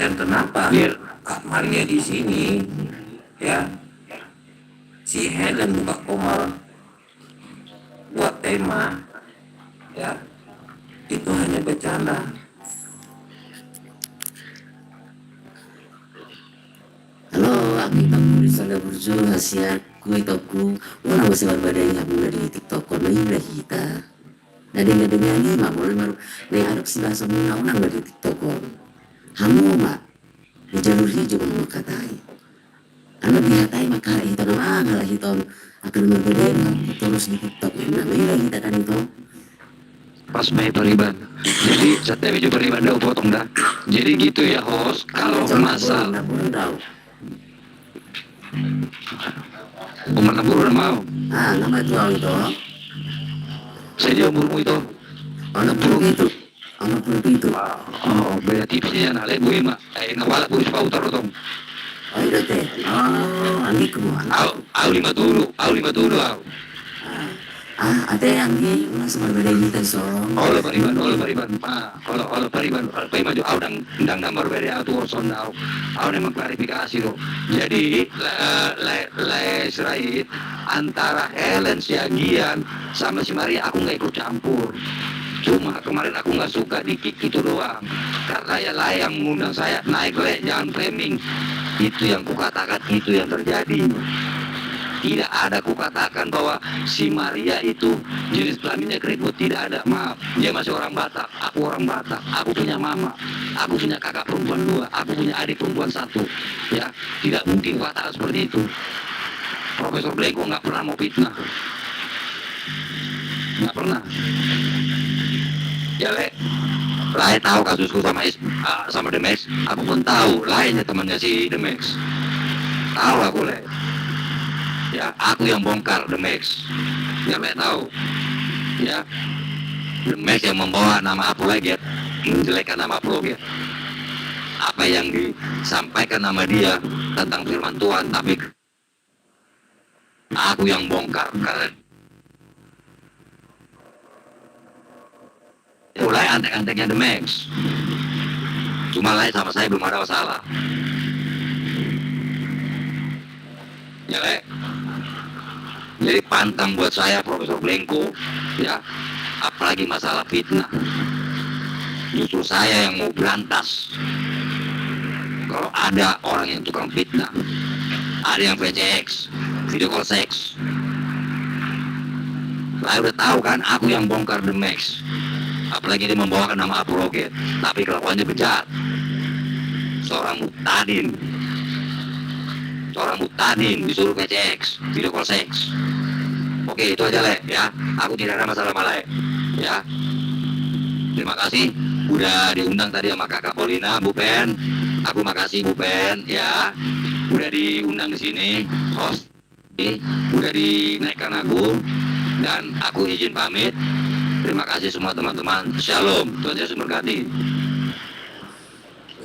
Dan kenapa Kak Maria di sini, ya, si Helen buka komar buat tema, ya, itu hanya bercanda. Halo, aku kamu di sana berjuang hasil aku orang masih berbadanya mulai di TikTok kono ini kita. Nah dengan ini mak mulai baru nih adopsi bahasa undang-undang dari TikTok kono. Hamu mak di jalur hijau mau katai. Anak dihatai maka itu nama ngalah itu akan berbeda terus di TikTok namanya kita kan itu. Pas main periban. Jadi setiap video periban dah potong dah. Jadi gitu ya host. Kalau masalah umur 60 udah mau. Nama itu. Saya dia umurmu itu. Anak burung itu. Anak burung itu. Oh, beda tipsnya nak lebu mak. Nawala puris pau taruh dong. Oh, itu teh. Oh, andiku. Au lima dulu. Ada yang di masih berbeda kita song. Kalau pariban. Kalau pariban maju au dang berbeda tu urusan au. Au memang klarifikasi tu. Jadi Sirait, antara Helen Siagian sama si Maria aku nggak ikut campur. Cuma kemarin aku nggak suka di kick itu doang, karena ya lah yang mengundang saya naik le, jangan framing. Itu yang kukatakan, itu yang terjadi. Tidak ada kukatakan bahwa si Maria itu jenis kelaminnya keriput, tidak ada, maaf. Dia masih orang Batak, aku orang Batak, aku punya mama, aku punya kakak perempuan 2, aku punya adik perempuan 1. Ya, tidak mungkin kukatakan seperti itu. Profesor Blego nggak pernah mau fitnah, nggak pernah. Ya le, Lai tahu kasusku sama Demex, aku pun tahu lainnya temannya si Demex. Tahu aku le. Ya, aku yang bongkar Demex. Ya le tahu. Ya, Demex yang membawa nama Apologet, menjelekkan nama Apologet. Apa yang disampaikan nama dia tentang firman Tuhan, tapi aku yang bongkar karena mulai antek-anteknya The Max. Cuma lain sama saya belum ada masalah. Ya le. Jadi pantang buat saya Profesor Blanco, ya. Apalagi masalah fitnah. Justru saya yang mau berantas. Kalau ada orang yang tukang fitnah, ada yang VCX, video call seks. Saya udah tahu kan, aku yang bongkar The Max. Apalagi dia membawakan nama Apologet, tapi kelakuannya bejat. Seorang mutadin disuruh PCX, video call seks. Oke, itu aja le, ya. Aku tidak ada masalah sama le, ya. Terima kasih udah diundang tadi sama Kakak Polina, Bu Pen. Aku makasih Bu Pen, ya. Udah diundang di sini, host, udah dinaikkan aku, dan aku izin pamit. Terima kasih semua teman-teman. Shalom. Tuhan Yesus memberkati.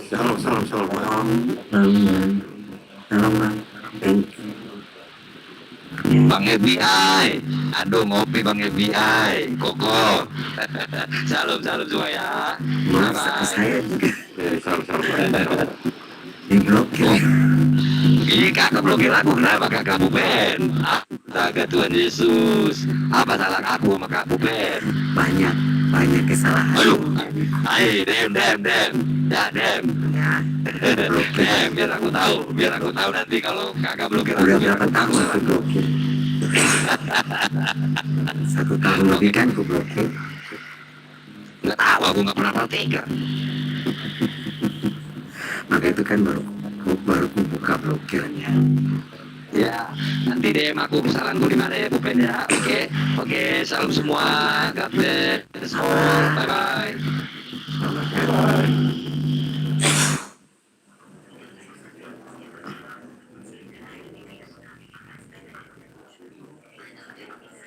Shalom. Bang FBI. Aduh ngopi Bang FBI. Koko. Shalom semua ya. Masa saya juga. Shalom. Diblokir. Iya kakak blokir aku, kenapa kakak Ben? Astaga Tuhan Yesus, apa salah aku sama Kak Ben? Banyak kesalahan. Aduh, ayo dem. Ya dem. Dem, biar aku tahu nanti kalau kakak blokir aku. Udah berapa tahun aku blokir? 1 tahun lebih kan aku blokir. Nggak tahu, aku nggak pernah praktek. Maka itu kan baru buka blokirnya. Ya, nanti DM aku kesalahanku di mana ya Bu Pen ya. Oke, salam semua. God bless all. Bye.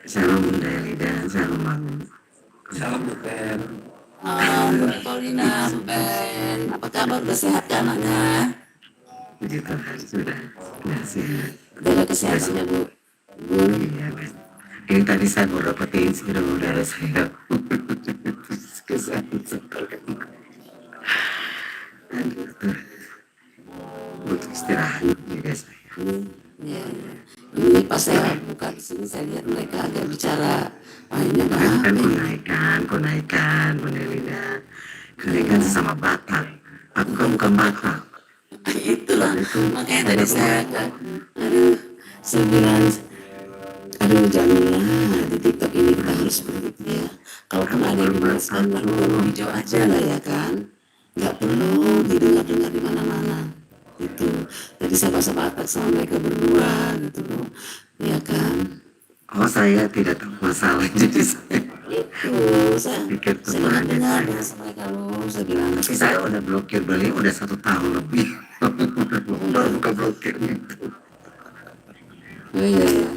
Salam Bunda Elida, salam Bang. Salam Bu Pen. Bunda Paulina, Bu Pen. Apa kabar? Udah sehat kan anaknya? Puji Tuhan, sudah sehat. Jaga kesehatannya Bu. Iya, Mas. Ini tadi saya baru dapetin sekitar udara saya. Kesehatan seperti aduh, butuh istirahat juga saya. Ya. Ini pas saya buka di sini saya lihat mereka agak bicara. Ini Kan konaikan, Bunda. Konaikan sesama Batak. Aku kan bukan Batak. Itulah makanya tadi saya saya bilang janganlah di TikTok ini kita harus seperti itu ya. Kalaupun ada yang dibalaskan lalu hijau aja lah ya kan, nggak perlu didengar di mana-mana itu. Jadi saya bahasa Batak sama mereka berdua gitu loh, ya kan. Oh, saya tidak tahu masalah, jadi saya saya dengar sama mereka loh, saya bilang. Tapi saya udah blokir beliau udah 1 tahun lebih. Baru buka blokirnya itu. Iya.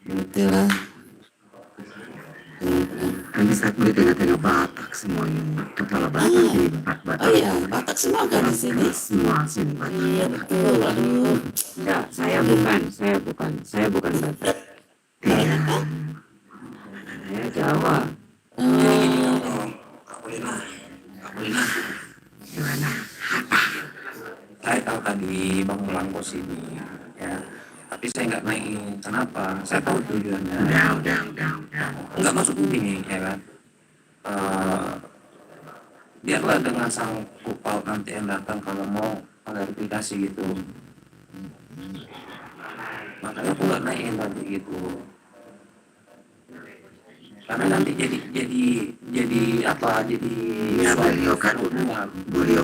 Itulah. Kan bisa kulit tengah-tengah Batak semuanya. Kepala Batak di Batak. Oh iya, Batak semua kan di sini. Semua sini Batak. Iya betul, aduh. Enggak, saya bukan Batak. Iya. Saya Jawa. Gimana? Saya tahu tadi Bang Melangko sini, ya. Tapi saya nggak naikin. Kenapa? Saya tahu tujuannya. Udah. Nggak masuk kuping, ya kan? Biarlah dengan sang kupal nanti yang datang kalau mau klarifikasi gitu. Makanya aku nggak naikin tadi gitu. Karena nanti jadi apa? Jadi Ya beliau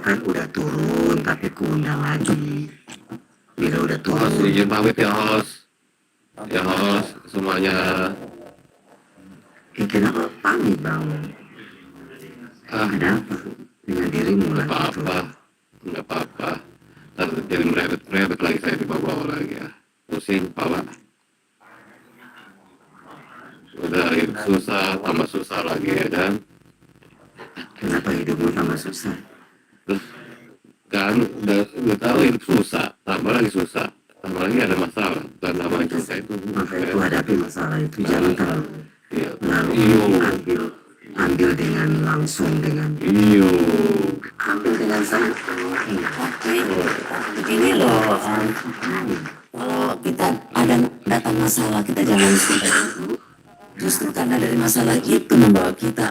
kan udah turun tapi kuundang lagi. Bila udah turun. Host, izin pamit ya host. Ya host, semuanya. Kenapa pamit bang? Ada apa dengan dirimu Nggak lagi? apa-apa. Nggak apa-apa. Ntar jadi merebet lagi saya dibawa lagi ya. Pusing kepala. Udah hidup susah, tambah susah lagi ya kan. Kenapa hidupmu tambah susah? Kan udah tahu hidup susah, tambah lagi susah, tambah lagi ada masalah. Dan namanya kita itu Maka itu hadapi masalah itu jangan terlalu ambil dengan langsung dengan ambil dengan sangat oke. Begini loh, kalau kita ada datang masalah kita jangan justru karena dari masalah itu membawa kita